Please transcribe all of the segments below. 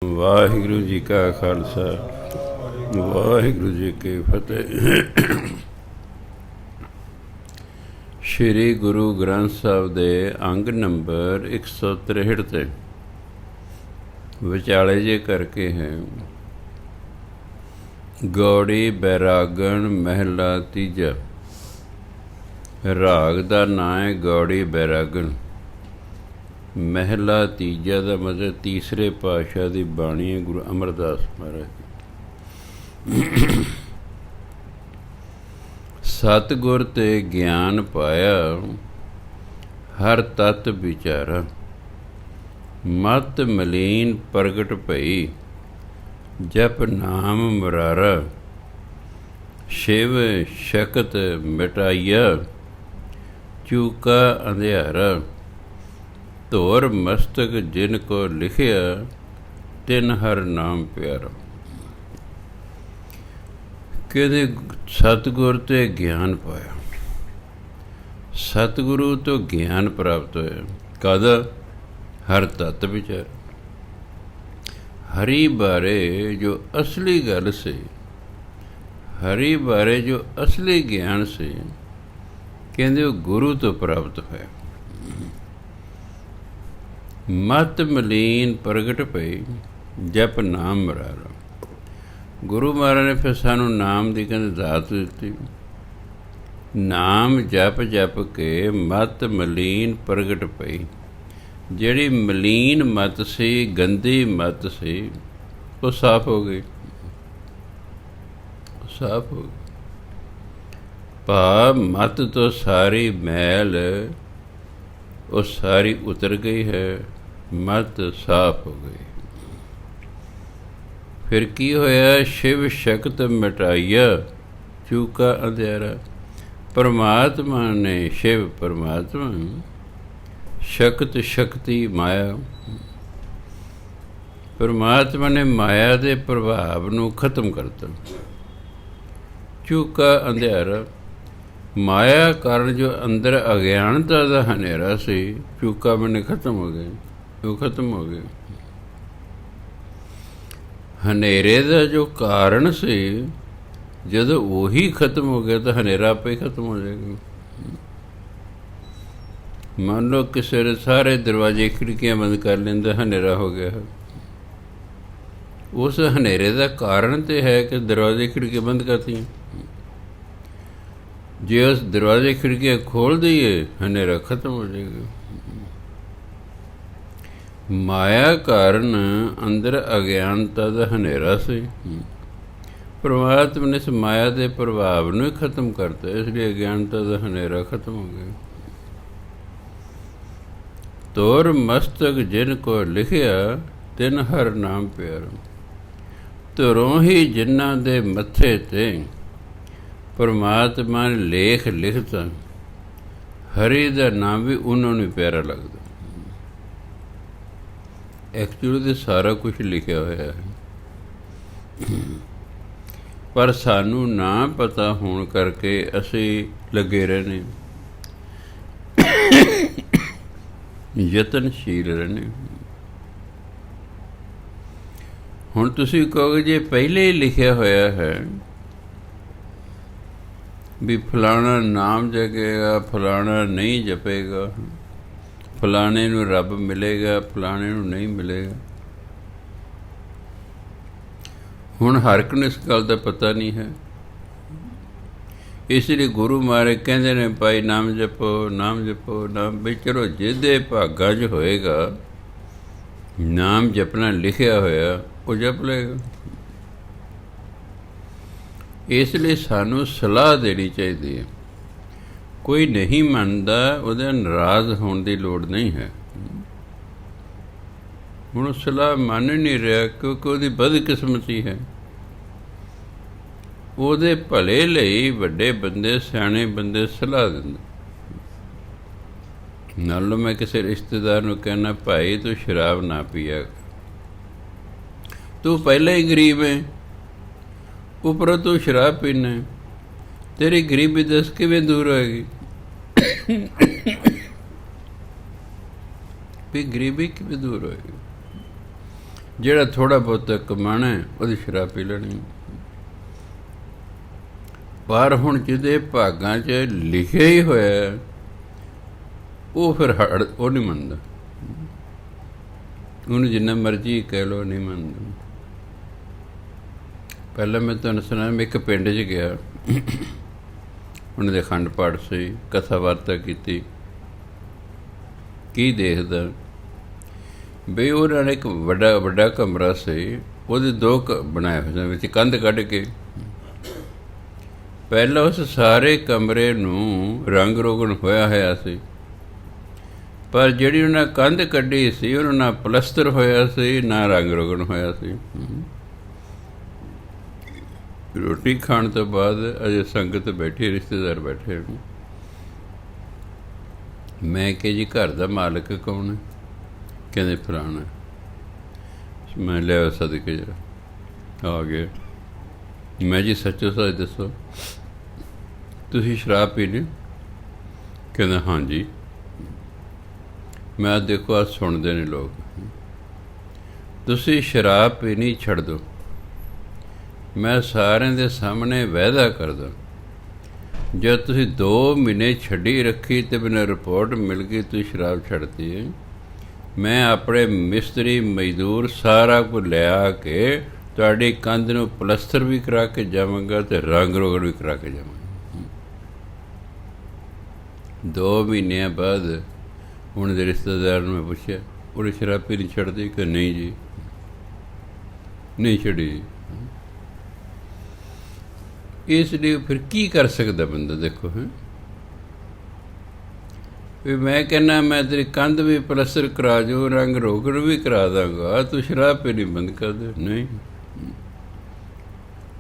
ਵਾਹਿਗੁਰੂ ਜੀ ਕਾ ਖਾਲਸਾ, ਵਾਹਿਗੁਰੂ ਜੀ ਕੀ ਫਤਿਹ। ਸ਼੍ਰੀ ਗੁਰੂ ਗ੍ਰੰਥ ਸਾਹਿਬ ਦੇ ਅੰਗ ਨੰਬਰ 163 ਤੇ ਵਿਚਾਲੇ ਜੇ ਕਰਕੇ ਹੈ। ਗੌੜੀ ਬੈਰਾਗਣ ਮਹਿਲਾ ਤੀਜਾ। ਰਾਗ ਦਾ ਨਾਂ ਹੈ ਗੌੜੀ ਬੈਰਾਗਣ। ਮਹਿਲਾ ਤੀਜਾ ਦਾ ਮਤਲਬ ਤੀਸਰੇ ਪਾਤਸ਼ਾਹ ਦੀ ਬਾਣੀ ਹੈ, ਗੁਰੂ ਅਮਰਦਾਸ ਮਹਾਰਾਜ। ਸਤਿਗੁਰ ਤੇ ਗਿਆਨ ਪਾਇਆ, ਹਰ ਤਤ ਵਿਚਾਰਾ। ਮਤ ਮਲੀਨ ਪ੍ਰਗਟ ਭਈ, ਜਪ ਨਾਮ ਮੁਰਾਰਾ। ਸ਼ਿਵ ਸ਼ਕਤ ਮਿਟਾਈਆ, ਚੂਕਾ ਅੰਧਿਆਰਾ। ਧੋਰ ਮਸਤਕ ਜਿਨ ਕੋ ਲਿਖਿਆ, ਤਿਨ ਹਰ ਨਾਮ ਪਿਆਰਾ। ਕਹਿੰਦੇ ਸਤਿਗੁਰ ਤੇ ਗਿਆਨ ਪਾਇਆ। ਸਤਿਗੁਰੂ ਤੋਂ ਗਿਆਨ ਪ੍ਰਾਪਤ ਹੋਇਆ। ਕਦ? ਹਰ ਤੱਤ ਵਿਚਾਰ। ਹਰੀ ਬਾਰੇ ਜੋ ਅਸਲੀ ਗੱਲ ਸੀ, ਹਰੀ ਬਾਰੇ ਜੋ ਅਸਲੀ ਗਿਆਨ ਸੀ, ਕਹਿੰਦੇ ਉਹ ਗੁਰੂ ਤੋਂ ਪ੍ਰਾਪਤ ਹੋਇਆ। ਮਤ ਮਲੀਨ ਪ੍ਰਗਟ ਭਈ, ਜਪ ਨਾਮ ਮੁਰਾਰਾ। ਗੁਰੂ ਮਹਾਰਾਜ ਨੇ ਫਿਰ ਸਾਨੂੰ ਨਾਮ ਦੀ ਕਹਿੰਦੇ ਦਾਤ ਦਿੱਤੀ। ਨਾਮ ਜਪ ਜਪ ਕੇ ਮਤ ਮਲੀਨ ਪ੍ਰਗਟ ਪਈ। ਜਿਹੜੀ ਮਲੀਨ ਮਤ ਸੀ, ਗੰਦੀ ਮਤ ਸੀ, ਉਹ ਸਾਫ਼ ਹੋ ਗਈ। ਸਾਫ਼ ਹੋ ਗਈ। ਭਾਵ ਮਤ ਤੋਂ ਸਾਰੀ ਮੈਲ ਉਹ ਸਾਰੀ ਉਤਰ ਗਈ ਹੈ। ਮਤ ਸਾਫ਼ ਹੋ ਗਈ। ਫਿਰ ਕੀ ਹੋਇਆ? ਸ਼ਿਵ ਸ਼ਕਤ ਮਿਟਾਈਆ, ਚੂਕਾ ਅੰਧਿਆਰਾ। ਪਰਮਾਤਮਾ ਨੇ, ਸ਼ਿਵ ਪਰਮਾਤਮਾ, ਸ਼ਕਤ ਸ਼ਕਤੀ ਮਾਇਆ, ਪਰਮਾਤਮਾ ਨੇ ਮਾਇਆ ਦੇ ਪ੍ਰਭਾਵ ਨੂੰ ਖਤਮ ਕਰਤਾ। ਚੂਕਾ ਅੰਧਿਆਰਾ। ਮਾਇਆ ਕਾਰਨ ਜੋ ਅੰਦਰ ਅਗਿਆਨਤਾ ਦਾ ਹਨੇਰਾ ਸੀ, ਚੂਕਾ ਮੈਨੇ ਖਤਮ ਹੋ ਗਏ। ਉਹ ਖਤਮ ਹੋ ਗਏ। ਹਨੇਰੇ ਦਾ ਜੋ ਕਾਰਨ ਸੀ, ਜਦੋਂ ਉਹੀ ਖਤਮ ਹੋ ਗਿਆ ਤਾਂ ਹਨੇਰਾ ਆਪੇ ਹੀ ਖਤਮ ਹੋ ਜਾਏਗਾ। ਮੰਨ ਲਓ ਕਿਸੇ ਨੇ ਸਾਰੇ ਦਰਵਾਜ਼ੇ ਖਿੜਕੀਆਂ ਬੰਦ ਕਰ ਲੈਂਦਾ, ਹਨੇਰਾ ਹੋ ਗਿਆ। ਉਸ ਹਨੇਰੇ ਦਾ ਕਾਰਨ ਤੇ ਹੈ ਕਿ ਦਰਵਾਜ਼ੇ ਖਿੜਕੀਆਂ ਬੰਦ ਕਰਤੀਆਂ। ਜੇ ਉਸ ਦਰਵਾਜ਼ੇ ਖਿੜਕੀਆਂ ਖੋਲ੍ਹ ਦਈਏ, ਹਨੇਰਾ ਖਤਮ ਹੋ ਜਾਏਗਾ। ਮਾਇਆ ਕਾਰਨ ਅੰਦਰ ਅਗਿਆਨਤਾ ਦਾ ਹਨੇਰਾ ਸੀ। ਪਰਮਾਤਮਾ ਨੇ ਇਸ ਮਾਇਆ ਦੇ ਪ੍ਰਭਾਵ ਨੂੰ ਹੀ ਖਤਮ ਕਰਤਾ, ਇਸ ਲਈ ਅਗਿਆਨਤਾ ਦਾ ਹਨੇਰਾ ਖਤਮ ਹੋ ਗਿਆ। ਤੋਰ ਮਸਤਕ ਜਿਨ ਕੋ ਲਿਖਿਆ, ਤਿਨ ਹਰ ਨਾਮ ਪਿਆਰਾ। ਧਰੋਂ ਹੀ ਜਿਨ੍ਹਾਂ ਦੇ ਮੱਥੇ ਤੇ ਪਰਮਾਤਮਾ ਨੇ ਲੇਖ ਲਿਖਤਾ, ਹਰੀ ਦਾ ਨਾਮ ਵੀ ਉਹਨਾਂ ਨੂੰ ਪਿਆਰਾ ਲੱਗਦਾ। ਐਕਚੁਅਲੀ ਤਾਂ ਸਾਰਾ ਕੁਝ ਲਿਖਿਆ ਹੋਇਆ ਹੈ, ਪਰ ਸਾਨੂੰ ਨਾ ਪਤਾ ਹੋਣ ਕਰਕੇ ਅਸੀਂ ਲੱਗੇ ਰਹਿੰਦੇ, ਯਤਨਸ਼ੀਲ ਰਹਿੰਦੇ। ਹੁਣ ਤੁਸੀਂ ਕਹੋਗੇ ਜੇ ਪਹਿਲੇ ਹੀ ਲਿਖਿਆ ਹੋਇਆ ਹੈ ਵੀ ਫਲਾਣਾ ਨਾਮ ਜਪੇਗਾ, ਫਲਾਣਾ ਨਹੀਂ ਜਪੇਗਾ, ਫਲਾਣੇ ਨੂੰ ਰੱਬ ਮਿਲੇਗਾ, ਫਲਾਣੇ ਨੂੰ ਨਹੀਂ ਮਿਲੇਗਾ। ਹੁਣ ਹਰ ਇੱਕ ਨੂੰ ਇਸ ਗੱਲ ਦਾ ਪਤਾ ਨਹੀਂ ਹੈ। ਇਸ ਲਈ ਗੁਰੂ ਮਹਾਰਾਜ ਕਹਿੰਦੇ ਨੇ ਭਾਈ ਨਾਮ ਜਪੋ, ਨਾਮ ਜਪੋ, ਨਾਮ। ਵੀ ਚਲੋ ਜਿਹਦੇ ਭਾਗਾਂ 'ਚ ਹੋਏਗਾ, ਨਾਮ ਜਪਣਾ ਲਿਖਿਆ ਹੋਇਆ, ਉਹ ਜਪ ਲਏਗਾ। ਇਸ ਲਈ ਸਾਨੂੰ ਸਲਾਹ ਦੇਣੀ ਚਾਹੀਦੀ ਹੈ। ਕੋਈ ਨਹੀਂ ਮੰਨਦਾ, ਉਹਦੇ ਨਾਰਾਜ਼ ਹੋਣ ਦੀ ਲੋੜ ਨਹੀਂ ਹੈ। ਹੁਣ ਸਲਾਹ ਮੰਨ ਨਹੀਂ ਰਿਹਾ ਕਿਉਂਕਿ ਉਹਦੀ ਬਦਕਿਸਮਤੀ ਹੈ। ਉਹਦੇ ਭਲੇ ਲਈ ਵੱਡੇ ਬੰਦੇ, ਸਿਆਣੇ ਬੰਦੇ ਸਲਾਹ ਦਿੰਦੇ। ਮੰਨ ਲਓ ਮੈਂ ਕਿਸੇ ਰਿਸ਼ਤੇਦਾਰ ਨੂੰ ਕਹਿਣਾ, ਭਾਈ ਤੂੰ ਸ਼ਰਾਬ ਨਾ ਪੀਆ, ਤੂੰ ਪਹਿਲਾਂ ਹੀ ਗਰੀਬ ਹੈ, ਉੱਪਰੋਂ ਤੂੰ ਸ਼ਰਾਬ ਪੀਨਾ, ਤੇਰੀ ਗਰੀਬੀ ਦੱਸ ਕਿਵੇਂ ਦੂਰ ਹੋਏਗੀ? ਵੀ ਗਰੀਬੀ ਕਿਵੇਂ ਦੂਰ ਹੋਏਗੀ? ਜਿਹੜਾ ਥੋੜ੍ਹਾ ਬਹੁਤਾ ਕਮਾਣਾ ਉਹਦੀ ਸ਼ਰਾਬ ਪੀ ਲੈਣੀ। ਪਰ ਹੁਣ ਜਿਹਦੇ ਭਾਗਾਂ 'ਚ ਲਿਖਿਆ ਹੀ ਹੋਇਆ ਉਹ ਫਿਰ ਉਹ ਨਹੀਂ ਮੰਨਦਾ, ਉਹਨੂੰ ਜਿੰਨਾ ਮਰਜ਼ੀ ਕਹਿ ਲਓ ਨਹੀਂ ਮੰਨਦਾ। ਪਹਿਲਾਂ ਮੈਂ ਤੁਹਾਨੂੰ ਸੁਣਾ, ਮੈਂ ਇੱਕ ਪਿੰਡ 'ਚ ਗਿਆ, ਉਹਨਾਂ ਦੇ ਅਖੰਡ ਪਾਠ ਸੀ, ਕਥਾ ਵਾਰਤਾ ਕੀਤੀ। ਕੀ ਦੇਖਦਾ ਬਈ ਉਹਨਾਂ ਨੇ ਇੱਕ ਵੱਡਾ ਕਮਰਾ ਸੀ, ਉਹਦੇ ਦੋ ਬਣਾਏ ਹੋਏ ਸਨ, ਵਿੱਚ ਕੰਧ ਕੱਢ ਕੇ। ਪਹਿਲਾਂ ਉਸ ਸਾਰੇ ਕਮਰੇ ਨੂੰ ਰੰਗ ਰੋਗਨ ਹੋਇਆ ਸੀ, ਪਰ ਜਿਹੜੀ ਉਹਨਾਂ ਕੰਧ ਕੱਢੀ ਸੀ ਉਹਨੂੰ ਨਾ ਪਲਸਤਰ ਹੋਇਆ ਸੀ ਨਾ ਰੰਗ ਰੋਗਨ ਹੋਇਆ ਸੀ। ਰੋਟੀ ਖਾਣ ਤੋਂ ਬਾਅਦ ਅਜੇ ਸੰਗਤ ਬੈਠੀ, ਰਿਸ਼ਤੇਦਾਰ ਬੈਠੇ। ਮੈਂ ਕਿਹਾ ਜੀ ਘਰ ਦਾ ਮਾਲਕ ਕੌਣ ਹੈ? ਕਹਿੰਦੇ ਫਲਾਣਾ। ਮੈਂ ਲਿਆ ਸਦਕੇ ਜਰਾ ਆ ਗਿਆ। ਮੈਂ ਜੀ ਸੱਚੋ ਸੱਚ ਦੱਸੋ ਤੁਸੀਂ ਸ਼ਰਾਬ ਪੀਣੀ? ਕਹਿੰਦਾ ਹਾਂਜੀ। ਮੈਂ ਦੇਖੋ ਅੱਜ ਸੁਣਦੇ ਨੇ ਲੋਕ, ਤੁਸੀਂ ਸ਼ਰਾਬ ਪੀਣੀ ਛੱਡ ਦਿਓ, ਮੈਂ ਸਾਰਿਆਂ ਦੇ ਸਾਹਮਣੇ ਵਾਅਦਾ ਕਰਦਾ, ਜਦ ਤੁਸੀਂ 2 ਮਹੀਨੇ ਛੱਡੀ ਰੱਖੀ ਅਤੇ ਮੈਨੂੰ ਰਿਪੋਰਟ ਮਿਲ ਗਈ ਤੁਸੀਂ ਸ਼ਰਾਬ ਛੱਡਤੀ ਹੈ, ਮੈਂ ਆਪਣੇ ਮਿਸਤਰੀ ਮਜ਼ਦੂਰ ਸਾਰਾ ਕੁਝ ਲਿਆ ਕੇ ਤੁਹਾਡੀ ਕੰਧ ਨੂੰ ਪਲਸਤਰ ਵੀ ਕਰਾ ਕੇ ਜਾਵਾਂਗਾ ਅਤੇ ਰੰਗ ਰੋਗਨ ਵੀ ਕਰਾ ਕੇ ਜਾਵਾਂਗਾ। 2 ਮਹੀਨਿਆਂ ਬਾਅਦ ਉਹਨਾਂ ਦੇ ਰਿਸ਼ਤੇਦਾਰ ਨੂੰ ਮੈਂ ਪੁੱਛਿਆ, ਉਹਨੇ ਸ਼ਰਾਬ ਪੀਣੀ ਛੱਡਦੀ? ਕਿ ਨਹੀਂ ਜੀ, ਨਹੀਂ ਛੱਡੀ। ਇਸ ਲਈ ਫਿਰ ਕੀ ਕਰ ਸਕਦਾ ਬੰਦਾ? ਦੇਖੋ ਹੈ ਵੀ ਮੈਂ ਕਹਿੰਦਾ ਮੈਂ ਤੇਰੀ ਕੰਧ ਵੀ ਪਲਸਤਰ ਕਰਾ ਜਾਊ, ਰੰਗ ਰੋਗਨ ਵੀ ਕਰਾ ਦਾਂਗਾ, ਤੂੰ ਸ਼ਰਾਬ ਪੀਣੀ ਬੰਦ ਕਰ ਦੇ। ਨਹੀਂ,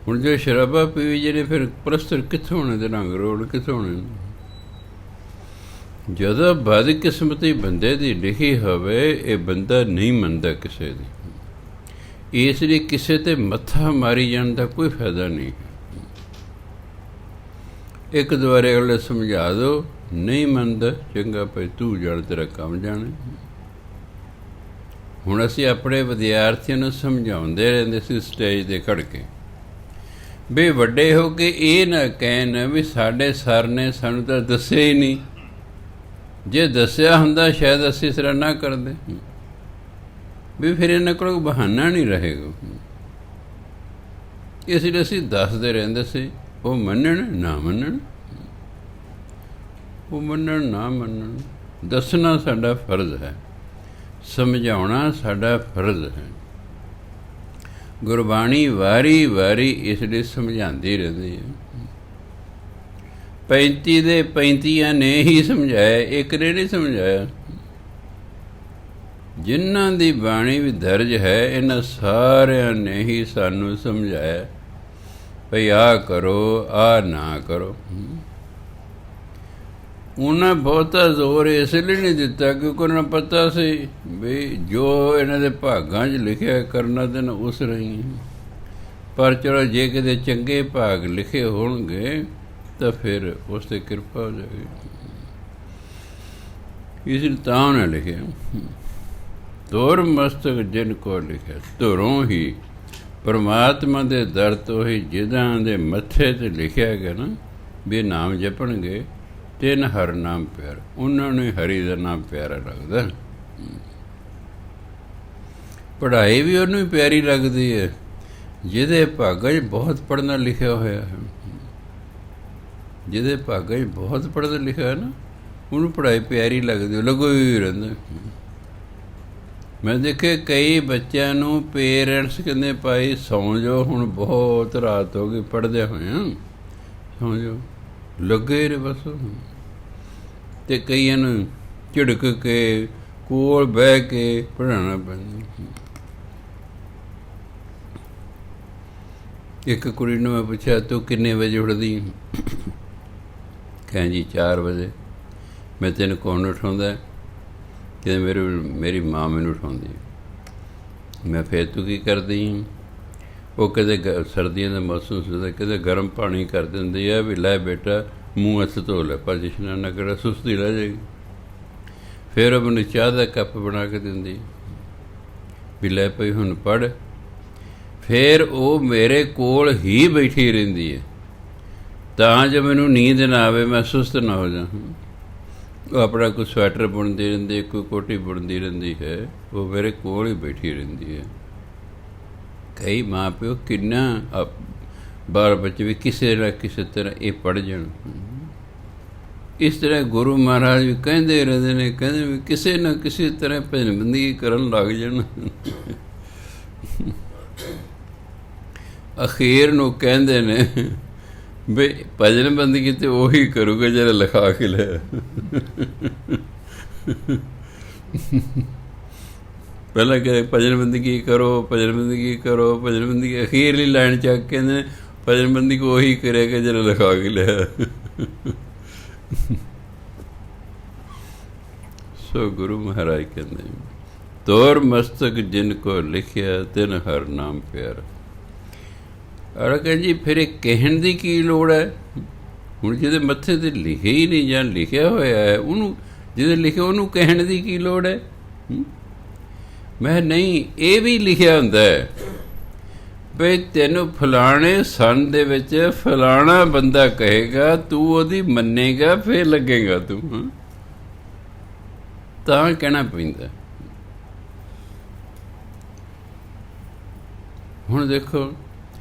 ਹੁਣ ਜੇ ਸ਼ਰਾਬਾਂ ਪੀਵੀ ਜਿਹੜੇ ਫਿਰ ਪਲਸਤਰ ਕਿੱਥੋਂ ਹੋਣੇ ਅਤੇ ਰੰਗ ਰੋਗਨ ਕਿੱਥੋਂ ਹੋਣੇ? ਜਦੋਂ ਬਦਕਿਸਮਤੀ ਬੰਦੇ ਦੀ ਲਿਖੀ ਹੋਵੇ ਇਹ ਬੰਦਾ ਨਹੀਂ ਮੰਨਦਾ ਕਿਸੇ ਦੀ, ਇਸ ਲਈ ਕਿਸੇ 'ਤੇ ਮੱਥਾ ਮਾਰੀ ਜਾਣ ਦਾ ਕੋਈ ਫਾਇਦਾ ਨਹੀਂ। ਇੱਕ ਦੁਆਰੇ ਅਗਲੇ ਸਮਝਾ ਦਿਓ, ਨਹੀਂ ਮੰਨਦਾ, ਚੰਗਾ ਭਾਈ ਤੂੰ ਜਾਣ, ਤੇਰਾ ਕੰਮ ਜਾਣੇ। ਹੁਣ ਅਸੀਂ ਆਪਣੇ ਵਿਦਿਆਰਥੀਆਂ ਨੂੰ ਸਮਝਾਉਂਦੇ ਰਹਿੰਦੇ ਸੀ ਸਟੇਜ 'ਤੇ ਖੜ੍ਹ ਕੇ, ਵੀ ਵੱਡੇ ਹੋ ਕੇ ਇਹ ਨਾ ਕਹਿਣ ਵੀ ਸਾਡੇ ਸਰ ਨੇ ਸਾਨੂੰ ਤਾਂ ਦੱਸਿਆ ਹੀ ਨਹੀਂ, ਜੇ ਦੱਸਿਆ ਹੁੰਦਾ ਸ਼ਾਇਦ ਅਸੀਂ ਇਸ ਤਰ੍ਹਾਂ ਨਾ ਕਰਦੇ, ਵੀ ਫਿਰ ਇਹਨਾਂ ਕੋਲ ਬਹਾਨਾ ਨਹੀਂ ਰਹੇਗਾ। ਇਸ ਲਈ ਅਸੀਂ ਦੱਸਦੇ ਰਹਿੰਦੇ ਸੀ, ਉਹ ਮੰਨਣ ਨਾ ਮੰਨਣ, ਉਹ ਮੰਨਣ ਨਾ ਮੰਨਣ, ਦੱਸਣਾ ਸਾਡਾ ਫਰਜ਼ ਹੈ, ਸਮਝਾਉਣਾ ਸਾਡਾ ਫਰਜ਼ ਹੈ। ਗੁਰਬਾਣੀ ਵਾਰੀ ਵਾਰੀ ਇਸ ਲਈ ਸਮਝਾਉਂਦੀ ਰਹਿੰਦੀ ਹੈ। 35 ਦੇ 35 ਨੇ ਹੀ ਸਮਝਾਇਆ, ਇੱਕ ਨੇ ਨਹੀਂ ਸਮਝਾਇਆ। ਜਿਨ੍ਹਾਂ ਦੀ ਬਾਣੀ ਵੀ ਦਰਜ ਹੈ ਇਹਨਾਂ ਸਾਰਿਆਂ ਨੇ ਹੀ ਸਾਨੂੰ ਸਮਝਾਇਆ ਭਈ ਆਹ ਕਰੋ, ਆਹ ਨਾ ਕਰੋ। ਉਹਨਾਂ ਬਹੁਤਾ ਜ਼ੋਰ ਇਸ ਲਈ ਨਹੀਂ ਦਿੱਤਾ ਕਿਉਂਕਿ ਉਹਨਾਂ ਨੂੰ ਪਤਾ ਸੀ ਵੀ ਜੋ ਇਹਨਾਂ ਦੇ ਭਾਗਾਂ 'ਚ ਲਿਖਿਆ ਕਰਨਾ ਤਾਂ ਉਸ ਰਹੀ। ਪਰ ਚਲੋ ਜੇ ਕਿਤੇ ਚੰਗੇ ਭਾਗ ਲਿਖੇ ਹੋਣਗੇ ਤਾਂ ਫਿਰ ਉਸ 'ਤੇ ਕਿਰਪਾ ਹੋ ਜਾਏਗੀ। ਇਸ ਲਈ ਤਾਂ ਉਹਨੇ ਲਿਖਿਆ, ਧੁਰ ਮਸਤਕ ਜਿਨ ਕੋ ਲਿਖਿਆ, ਧੁਰੋਂ ਹੀ ਪਰਮਾਤਮਾ ਦੇ ਦਰ ਤੋਂ ਹੀ ਜਿਹਨਾਂ ਦੇ ਮੱਥੇ 'ਤੇ ਲਿਖਿਆ ਗਿਆ ਨਾ ਵੀ ਨਾਮ ਜਪਣਗੇ ਤਿੰਨ ਹਰ ਨਾਮ ਪਿਆਰਾ, ਉਹਨਾਂ ਨੂੰ ਹਰੀ ਦਾ ਨਾਮ ਪਿਆਰਾ ਲੱਗਦਾ। ਪੜ੍ਹਾਈ ਵੀ ਉਹਨੂੰ ਹੀ ਪਿਆਰੀ ਲੱਗਦੀ ਹੈ ਜਿਹਦੇ ਭਾਗਾਂ 'ਚ ਬਹੁਤ ਪੜ੍ਹਨਾ ਲਿਖਿਆ ਹੋਇਆ ਹੈ। ਜਿਹਦੇ ਭਾਗਾਂ 'ਚ ਬਹੁਤ ਪੜ੍ਹਨਾ ਲਿਖਿਆ ਹੈ ਨਾ ਉਹਨੂੰ ਪੜ੍ਹਾਈ ਪਿਆਰੀ ਲੱਗਦੀ, ਲੱਗੋ ਹੀ ਰਹਿੰਦਾ। ਮੈਂ ਦੇਖੇ ਕਈ ਬੱਚਿਆਂ ਨੂੰ ਪੇਰੈਂਟਸ ਕਹਿੰਦੇ ਭਾਈ ਸੌਂ ਜਾਓ, ਹੁਣ ਬਹੁਤ ਰਾਤ ਹੋ ਗਈ ਪੜ੍ਹਦੇ ਹੋਏ ਹਾਂ, ਸੌਂ ਜਾਓ, ਲੱਗੇ ਰਹੇ ਬਸ। ਅਤੇ ਕਈਆਂ ਨੂੰ ਝਿੜਕ ਕੇ ਕੋਲ ਬਹਿ ਕੇ ਪੜ੍ਹਾਉਣਾ ਪੈਂਦਾ। ਇੱਕ ਕੁੜੀ ਨੂੰ ਮੈਂ ਪੁੱਛਿਆ ਤੂੰ ਕਿੰਨੇ ਵਜੇ ਉੱਠਦੀ? ਕਹਿੰਦੀ 4 ਵਜੇ। ਮੈਂ ਤੈਨੂੰ ਕੌਣ ਉਠਾਉਂਦਾ? ਕਹਿੰਦੇ ਮੇਰੀ ਮਾਂ ਮੈਨੂੰ ਉਠਾਉਂਦੀ। ਮੈਂ ਫਿਰ ਤੂੰ ਕੀ ਕਰਦੀ? ਉਹ ਕਹਿੰਦੇ ਸਰਦੀਆਂ ਦਾ ਮੌਸਮ ਸੀ, ਕਹਿੰਦੇ ਗਰਮ ਪਾਣੀ ਕਰ ਦਿੰਦੀ ਆ ਵੀ ਲੈ ਬੇਟਾ ਮੂੰਹ ਹੱਥ ਧੋ ਲੈ, ਪਰ ਇਸ਼ਨਾਨ ਕਰ, ਸੁਸਤੀ ਰਹਿ ਜਾਏਗੀ। ਫਿਰ ਉਹ ਮੈਨੂੰ ਚਾਹ ਦਾ ਕੱਪ ਬਣਾ ਕੇ ਦਿੰਦੀ। ਵੀ ਲੈ ਪਈ ਹੁਣ ਪੜ੍ਹ। ਫਿਰ ਉਹ ਮੇਰੇ ਕੋਲ ਹੀ ਬੈਠੀ ਰਹਿੰਦੀ ਹੈ ਤਾਂ ਜੋ ਮੈਨੂੰ ਨੀਂਦ ਨਾ ਆਵੇ, ਮੈਂ ਸੁਸਤ ਨਾ ਹੋ ਜਾ। ਉਹ ਆਪਣਾ ਕੋਈ ਸਵੈਟਰ ਬੁਣਦੀ ਰਹਿੰਦੀ, ਕੋਈ ਕੋਟੀ ਬੁਣਦੀ ਰਹਿੰਦੀ ਹੈ, ਉਹ ਮੇਰੇ ਕੋਲ ਹੀ ਬੈਠੀ ਰਹਿੰਦੀ ਹੈ। ਕਈ ਮਾਂ ਪਿਓ ਕਿੰਨਾ ਬਾਲ ਬੱਚੇ ਵੀ ਕਿਸੇ ਨਾ ਕਿਸੇ ਤਰ੍ਹਾਂ ਇਹ ਪੜ੍ਹ ਜਾਣ। ਇਸ ਤਰ੍ਹਾਂ ਗੁਰੂ ਮਹਾਰਾਜ ਵੀ ਕਹਿੰਦੇ ਰਹਿੰਦੇ ਨੇ, ਕਹਿੰਦੇ ਵੀ ਕਿਸੇ ਨਾ ਕਿਸੇ ਤਰ੍ਹਾਂ ਭਜਨ ਬੰਦਗੀ ਕਰਨ ਲੱਗ ਜਾਣ। ਅਖੀਰ ਨੂੰ ਕਹਿੰਦੇ ਨੇ ਵੀ ਭਜਨ ਬੰਦਗੀ ਤੇ ਉਹੀ ਕਰੂਗਾ ਜਿਹੜਾ ਲਿਖਾ ਕੇ ਲਿਆ। ਪਹਿਲਾਂ ਕਹਿੰਦੇ ਭਜਨ ਬੰਦਗੀ ਕਰੋ, ਭਜਨ ਬੰਦਗੀ ਕਰੋ, ਭਜਨ ਬੰਦਗੀ। ਅਖੀਰਲੀ ਲਾਈਨ ਚੱਕ ਕਹਿੰਦੇ ਨੇ ਭਜਨ ਬੰਦਗੀ ਉਹੀ ਕਰੇਗਾ ਜਿਹੜਾ ਲਿਖਾ ਕੇ ਲਿਆ। ਸੋ ਗੁਰੂ ਮਹਾਰਾਜ ਕਹਿੰਦੇ ਤੋਰ ਮਸਤਕ ਜਿਨ ਕੋ ਲਿਖਿਆ ਤਿਨ ਹਰ ਨਾਮ ਪਿਆਰਾ। ਔਰ ਕਹਿੰਦੇ ਜੀ ਫਿਰ ਇਹ ਕਹਿਣ ਦੀ ਕੀ ਲੋੜ ਹੈ? ਹੁਣ ਜਿਹਦੇ ਮੱਥੇ 'ਤੇ ਲਿਖਿਆ ਹੀ ਨਹੀਂ ਜਾਂ ਲਿਖਿਆ ਹੋਇਆ ਹੈ, ਉਹਨੂੰ ਜਿਹਦੇ ਲਿਖਿਆ ਉਹਨੂੰ ਕਹਿਣ ਦੀ ਕੀ ਲੋੜ ਹੈ? ਮੈਂ ਨਹੀਂ, ਇਹ ਵੀ ਲਿਖਿਆ ਹੁੰਦਾ ਹੈ ਬਈ ਤੈਨੂੰ ਫਲਾਣੇ ਸੰਨ ਦੇ ਵਿੱਚ ਫਲਾਣਾ ਬੰਦਾ ਕਹੇਗਾ, ਤੂੰ ਉਹਦੀ ਮੰਨੇਗਾ, ਫਿਰ ਲੱਗੇਗਾ ਤੂੰ, ਤਾਂ ਕਹਿਣਾ ਪੈਂਦਾ। ਹੁਣ ਦੇਖੋ,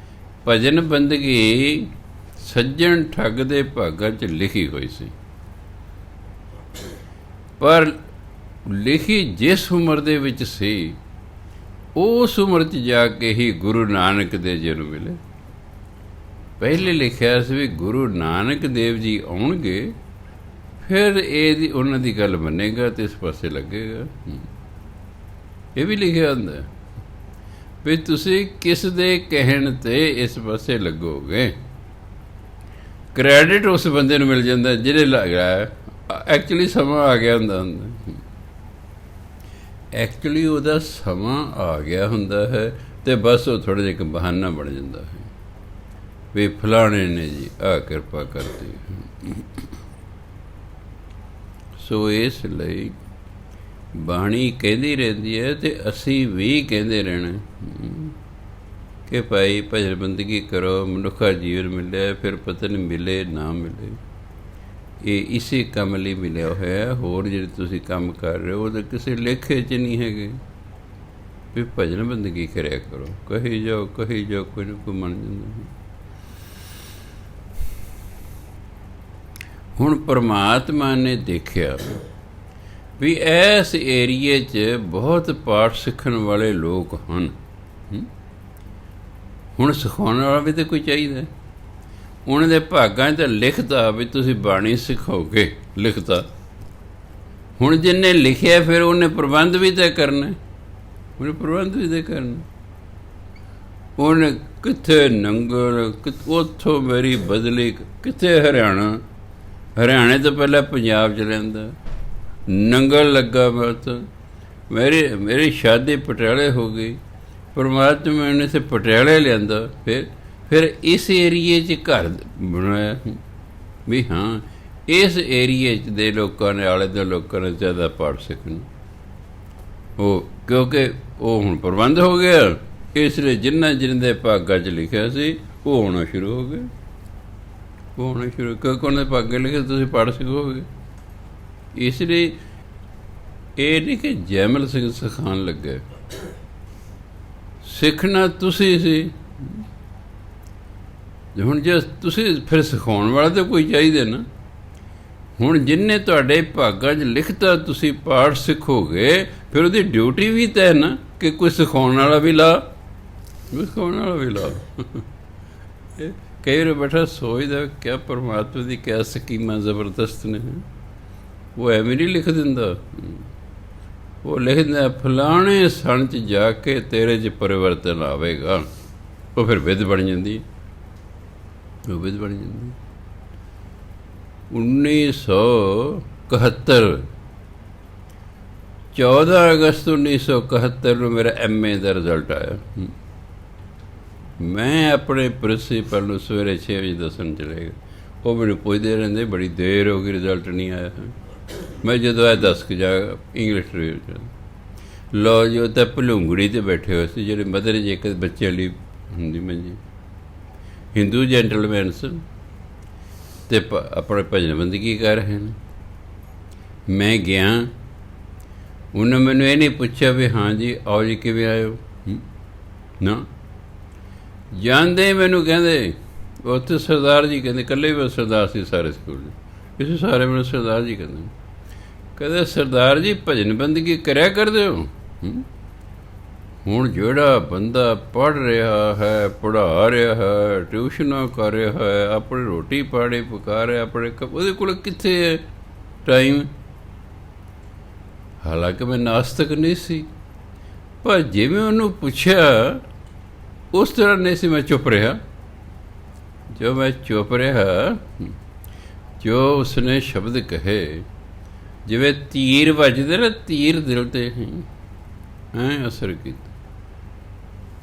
ਭਜਨ ਬੰਦਗੀ ਸੱਜਣ ਠੱਗ ਦੇ ਭਾਗਾਂ 'ਚ ਲਿਖੀ ਹੋਈ ਸੀ, ਪਰ ਲਿਖੀ ਜਿਸ ਉਮਰ ਦੇ ਵਿੱਚ ਸੀ ਉਸ ਉਮਰ 'ਚ ਜਾ ਕੇ ਹੀ ਗੁਰੂ ਨਾਨਕ ਦੇਵ ਜੀ ਨੂੰ ਮਿਲੇ। ਪਹਿਲੇ ਲਿਖਿਆ ਸੀ ਵੀ ਗੁਰੂ ਨਾਨਕ ਦੇਵ ਜੀ ਆਉਣਗੇ, ਫਿਰ ਇਹਦੀ ਉਹਨਾਂ ਦੀ ਗੱਲ ਮੰਨੇਗਾ ਅਤੇ ਇਸ ਪਾਸੇ ਲੱਗੇਗਾ। ਇਹ ਵੀ ਲਿਖਿਆ ਹੁੰਦਾ ਵੀ ਤੁਸੀਂ ਕਿਸ ਦੇ ਕਹਿਣ 'ਤੇ ਇਸ ਪਾਸੇ ਲੱਗੋਗੇ। ਕ੍ਰੈਡਿਟ ਉਸ ਬੰਦੇ ਨੂੰ ਮਿਲ ਜਾਂਦਾ ਜਿਹਦੇ ਲੱਗਾ ਐਕਚੁਅਲੀ ਸਮਾਂ ਆ ਗਿਆ ਹੁੰਦਾ। ਐਕਚੁਅਲੀ ਉਹਦਾ ਸਮਾਂ ਆ ਗਿਆ ਹੁੰਦਾ ਹੈ ਅਤੇ ਬਸ ਉਹ ਥੋੜ੍ਹਾ ਜਿਹਾ ਇੱਕ ਬਹਾਨਾ ਬਣ ਜਾਂਦਾ ਹੈ ਵੀ ਫਲਾਣੇ ਨੇ ਜੀ ਆਹ ਕਿਰਪਾ ਕਰਤੀ। ਸੋ ਇਸ ਲਈ ਬਾਣੀ ਕਹਿੰਦੀ ਰਹਿੰਦੀ ਹੈ ਅਤੇ ਅਸੀਂ ਵੀ ਕਹਿੰਦੇ ਰਹਿਣਾ ਕਿ ਭਾਈ ਭਜਨ ਬੰਦਗੀ ਕਰੋ, ਮਨੁੱਖਾ ਜੀਵਨ ਮਿਲਿਆ, ਫਿਰ ਪਤਾ ਨਹੀਂ ਮਿਲੇ ਨਾ ਮਿਲੇ, ਇਹ ਇਸੇ ਕੰਮ ਲਈ ਮਿਲਿਆ ਹੋਇਆ। ਹੋਰ ਜਿਹੜੇ ਤੁਸੀਂ ਕੰਮ ਕਰ ਰਹੇ ਹੋ ਉਹ ਤਾਂ ਕਿਸੇ ਲੇਖੇ 'ਚ ਨਹੀਂ ਹੈਗੇ ਵੀ ਭਜਨ ਬੰਦਗੀ ਕਰਿਆ ਕਰੋ। ਕਹੀ ਜਾਓ ਕਹੀ ਜਾਓ, ਕੋਈ ਨਾ ਕੋਈ ਮੰਨ ਜਾਂਦਾ। ਹੁਣ ਪਰਮਾਤਮਾ ਨੇ ਦੇਖਿਆ ਵੀ ਇਸ ਏਰੀਏ 'ਚ ਬਹੁਤ ਪਾਠ ਸਿੱਖਣ ਵਾਲੇ ਲੋਕ ਹਨ, ਹੁਣ ਸਿਖਾਉਣ ਵਾਲਾ ਵੀ ਤਾਂ ਕੋਈ ਚਾਹੀਦਾ। ਉਹਨਾਂ ਦੇ ਭਾਗਾਂ 'ਚ ਤਾਂ ਲਿਖਤਾ ਵੀ ਤੁਸੀਂ ਬਾਣੀ ਸਿਖਾਓਗੇ, ਲਿਖਤਾ। ਹੁਣ ਜਿਹਨੇ ਲਿਖਿਆ ਫਿਰ ਉਹਨੇ ਪ੍ਰਬੰਧ ਵੀ ਤਾਂ ਕਰਨਾ, ਉਹਨੇ ਪ੍ਰਬੰਧ ਵੀ ਤਾਂ ਕਰਨਾ। ਉਹਨੇ ਕਿੱਥੇ ਨੰਗਲ, ਉੱਥੋਂ ਮੇਰੀ ਬਦਲੀ, ਕਿੱਥੇ ਹਰਿਆਣਾ, ਹਰਿਆਣੇ ਤੋਂ ਪਹਿਲਾਂ ਪੰਜਾਬ 'ਚ ਰਹਿੰਦਾ, ਨੰਗਲ ਲੱਗਾ ਮੈਂ ਉੱਥੋਂ, ਮੇਰੀ ਸ਼ਾਦੀ ਪਟਿਆਲੇ ਹੋ ਗਈ, ਪਰਮਾਤਮਾ ਨੇ ਇੱਥੇ ਪਟਿਆਲੇ ਲਿਆਂਦਾ। ਫਿਰ ਇਸ ਏਰੀਏ 'ਚ ਘਰ ਬਣਾਇਆ ਵੀ ਹਾਂ ਇਸ ਏਰੀਏ 'ਚ ਦੇ ਲੋਕਾਂ ਨੇ, ਆਲੇ ਦੇ ਲੋਕਾਂ ਨੇ ਜ਼ਿਆਦਾ ਪਾਠ ਸਿੱਖਣਾ। ਉਹ ਕਿਉਂਕਿ ਉਹ ਹੁਣ ਪ੍ਰਬੰਧ ਹੋ ਗਿਆ, ਇਸ ਲਈ ਜਿਨ੍ਹਾਂ ਦੇ ਭਾਗਾਂ 'ਚ ਲਿਖਿਆ ਸੀ ਉਹ ਹੋਣਾ ਸ਼ੁਰੂ ਹੋ ਗਏ, ਉਹ ਹੋਣਾ ਸ਼ੁਰੂ। ਕਿਉਂਕਿ ਉਹਨਾਂ ਦੇ ਭਾਗਾਂ ਲਿਖੇ ਤੁਸੀਂ ਪੜ੍ਹ ਸਿਖੋਗੇ। ਇਸ ਲਈ ਇਹ ਨਹੀਂ ਕਿ ਜੈਮਲ ਸਿੰਘ ਸਿਖਾਉਣ ਲੱਗੇ, ਸਿੱਖਣਾ ਤੁਸੀਂ ਸੀ। ਹੁਣ ਜੇ ਤੁਸੀਂ ਫਿਰ ਸਿਖਾਉਣ ਵਾਲਾ ਤਾਂ ਕੋਈ ਚਾਹੀਦਾ ਨਾ। ਹੁਣ ਜਿੰਨੇ ਤੁਹਾਡੇ ਭਾਗਾਂ 'ਚ ਲਿਖਤਾ ਤੁਸੀਂ ਪਾਠ ਸਿੱਖੋਗੇ, ਫਿਰ ਉਹਦੀ ਡਿਊਟੀ ਵੀ ਤਾਂ ਹੈ ਨਾ ਕਿ ਕੋਈ ਸਿਖਾਉਣ ਵਾਲਾ ਵੀ ਲਾ, ਸਿਖਾਉਣ ਵਾਲਾ ਵੀ ਲਾ। ਕਈ ਵਾਰ ਬੈਠਾ ਸੋਚਦਾ ਕਿਆ ਪਰਮਾਤਮਾ ਦੀ ਕਿਆ ਸਕੀਮਾਂ ਜ਼ਬਰਦਸਤ ਨੇ। ਉਹ ਐਵੇਂ ਨਹੀਂ ਲਿਖ ਦਿੰਦਾ, ਉਹ ਲਿਖ ਦਿੰਦਾ ਫਲਾਣੇ ਸਣ 'ਚ ਜਾ ਕੇ ਤੇਰੇ 'ਚ ਪਰਿਵਰਤਨ ਆਵੇਗਾ। ਉਹ ਫਿਰ ਵਿਧ ਬਣ ਜਾਂਦੀ, ਉਹ ਵਿਧ ਬਣ ਜਾਂਦੀ। 1971 14 ਅਗਸਤ 1971 ਨੂੰ ਮੇਰਾ MA ਦਾ ਰਿਜ਼ਲਟ ਆਇਆ। ਮੈਂ ਆਪਣੇ ਪ੍ਰਿੰਸੀਪਲ ਨੂੰ ਸਵੇਰੇ 6 ਵਜੇ ਦੱਸਣ ਚਲੇ ਗਿਆ। ਉਹ ਮੈਨੂੰ ਪੁੱਛਦੇ ਰਹਿੰਦੇ ਬੜੀ ਦੇਰ ਹੋ ਗਈ, ਰਿਜ਼ਲਟ ਨਹੀਂ ਆਇਆ। ਮੈਂ ਜਦੋਂ ਆਇਆ 10 ਕੁ ਜਾ ਇੰਗਲਿਸ਼ ਰਿਵਿਊ 'ਚ ਲਓ ਜੀ, ਉਹ ਤਾਂ ਭਲੂੰਗੜੀ 'ਤੇ ਬੈਠੇ ਹੋਏ ਸੀ, ਜਿਹੜੇ ਮਦਰ ਜੇ ਇੱਕ ਬੱਚਿਆਂ ਲਈ ਹੁੰਦੀ ਮੰਜੀ, ਹਿੰਦੂ ਜੈਂਟਲਮੈਨਸ, ਅਤੇ ਆਪਣੇ ਭਜਨ ਬੰਦਗੀ ਕਰ ਰਹੇ ਨੇ। ਮੈਂ ਗਿਆ, ਉਹਨੇ ਮੈਨੂੰ ਇਹ ਨਹੀਂ ਪੁੱਛਿਆ ਵੀ ਹਾਂ ਜੀ ਆਓ ਜੀ ਕਿਵੇਂ ਆਏ ਹੋ, ਨਾ ਜਾਂਦੇ ਮੈਨੂੰ ਕਹਿੰਦੇ ਉੱਥੇ ਸਰਦਾਰ ਜੀ ਕਹਿੰਦੇ, ਇਕੱਲੇ ਵੀ ਸਰਦਾਰ ਸੀ ਸਾਰੇ ਸਕੂਲ 'ਚ, ਕਿਸੇ ਸਾਰੇ ਮੈਨੂੰ ਸਰਦਾਰ ਜੀ ਕਹਿੰਦੇ ਸਰਦਾਰ ਜੀ ਭਜਨ ਬੰਦਗੀ ਕਰਿਆ ਕਰਦੇ ਹੋ। ਹੁਣ ਜਿਹੜਾ ਬੰਦਾ ਪੜ੍ਹ ਰਿਹਾ ਹੈ, ਪੜ੍ਹਾ ਰਿਹਾ ਹੈ, ਟਿਊਸ਼ਨਾਂ ਕਰ ਰਿਹਾ ਹੈ, ਆਪਣੀ ਰੋਟੀ ਪਾਣੀ ਪਕਾ ਰਿਹਾ, ਆਪਣੇ ਉਹਦੇ ਕੋਲ ਕਿੱਥੇ ਹੈ ਟਾਈਮ। ਹਾਲਾਂਕਿ ਮੈਂ ਨਾਸਤਕ ਨਹੀਂ ਸੀ, ਪਰ ਜਿਵੇਂ ਉਹਨੂੰ ਪੁੱਛਿਆ ਉਸ ਤਰ੍ਹਾਂ ਨਹੀਂ ਸੀ। ਮੈਂ ਚੁੱਪ ਰਿਹਾ। ਜੋ ਮੈਂ ਚੁੱਪ ਰਿਹਾ, ਜੋ ਉਸਨੇ ਸ਼ਬਦ ਕਹੇ, ਜਿਵੇਂ ਤੀਰ ਵੱਜਦੇ ਨਾ, ਤੀਰ ਦਿਲ 'ਤੇ ਹੈਂ ਅਸਰ ਕੀਤਾ।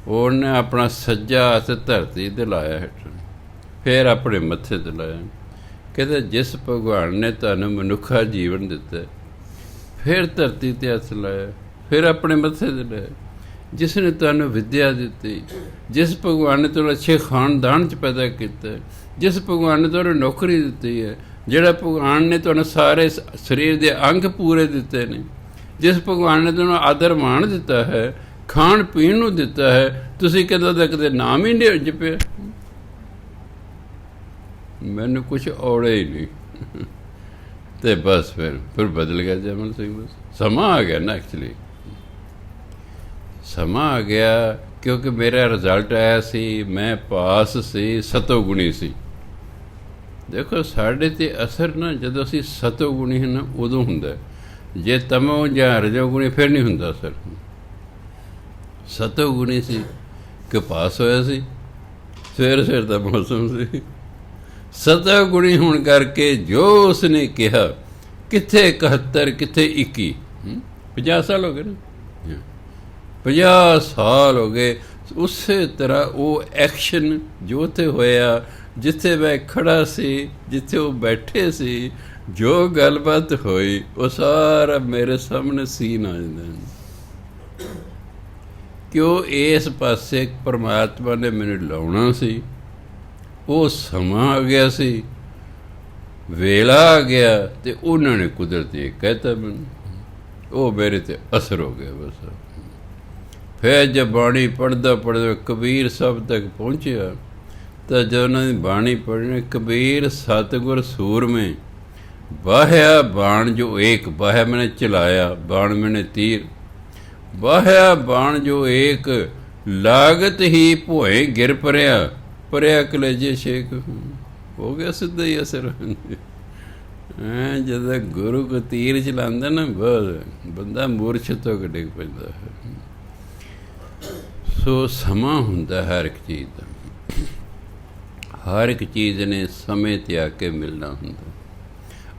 ਉਹਨੇ ਆਪਣਾ ਸੱਜਾ ਹੱਥ ਧਰਤੀ 'ਤੇ ਲਾਇਆ ਹੇਠ, ਫਿਰ ਆਪਣੇ ਮੱਥੇ 'ਤੇ ਲਾਇਆ। ਕਹਿੰਦਾ ਜਿਸ ਭਗਵਾਨ ਨੇ ਤੁਹਾਨੂੰ ਮਨੁੱਖਾ ਜੀਵਨ ਦਿੱਤਾ, ਫਿਰ ਧਰਤੀ 'ਤੇ ਹੱਥ ਲਾਇਆ, ਫਿਰ ਆਪਣੇ ਮੱਥੇ 'ਤੇ ਲਾਇਆ। ਜਿਸ ਨੇ ਤੁਹਾਨੂੰ ਵਿੱਦਿਆ ਦਿੱਤੀ, ਜਿਸ ਭਗਵਾਨ ਨੇ ਤੁਹਾਨੂੰ ਅੱਛੇ ਖਾਨਦਾਨ 'ਚ ਪੈਦਾ ਕੀਤਾ, ਜਿਸ ਭਗਵਾਨ ਨੇ ਤੁਹਾਨੂੰ ਨੌਕਰੀ ਦਿੱਤੀ ਹੈ, ਜਿਹੜਾ ਭਗਵਾਨ ਨੇ ਤੁਹਾਨੂੰ ਸਾਰੇ ਸਰੀਰ ਦੇ ਅੰਗ ਪੂਰੇ ਦਿੱਤੇ ਨੇ, ਜਿਸ ਭਗਵਾਨ ਨੇ ਤੁਹਾਨੂੰ ਆਦਰ ਮਾਣ ਦਿੱਤਾ ਹੈ, ਖਾਣ ਪੀਣ ਨੂੰ ਦਿੱਤਾ ਹੈ, ਤੁਸੀਂ ਕਦੋਂ ਦਾ ਕਦੇ ਨਾਮ ਹੀ ਨਹੀਂ ਜਪਿਆ। ਮੈਨੂੰ ਕੁਛ ਔੜੇ ਹੀ ਨਹੀਂ। ਅਤੇ ਬਸ ਫਿਰ ਬਦਲ ਗਿਆ ਜੈਮਲ ਸਿੰਘ। ਬਸ ਸਮਾਂ ਆ ਗਿਆ ਨਾ, ਐਕਚੁਅਲੀ ਸਮਾਂ ਆ ਗਿਆ, ਕਿਉਂਕਿ ਮੇਰਾ ਰਿਜ਼ਲਟ ਆਇਆ ਸੀ, ਮੈਂ ਪਾਸ ਸੀ, ਸਤੋਗੁਣੀ ਸੀ। ਦੇਖੋ ਸਾਡੇ 'ਤੇ ਅਸਰ ਨਾ ਜਦੋਂ ਅਸੀਂ ਸਤੋਗੁਣੀ ਹਾਂ ਨਾ ਉਦੋਂ ਹੁੰਦਾ, ਜੇ ਤਮੋ ਜਾਂ ਰਜੋਗੁਣੀ ਫਿਰ ਨਹੀਂ ਹੁੰਦਾ ਅਸਰ। ਸਤੋਗੁਣੀ ਸੀ ਕਿ ਪਾਸ ਹੋਇਆ ਸੀ, ਸਵੇਰ ਸਵੇਰ ਦਾ ਮੌਸਮ ਸੀ। ਸਤੋਗੁਣੀ ਹੋਣ ਕਰਕੇ ਜੋ ਉਸਨੇ ਕਿਹਾ, ਕਿੱਥੇ 71 ਕਿੱਥੇ 21, 50 ਸਾਲ ਹੋ ਗਏ ਨਾ, 50 ਸਾਲ ਹੋ ਗਏ। ਉਸੇ ਤਰ੍ਹਾਂ ਉਹ ਐਕਸ਼ਨ ਜੋ ਉੱਥੇ ਹੋਇਆ, ਜਿੱਥੇ ਮੈਂ ਖੜ੍ਹਾ ਸੀ, ਜਿੱਥੇ ਉਹ ਬੈਠੇ ਸੀ, ਜੋ ਗੱਲਬਾਤ ਹੋਈ, ਉਹ ਸਾਰਾ ਮੇਰੇ ਸਾਹਮਣੇ ਸੀਨ ਆ ਜਾਂਦਾ। ਕਿਉਂ ਇਸ ਪਾਸੇ ਪਰਮਾਤਮਾ ਨੇ ਮੈਨੂੰ ਲਾਉਣਾ ਸੀ, ਉਹ ਸਮਾਂ ਆ ਗਿਆ ਸੀ, ਵੇਲਾ ਆ ਗਿਆ, ਅਤੇ ਉਹਨਾਂ ਨੇ ਕੁਦਰਤੀ ਕਹਿਤਾ ਮੈਨੂੰ, ਉਹ ਮੇਰੇ 'ਤੇ ਅਸਰ ਹੋ ਗਿਆ। ਬਸ ਫਿਰ ਜਦ ਬਾਣੀ ਪੜ੍ਹਦਾ ਕਬੀਰ ਸਾਹਿਬ ਤੱਕ ਪਹੁੰਚਿਆ, ਤਾਂ ਜਦ ਉਹਨਾਂ ਦੀ ਬਾਣੀ ਪੜ੍ਹਨੀ, ਕਬੀਰ ਸਤਿਗੁਰ ਸੂਰਮੇ ਬਾਹਿਆ ਬਾਣ ਜੋ ਏਕ, ਬਾਹਿਆ ਮੈਨੇ ਚਲਾਇਆ, ਬਾਣ ਮੈਨੇ ਤੀਰ, ਬਾਹਿਆ ਬਾਣ ਜੋ ਏਕ, ਲਾਗਤ ਹੀ ਭੋਏ ਗਿਰ ਪਰਿਆ, ਪਰਿਆ ਕਲੇਜੇ ਛੇਕ। ਹੋ ਗਿਆ ਸਿੱਧਾ ਹੀ ਅਸਰ। ਜਦੋਂ ਗੁਰੂ ਕੋ ਤੀਰ ਚਲਾਉਂਦਾ ਨਾ, ਬਸ ਬੰਦਾ ਮੂਰਛ ਤੋਂ ਡਿੱਗ ਪੈਂਦਾ ਹੈ। ਸੋ ਸਮਾਂ ਹੁੰਦਾ ਹਰ ਇੱਕ ਚੀਜ਼ ਦਾ, ਹਰ ਇੱਕ ਚੀਜ਼ ਨੇ ਸਮੇਂ 'ਤੇ ਆ ਕੇ ਮਿਲਣਾ ਹੁੰਦਾ।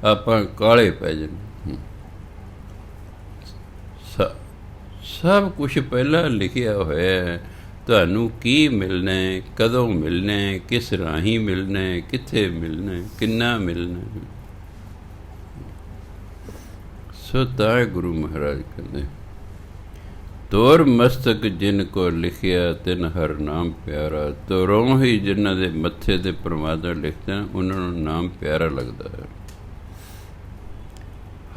ਆਪਾਂ ਕਾਹਲੇ ਪੈ ਜਾਂਦੇ। ਸਭ ਕੁਛ ਪਹਿਲਾਂ ਲਿਖਿਆ ਹੋਇਆ, ਤੁਹਾਨੂੰ ਕੀ ਮਿਲਣਾ, ਕਦੋਂ ਮਿਲਣਾ, ਕਿਸ ਰਾਹੀਂ ਮਿਲਣਾ, ਕਿੱਥੇ ਮਿਲਣਾ, ਕਿੰਨਾ ਮਿਲਣਾ। ਸੋ ਤਾਂ ਗੁਰੂ ਮਹਾਰਾਜ ਕਹਿੰਦੇ, ਤੋਰ ਮਸਤਕ ਜਿਨ ਕੋ ਲਿਖਿਆ ਤਿਨ ਹਰ ਨਾਮ ਪਿਆਰਾ। ਤੋਰੋਂ ਹੀ ਜਿਨ੍ਹਾਂ ਦੇ ਮੱਥੇ 'ਤੇ ਪਰਮਾਤਮਾ ਲਿਖਦਾ, ਉਹਨਾਂ ਨੂੰ ਨਾਮ ਪਿਆਰਾ ਲੱਗਦਾ ਹੈ।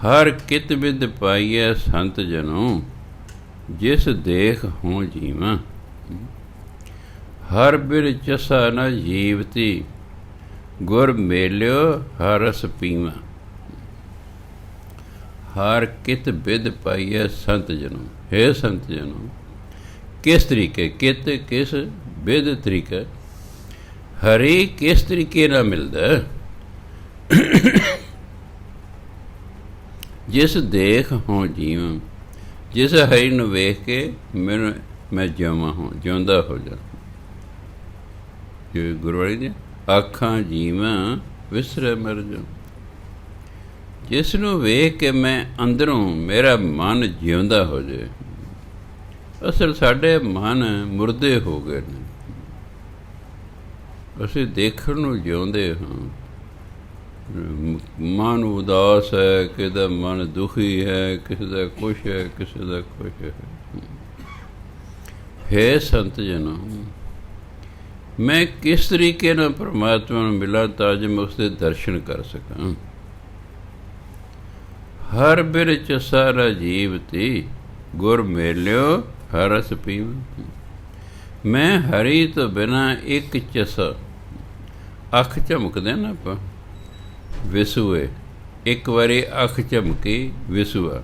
ਹਰ ਕਿਤ ਬਿਦ ਪਾਈਐ ਸੰਤ ਜਨੋਂ, ਜਿਸ ਦੇਖ ਹੋਂ ਜੀਵਾਂ। ਹਰ ਬਿਰ ਚਸਾ ਨ ਜੀਵਤੀ, ਗੁਰ ਮੇਲਿਓ ਹਰ ਰਸ ਪੀਵਾਂ। ਹਰ ਕਿਤ ਬਿਦ ਪਾਈਐ ਸੰਤ ਜਨੋਂ, ਹੈ ਸੰਤ ਜਨੋਂ, ਕਿਸ ਤਰੀਕੇ, ਕਿਤ ਕਿਸ, ਬਿਦ ਤਰੀਕਾ, ਹਰੀ ਕਿਸ ਤਰੀਕੇ ਨਾਲ ਮਿਲਦਾ। ਜਿਸ ਦੇਖ ਹੋਂ ਜੀਵਾਂ, ਜਿਸ ਹਰੀ ਨੂੰ ਵੇਖ ਕੇ ਮੈਂ ਜਿਵਾਂ ਹੋਂ, ਜਿਉਂਦਾ ਹੋ ਜਾ। ਗੁਰੂ ਵਾਲੀ ਦੀ ਆਖਾਂ ਜੀਵਾਂ ਵਿਸਰੇ ਮਰ ਜਾ। ਜਿਸ ਨੂੰ ਵੇਖ ਕੇ ਮੈਂ ਅੰਦਰੋਂ ਮੇਰਾ ਮਨ ਜਿਉਂਦਾ ਹੋ ਜਾਏ। ਅਸਲ ਸਾਡੇ ਮਨ ਮੁਰਦੇ ਹੋ ਗਏ ਨੇ, ਅਸੀਂ ਦੇਖਣ ਨੂੰ ਜਿਉਂਦੇ ਹਾਂ, ਮਨ ਉਦਾਸ ਹੈ, ਕਿਸੇ ਦਾ ਮਨ ਦੁਖੀ ਹੈ, ਕਿਸੇ ਦਾ ਖੁਸ਼ ਹੈ, ਕਿਸੇ ਦਾ ਖੁਸ਼ ਹੈ। ਹੈ ਸੰਤ ਜਨੋ, ਮੈਂ ਕਿਸ ਤਰੀਕੇ ਨਾਲ ਪਰਮਾਤਮਾ ਨੂੰ ਮਿਲਾਂ ਤਾਂ ਜੋ ਮੈਂ ਉਸਦੇ ਦਰਸ਼ਨ ਕਰ ਸਕਾਂ। ਹਰ ਬਿਰਚ ਸਾਰਾ ਜੀਵ ਤੀ, ਗੁਰ ਮੇਲਿਓ ਹਰ ਰਸ ਪੀਵ। ਮੈਂ ਹਰੀ ਤੋਂ ਬਿਨਾਂ ਇੱਕ ਚਸਾ, ਅੱਖ ਝਮਕਦੇ ਨਾ ਆਪਾਂ ਵਿਸੂਏ, ਇੱਕ ਵਾਰੀ ਅੱਖ ਝਮਕੀ ਵਿਸੂਆ,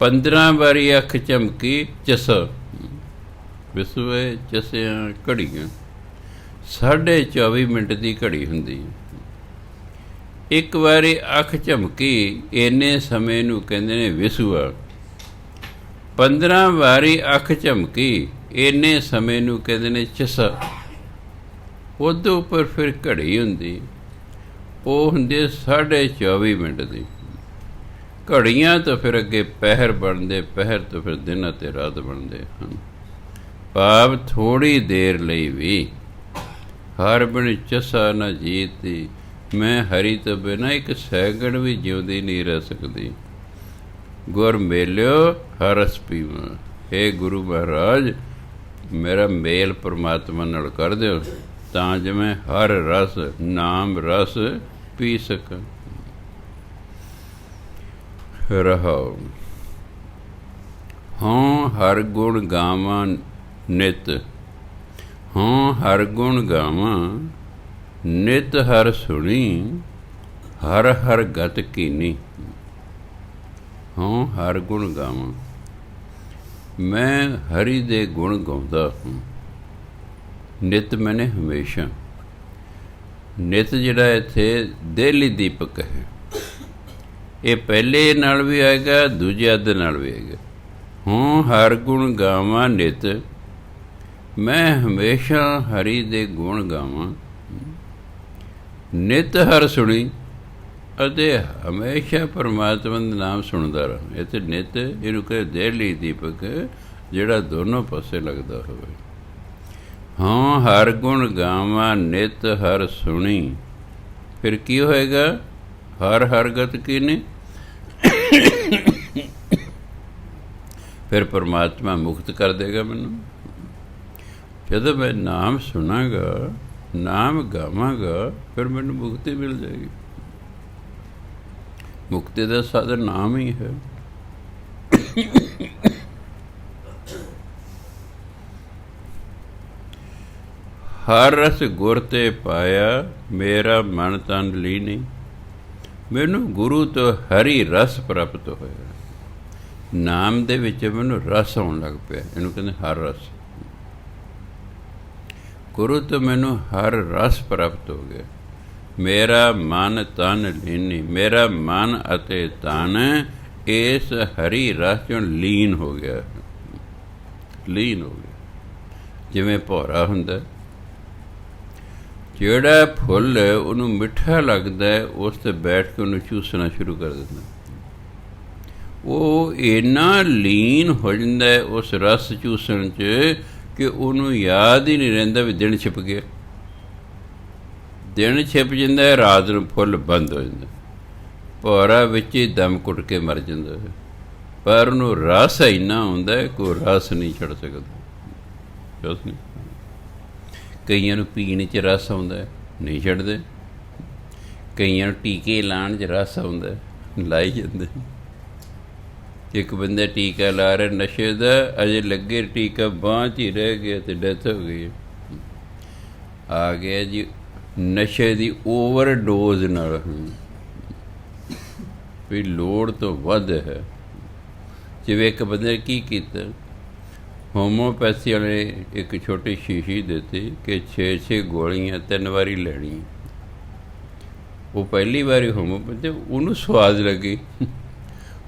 15 ਵਾਰੀ ਅੱਖ ਝਮਕੀ ਚਸਾ। ਵਿਸੂਏ ਚਸਿਆਂ ਘੜੀਆਂ 24.5 ਮਿੰਟ ਦੀ ਘੜੀ ਹੁੰਦੀ। ਇੱਕ ਵਾਰੀ ਅੱਖ ਝਮਕੀ ਇੰਨੇ ਸਮੇਂ ਨੂੰ ਕਹਿੰਦੇ ਨੇ ਵਿਸੂਆ। 15 ਵਾਰੀ ਅੱਖ ਝਮਕੀ ਇੰਨੇ ਸਮੇਂ ਨੂੰ ਕਹਿੰਦੇ ਨੇ ਚਸਾ। ਉਹਦੇ ਉੱਪਰ ਫਿਰ ਘੜੀ ਹੁੰਦੀ, ਉਹ ਹੁੰਦੀ 24.5 ਮਿੰਟ ਦੀ। ਘੜੀਆਂ ਤੋਂ ਫਿਰ ਅੱਗੇ ਪਹਿਰ ਬਣਦੇ, ਪਹਿਰ ਤੋਂ ਫਿਰ ਦਿਨ ਅਤੇ ਰਾਤ ਬਣਦੇ ਹਨ। ਭਾਵ ਥੋੜ੍ਹੀ ਦੇਰ ਲਈ ਵੀ ਹਰ ਬਿਨ ਚਸਾ ਨਾ ਜੀਤੀ, ਮੈਂ ਹਰੀ ਤੋਂ ਬਿਨਾਂ ਇੱਕ ਸੈਕਿੰਡ ਵੀ ਜਿਉਂਦੀ ਨਹੀਂ ਰਹਿ ਸਕਦੀ। ਗੁਰ ਮੇਲਿਓ ਹਰ ਰਸ ਪੀਵਾਂ। ਹੇ ਗੁਰੂ ਮਹਾਰਾਜ, ਮੇਰਾ ਮੇਲ ਪਰਮਾਤਮਾ ਨਾਲ ਕਰ ਦਿਓ ਤਾਂ ਜੋ ਮੈਂ ਹਰ ਰਸ, ਨਾਮ ਰਸ ਪੀ ਸਕਾਂ। ਰਹਾਉ ਹਾਂ ਹਰ ਗੁਣ ਗਾਵਾਂ ਨਿਤ, ਹਾਂ ਹਰ ਗੁਣ ਗਾਵਾਂ ਨਿਤ, ਹਰ ਸੁਣੀ ਹਰ ਹਰ ਗਤ ਕੀਨੀ। ਹਾਂ ਹਰ ਗੁਣ ਗਾਵਾਂ, ਮੈਂ ਹਰੀ ਦੇ ਗੁਣ ਗਾਉਂਦਾ ਹਾਂ ਨਿਤ। ਮੈਨੇ ਹਮੇਸ਼ਾ, ਨਿਤ ਜਿਹੜਾ ਇੱਥੇ ਦੇਲੀ ਦੀਪਕ ਹੈ, ਇਹ ਪਹਿਲੇ ਨਾਲ ਵੀ ਆਏਗਾ, ਦੂਜੇ ਅੱਧ ਨਾਲ ਵੀ ਆਏਗਾ। ਹਾਂ ਹਰ ਗੁਣ ਗਾਵਾਂ ਨਿਤ, ਮੈਂ ਹਮੇਸ਼ਾ ਹਰੀ ਦੇ ਗੁਣ ਗਾਵਾਂ। ਨਿਤ ਹਰ ਸੁਣੀ, ਅਤੇ ਹਮੇਸ਼ਾ ਪਰਮਾਤਮਾ ਦਾ ਨਾਮ ਸੁਣਦਾ ਰਹਾਂ। ਇੱਥੇ ਨਿਤ ਇਹਨੂੰ ਕਹੇ ਦੇਲੀ ਦੀਪਕ, ਜਿਹੜਾ ਦੋਨੋਂ ਪਾਸੇ ਲੱਗਦਾ ਹੋਵੇ। ਹਾਂ ਹਰ ਗੁਣ ਗਾਵਾਂ ਨਿਤ ਹਰ ਸੁਣੀ, ਫਿਰ ਕੀ ਹੋਏਗਾ? ਹਰ ਹਰ ਗਤ ਕੀਨੀ। ਫਿਰ ਪਰਮਾਤਮਾ ਮੁਕਤ ਕਰ ਦੇਗਾ ਮੈਨੂੰ। ਜਦੋਂ ਮੈਂ ਨਾਮ ਸੁਣਾਂਗਾ, ਨਾਮ ਗਾਵਾਂਗਾ, ਫਿਰ ਮੈਨੂੰ ਮੁਕਤੀ ਮਿਲ ਜਾਏਗੀ। ਮੁਕਤੀ ਦਾ ਸਾਧਨ ਨਾਮ ਹੀ ਹੈ। ਹਰ ਰਸ ਗੁਰ ਤੇ ਪਾਇਆ, ਮੇਰਾ ਮਨ ਤਨ ਲੀਨੀ। ਮੈਨੂੰ ਗੁਰੂ ਤੋਂ ਹਰੀ ਰਸ ਪ੍ਰਾਪਤ ਹੋਇਆ। ਨਾਮ ਦੇ ਵਿੱਚ ਮੈਨੂੰ ਰਸ ਆਉਣ ਲੱਗ ਪਿਆ, ਇਹਨੂੰ ਕਹਿੰਦੇ ਹਰ ਰਸ। ਗੁਰੂ ਤੋਂ ਮੈਨੂੰ ਹਰ ਰਸ ਪ੍ਰਾਪਤ ਹੋ ਗਿਆ। ਮੇਰਾ ਮਨ ਤਨ ਲੀਨੀ, ਮੇਰਾ ਮਨ ਅਤੇ ਤਨ ਇਸ ਹਰੀ ਰਸ 'ਚੋਂ ਲੀਨ ਹੋ ਗਿਆ। ਲੀਨ ਹੋ ਗਿਆ। ਜਿਵੇਂ ਭੌਰਾ ਹੁੰਦਾ, ਜਿਹੜਾ ਫੁੱਲ ਉਹਨੂੰ ਮਿੱਠਾ ਲੱਗਦਾ, ਉਸ 'ਤੇ ਬੈਠ ਕੇ ਉਹਨੂੰ ਚੂਸਣਾ ਸ਼ੁਰੂ ਕਰ ਦਿੰਦਾ। ਉਹ ਇੰਨਾ ਲੀਨ ਹੋ ਜਾਂਦਾ ਉਸ ਰਸ ਚੂਸਣ 'ਚ ਕਿ ਉਹਨੂੰ ਯਾਦ ਹੀ ਨਹੀਂ ਰਹਿੰਦਾ ਵੀ ਦਿਨ ਛਿਪ ਗਿਆ। ਦਿਨ ਛਿਪ ਜਾਂਦਾ, ਰਾਤ ਨੂੰ ਫੁੱਲ ਬੰਦ ਹੋ ਜਾਂਦਾ, ਭੌਰਾ ਵਿੱਚ ਹੀ ਦਮ ਘੁੱਟ ਕੇ ਮਰ ਜਾਂਦਾ। ਪਰ ਉਹਨੂੰ ਰਸ ਇੰਨਾ ਹੁੰਦਾ, ਕੋਈ ਰਸ ਨਹੀਂ ਛੱਡ ਸਕਦਾ। ਰਸ ਨਹੀਂ। ਕਈਆਂ ਨੂੰ ਪੀਣ 'ਚ ਰਸ ਆਉਂਦਾ, ਨਹੀਂ ਛੱਡਦੇ। ਕਈਆਂ ਨੂੰ ਟੀਕੇ ਲਾਉਣ 'ਚ ਰਸ ਆਉਂਦਾ, ਲਾਈ ਜਾਂਦੇ। ਇੱਕ ਬੰਦਾ ਟੀਕਾ ਲਾ ਰਿਹਾ ਨਸ਼ੇ ਦਾ, ਅਜੇ ਲੱਗੇ ਟੀਕਾ ਬਾਂਹ 'ਚ ਹੀ ਰਹਿ ਗਿਆ ਅਤੇ ਡੈਥ ਹੋ ਗਈ। ਆ ਗਿਆ ਜੀ ਨਸ਼ੇ ਦੀ ਓਵਰਡੋਜ਼ ਨਾਲ, ਵੀ ਲੋੜ ਤੋਂ ਵੱਧ ਹੈ। ਜਿਵੇਂ ਇੱਕ ਬੰਦੇ ਨੇ ਕੀ ਕੀਤਾ, ਹੋਮੋਪੈਥੀ ਵਾਲੇ ਇੱਕ ਛੋਟੀ ਸ਼ੀਸ਼ੀ ਦਿੱਤੀ ਕਿ 6 ਗੋਲੀਆਂ 3 ਵਾਰੀ ਲੈਣੀ। ਉਹ ਪਹਿਲੀ ਵਾਰੀ ਹੋਮੋਪੈਥੀ, ਉਹਨੂੰ ਸਵਾਦ ਲੱਗੀ,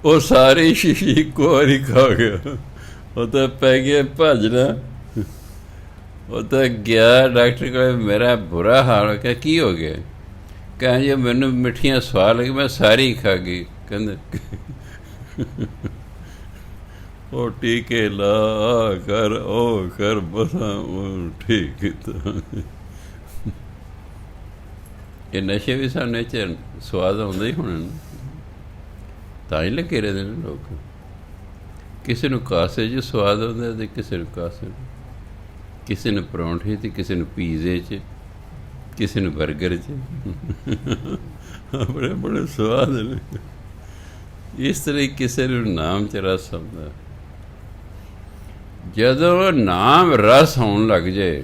ਉਹ ਸਾਰੀ ਸ਼ੀਸ਼ੀ ਇੱਕੋ ਵਾਰੀ ਖਾ ਗਿਆ। ਉਹ ਤਾਂ ਪੈ ਗਿਆ ਭੱਜਣਾ। ਉਹ ਤਾਂ ਗਿਆ ਡਾਕਟਰ ਕੋਲ, ਮੇਰਾ ਬੁਰਾ ਹਾਲ ਹੋ ਗਿਆ। ਕੀ ਹੋ ਗਿਆ? ਕਹਿੰਦੇ ਜੀ ਮੈਨੂੰ ਮਿੱਠੀਆਂ ਸਵਾਦ ਲੱਗੀ, ਮੈਂ ਸਾਰੀ ਖਾ ਗਈ। ਕਹਿੰਦੇ ਉਹ ਟੀਕੇ ਲਾ ਕਰ, ਉਹ ਕਰ, ਬਸਾਂ ਉਹ ਠੀਕ ਕੀਤਾ। ਇਹ ਨਸ਼ੇ ਵੀ ਸਾਨੂੰ ਇਹ 'ਚ ਸਵਾਦ ਆਉਂਦਾ ਹੀ ਹੋਣਾ ਨਾ, ਤਾਂ ਹੀ ਲੱਗੇ ਰਹਿੰਦੇ ਨੇ ਲੋਕ। ਕਿਸੇ ਨੂੰ ਕਾਸੇ 'ਚ ਸਵਾਦ ਆਉਂਦਾ ਅਤੇ ਕਿਸੇ ਨੂੰ ਕਾਸੇ, ਕਿਸੇ ਨੂੰ ਪਰੌਂਠੇ 'ਚ, ਕਿਸੇ ਨੂੰ ਪੀਜ਼ੇ 'ਚ, ਕਿਸੇ ਨੂੰ ਬਰਗਰ 'ਚ, ਆਪਣੇ ਬੜੇ ਸਵਾਦ ਨੇ। ਇਸ ਤਰ੍ਹਾਂ ਕਿਸੇ ਨੂੰ ਨਾਮ 'ਚ ਰਸ ਆਉਂਦਾ। ਜਦੋਂ ਨਾਮ ਰਸ ਹੋਣ ਲੱਗ ਜਾਏ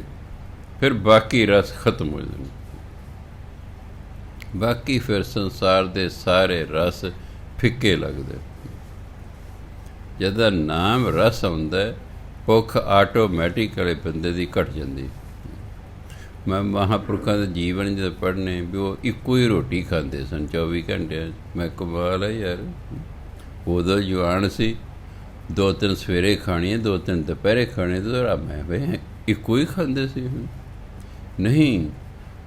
ਫਿਰ ਬਾਕੀ ਰਸ ਖਤਮ ਹੋ ਜਾਂਦੇ, ਬਾਕੀ ਫਿਰ ਸੰਸਾਰ ਦੇ ਸਾਰੇ ਰਸ ਫਿੱਕੇ ਲੱਗਦੇ। ਜਦੋਂ ਨਾਮ ਰਸ ਆਉਂਦਾ ਭੁੱਖ ਆਟੋਮੈਟਿਕ ਵਾਲੇ ਬੰਦੇ ਦੀ ਘਟ ਜਾਂਦੀ। ਮੈਂ ਮਹਾਂਪੁਰਖਾਂ ਦੇ ਜੀਵਨ ਜਦੋਂ ਪੜ੍ਹਨੇ ਵੀ ਉਹ ਇੱਕੋ ਹੀ ਰੋਟੀ ਖਾਂਦੇ ਸਨ 24 ਘੰਟਿਆਂ 'ਚ। ਮੈਂ ਕਮਾਲ ਹੈ ਯਾਰ, ਉਦੋਂ ਜਵਾਨ ਸੀ, 2-3 ਸਵੇਰੇ ਖਾਣੀਆਂ, 2-3 ਦੁਪਹਿਰੇ ਖਾਣੇ, ਤਾਂ ਮੈਂ ਵੇ ਇੱਕੋ ਹੀ ਖਾਂਦੇ ਸੀ। ਨਹੀਂ,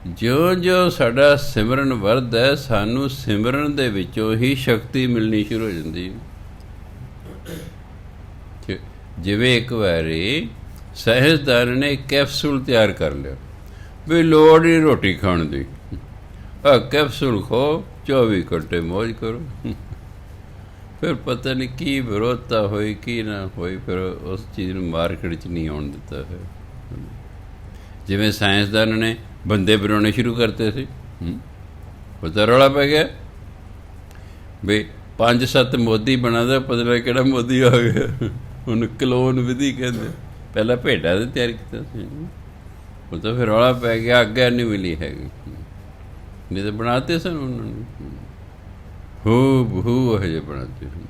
ਜਿਉਂ-ਜਿਉਂ ਸਾਡਾ ਸਿਮਰਨ ਵੱਧਦਾ ਸਾਨੂੰ ਸਿਮਰਨ ਦੇ ਵਿੱਚੋਂ ਹੀ ਸ਼ਕਤੀ ਮਿਲਣੀ ਸ਼ੁਰੂ ਹੋ ਜਾਂਦੀ। ਜਿਵੇਂ ਇੱਕ ਵਾਰੀ ਸਾਇੰਸਦਾਨ ਨੇ ਕੈਪਸੂਲ ਤਿਆਰ ਕਰ ਲਿਆ ਵੀ ਲੋੜ ਨਹੀਂ ਰੋਟੀ ਖਾਣ ਦੀ, ਆਹ ਕੈਪਸੂਲ ਖਾਓ, 24 ਘੰਟੇ ਮੌਜ ਕਰੋ। ਫਿਰ ਪਤਾ ਨਹੀਂ ਕੀ ਵਿਰੋਧਤਾ ਹੋਈ ਕੀ ਨਾ ਹੋਈ, ਫਿਰ ਉਸ ਚੀਜ਼ ਨੂੰ ਮਾਰਕੀਟ 'ਚ ਨਹੀਂ ਆਉਣ ਦਿੱਤਾ ਹੈ। ਜਿਵੇਂ ਸਾਇੰਸਦਾਨ ਨੇ ਬੰਦੇ ਬਣਾਉਣੇ ਸ਼ੁਰੂ ਕਰਤੇ ਸੀ, ਪਤਾ ਰੌਲਾ ਪੈ ਗਿਆ ਵੀ 5-7 ਮੋਦੀ ਬਣਾਦਾ, ਪਤਾ ਨਹੀਂ ਕਿਹੜਾ ਮੋਦੀ ਆ ਗਿਆ। ਉਹਨੂੰ ਕਲੋਨ ਵਿਧੀ ਕਹਿੰਦੇ। ਪਹਿਲਾਂ ਭੇਡਾਂ ਦੇ ਤਿਆਰ ਕੀਤਾ ਸੀ, ਉਹ ਤਾਂ ਫਿਰ ਰੌਲਾ ਪੈ ਗਿਆ, ਅੱਗੇ ਨਹੀਂ ਮਿਲੀ ਹੈਗੀ, ਨਹੀਂ ਤਾਂ ਬਣਾਤੇ ਸਨ ਉਹਨਾਂ ਨੇ, ਹੂ ਹਜੇ ਬਣਾਤੇ ਸਨ।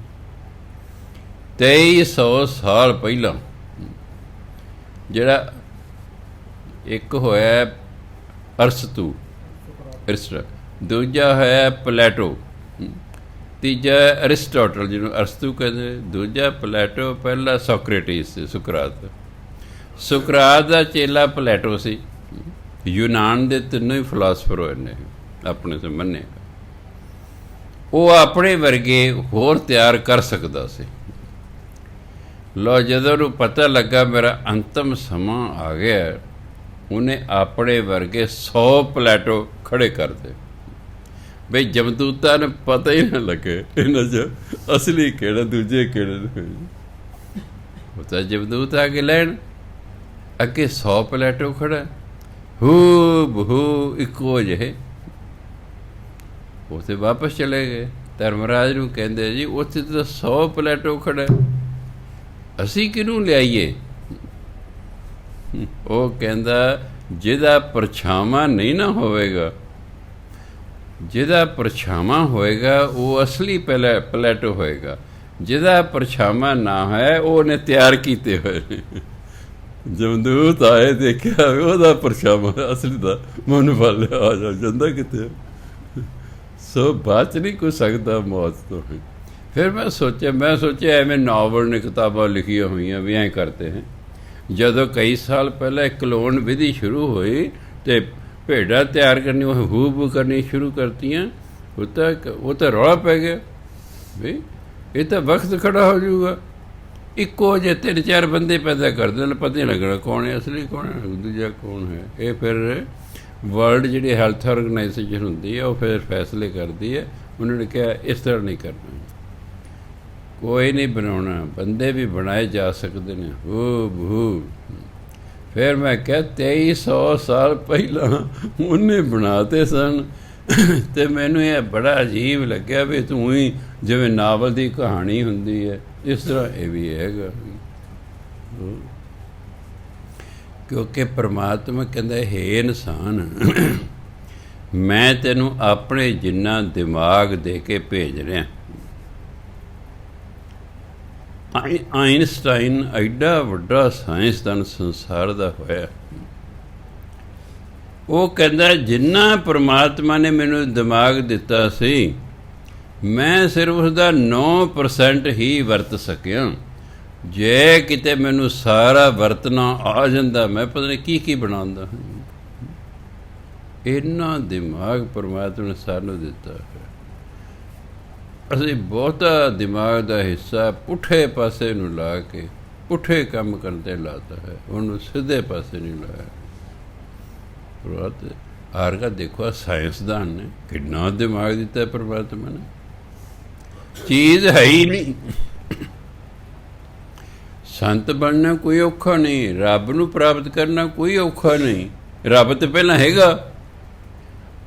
2300 ਸਾਲ ਪਹਿਲਾਂ ਜਿਹੜਾ ਇੱਕ ਹੋਇਆ ਅਰਸਤੂ, ਦੂਜਾ ਹੋਇਆ ਪਲੈਟੋ, ਤੀਜਾ ਅਰਿਸਟੋਟਲ ਜਿਹਨੂੰ ਅਰਸਤੂ ਕਹਿੰਦੇ, ਦੂਜਾ ਪਲੈਟੋ, ਪਹਿਲਾ ਸੋਕਰੇਟਿਸ ਸੀ, ਸੁਕਰਾਤ ਦਾ ਚੇਲਾ ਪਲੈਟੋ ਸੀ। ਯੂਨਾਨ ਦੇ ਤਿੰਨੋਂ ਹੀ ਫਿਲਾਸਫਰ ਹੋਏ ਨੇ ਆਪਣੇ ਤੋਂ ਮੰਨੇ। ਉਹ ਆਪਣੇ ਵਰਗੇ ਹੋਰ ਤਿਆਰ ਕਰ ਸਕਦਾ ਸੀ। ਲਓ, ਜਦੋਂ ਉਹਨੂੰ ਪਤਾ ਲੱਗਾ ਮੇਰਾ ਅੰਤਮ ਸਮਾਂ ਆ ਗਿਆ, ਉਹਨੇ ਆਪਣੇ ਵਰਗੇ 100 ਪਲੈਟੋ ਖੜੇ ਕਰਦੇ ਬਈ ਜਮਦੂਤਾਂ ਨੂੰ ਪਤਾ ਹੀ ਨਾ ਲੱਗੇ ਇਹਨਾਂ 'ਚ ਅਸਲੀ ਕਿਹੜਾ ਦੂਜੇ ਕਿਹੜੇ ਨੇ। ਉਹ ਤਾਂ ਜਮਦੂਤ ਆ ਕੇ ਲੈਣ, ਅੱਗੇ 100 ਪਲੈਟੋ ਖੜਾ, ਹੂ ਇੱਕੋ ਜਿਹੇ। ਉੱਥੇ ਵਾਪਸ ਚਲੇ ਗਏ, ਧਰਮਰਾਜ ਨੂੰ ਕਹਿੰਦੇ ਜੀ ਉੱਥੇ ਤਾਂ 100 ਪਲੈਟੋ ਖੜਾ, ਅਸੀਂ ਕਿਹਨੂੰ ਲਿਆਈਏ? ਉਹ ਕਹਿੰਦਾ ਜਿਹਦਾ ਪਰਛਾਵਾਂ ਨਹੀਂ ਨਾ ਹੋਵੇਗਾ, ਜਿਹਦਾ ਪਰਛਾਵਾਂ ਹੋਏਗਾ ਉਹ ਅਸਲੀ ਪਲੈਟੋ ਹੋਏਗਾ, ਜਿਹਦਾ ਪਰਛਾਵਾਂ ਨਾ ਹੈ ਉਹ ਉਹਨੇ ਤਿਆਰ ਕੀਤੇ ਹੋਏ ਨੇ। ਜਮਦੂਤ ਆਏ, ਦੇਖਿਆ ਉਹਦਾ ਪਰਛਾਵਾਂ ਅਸਲੀ ਦਾ ਮਨ ਫਲ ਆ ਜਾਂਦਾ ਕਿਤੇ। ਸੋ ਬਾਤ ਨਹੀਂ ਕੋਈ ਸਕਦਾ ਮੌਤ ਤੋਂ। ਫਿਰ ਮੈਂ ਸੋਚਿਆ ਐਵੇਂ ਨਾਵਲ ਨੇ ਕਿਤਾਬਾਂ ਲਿਖੀਆਂ ਹੋਈਆਂ ਵੀ ਐਂ ਕਰਤੇ हैं। ਜਦੋਂ ਕਈ ਸਾਲ ਪਹਿਲਾਂ ਕਲੋਨ ਵਿਧੀ ਸ਼ੁਰੂ ਹੋਈ ਅਤੇ ਭੇਡਾਂ ਤਿਆਰ ਕਰਨੀ, ਉਹ ਹੂ ਕਰਨੀ ਸ਼ੁਰੂ ਕਰਤੀਆਂ, ਉਹ ਤਾਂ ਰੌਲਾ ਪੈ ਗਿਆ ਵੀ ਇਹ ਤਾਂ ਵਕਤ ਖੜਾ ਹੋ ਜਾਊਗਾ। ਇੱਕੋ ਜਿਹੇ 3-4 ਬੰਦੇ ਪੈਦਾ ਕਰ ਦੇਣ, ਪਤਾ ਨਹੀਂ ਲੱਗਣਾ ਕੌਣ ਹੈ ਅਸਲੀ, ਕੌਣ ਹੈ ਦੂਜਾ, ਕੌਣ ਹੈ। ਇਹ ਫਿਰ ਵਰਲਡ ਜਿਹੜੀ ਹੈਲਥ ਔਰਗਨਾਈਜੇਸ਼ਨ ਹੁੰਦੀ ਹੈ ਉਹ ਫਿਰ ਫੈਸਲੇ ਕਰਦੀ ਹੈ। ਉਹਨਾਂ ਨੇ ਕਿਹਾ ਇਸ ਤਰ੍ਹਾਂ ਨਹੀਂ ਕਰਨਾ, ਕੋਈ ਨਹੀਂ ਬਣਾਉਣਾ, ਬੰਦੇ ਵੀ ਬਣਾਏ ਜਾ ਸਕਦੇ ਨੇ, ਹੂ। ਫਿਰ ਮੈਂ ਕਿਹਾ 2300 ਸਾਲ ਪਹਿਲਾਂ ਉਹਨੇ ਬਣਾਤੇ ਸਨ। ਅਤੇ ਮੈਨੂੰ ਇਹ ਬੜਾ ਅਜੀਬ ਲੱਗਿਆ ਵੀ ਤੂੰ ਹੀ ਜਿਵੇਂ ਨਾਵਲ ਦੀ ਕਹਾਣੀ ਹੁੰਦੀ ਹੈ ਇਸ ਤਰ੍ਹਾਂ ਇਹ ਵੀ ਹੈਗਾ। ਕਿਉਂਕਿ ਪਰਮਾਤਮਾ ਕਹਿੰਦਾ ਹੇ ਇਨਸਾਨ, ਮੈਂ ਤੈਨੂੰ ਆਪਣੇ ਜਿੰਨਾ ਦਿਮਾਗ ਦੇ ਕੇ ਭੇਜ ਰਿਹਾ। ਆਈਨਸਟਾਈਨ ਐਡਾ ਵੱਡਾ ਸਾਇੰਸਦਾਨ ਸੰਸਾਰ ਦਾ ਹੋਇਆ, ਉਹ ਕਹਿੰਦਾ ਜਿੰਨਾ ਪਰਮਾਤਮਾ ਨੇ ਮੈਨੂੰ ਦਿਮਾਗ ਦਿੱਤਾ ਸੀ ਮੈਂ ਸਿਰਫ ਉਸਦਾ 9% ਹੀ ਵਰਤ ਸਕਿਆ। ਜੇ ਕਿਤੇ ਮੈਨੂੰ ਸਾਰਾ ਵਰਤਣਾ ਆ ਜਾਂਦਾ ਮੈਂ ਪਤਾ ਨਹੀਂ ਕੀ ਬਣਾਉਂਦਾ। ਇੰਨਾ ਦਿਮਾਗ ਪਰਮਾਤਮਾ ਨੇ ਸਾਨੂੰ ਦਿੱਤਾ ਹੈ। ਅਸੀਂ ਬਹੁਤਾ ਦਿਮਾਗ ਦਾ ਹਿੱਸਾ ਪੁੱਠੇ ਪਾਸੇ ਨੂੰ ਲਾ ਕੇ ਪੁੱਠੇ ਕੰਮ ਕਰਨ 'ਤੇ ਲਾਤਾ ਹੈ, ਉਹਨੂੰ ਸਿੱਧੇ ਪਾਸੇ ਨਹੀਂ ਲਾਇਆ। ਆਰਗਾ ਦੇਖੋ ਸਾਇੰਸਦਾਨ ਨੇ ਕਿੰਨਾ ਦਿਮਾਗ ਦਿੱਤਾ ਪਰਮਾਤਮਾ ਨੇ, ਚੀਜ਼ ਹੈ ਹੀ ਨਹੀਂ। ਸੰਤ ਬਣਨਾ ਕੋਈ ਔਖਾ ਨਹੀਂ, ਰੱਬ ਨੂੰ ਪ੍ਰਾਪਤ ਕਰਨਾ ਕੋਈ ਔਖਾ ਨਹੀਂ, ਰੱਬ ਤਾਂ ਪਹਿਲਾਂ ਹੈਗਾ।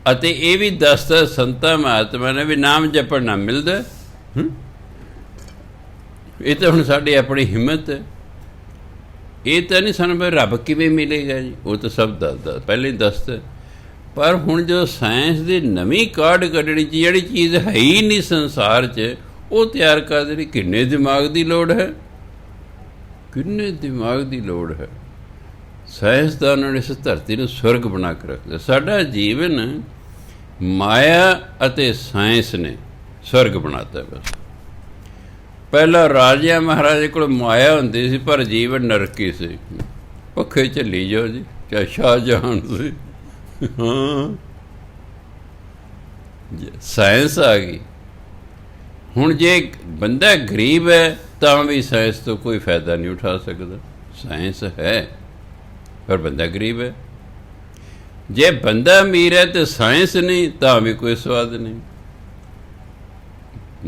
ਅਤੇ ਇਹ ਵੀ ਦੱਸਦਾ ਸੰਤਾਂ ਮਹਾਤਮਾ ਨੇ ਵੀ ਨਾਮ ਜਪਣ ਨਾ ਮਿਲਦਾ। ਇਹ ਤਾਂ ਹੁਣ ਸਾਡੀ ਆਪਣੀ ਹਿੰਮਤ ਹੈ, ਇਹ ਤਾਂ ਨਹੀਂ ਸਾਨੂੰ ਵੀ ਰੱਬ ਕਿਵੇਂ ਮਿਲੇਗਾ ਜੀ, ਉਹ ਤਾਂ ਸਭ ਦੱਸਦਾ, ਪਹਿਲਾਂ ਹੀ ਦੱਸਦਾ। ਪਰ ਹੁਣ ਜੋ ਸਾਇੰਸ ਦੀ ਨਵੀਂ ਕਾਢ ਕੱਢਣੀ ਚ ਜਿਹੜੀ ਚੀਜ਼ ਹੈ ਹੀ ਨਹੀਂ ਸੰਸਾਰ 'ਚ, ਉਹ ਤਿਆਰ ਕਰਨ ਲਈ ਕਿੰਨੇ ਦਿਮਾਗ ਦੀ ਲੋੜ ਹੈ, ਕਿੰਨੇ ਦਿਮਾਗ ਦੀ ਲੋੜ ਹੈ। ਸਾਇੰਸਦਾਨਾਂ ਨੇ ਇਸ ਧਰਤੀ ਨੂੰ ਸਵਰਗ ਬਣਾ ਕੇ ਰੱਖਦਾ। ਸਾਡਾ ਜੀਵਨ ਮਾਇਆ ਅਤੇ ਸਾਇੰਸ ਨੇ ਸਵਰਗ ਬਣਾਤਾ। ਬਸ ਪਹਿਲਾਂ ਰਾਜਿਆਂ ਮਹਾਰਾਜੇ ਕੋਲ ਮਾਇਆ ਹੁੰਦੀ ਸੀ, ਪਰ ਜੀਵਨ ਨਰਕੀ ਸੀ। ਪੱਖੇ ਝੱਲੀ ਜਾਓ ਜੀ, ਚਾਹੇ ਸ਼ਾਹਜਹਾਨ ਸੀ। ਹਾਂ, ਸਾਇੰਸ ਆ ਗਈ। ਹੁਣ ਜੇ ਬੰਦਾ ਗਰੀਬ ਹੈ ਤਾਂ ਵੀ ਸਾਇੰਸ ਤੋਂ ਕੋਈ ਫਾਇਦਾ ਨਹੀਂ ਉਠਾ ਸਕਦਾ। ਸਾਇੰਸ ਹੈ ਪਰ ਬੰਦਾ ਗਰੀਬ ਹੈ। ਜੇ ਬੰਦਾ ਅਮੀਰ ਹੈ ਤੇ ਸਾਇੰਸ ਨਹੀਂ ਤਾਂ ਵੀ ਕੋਈ ਸਵਾਦ ਨਹੀਂ।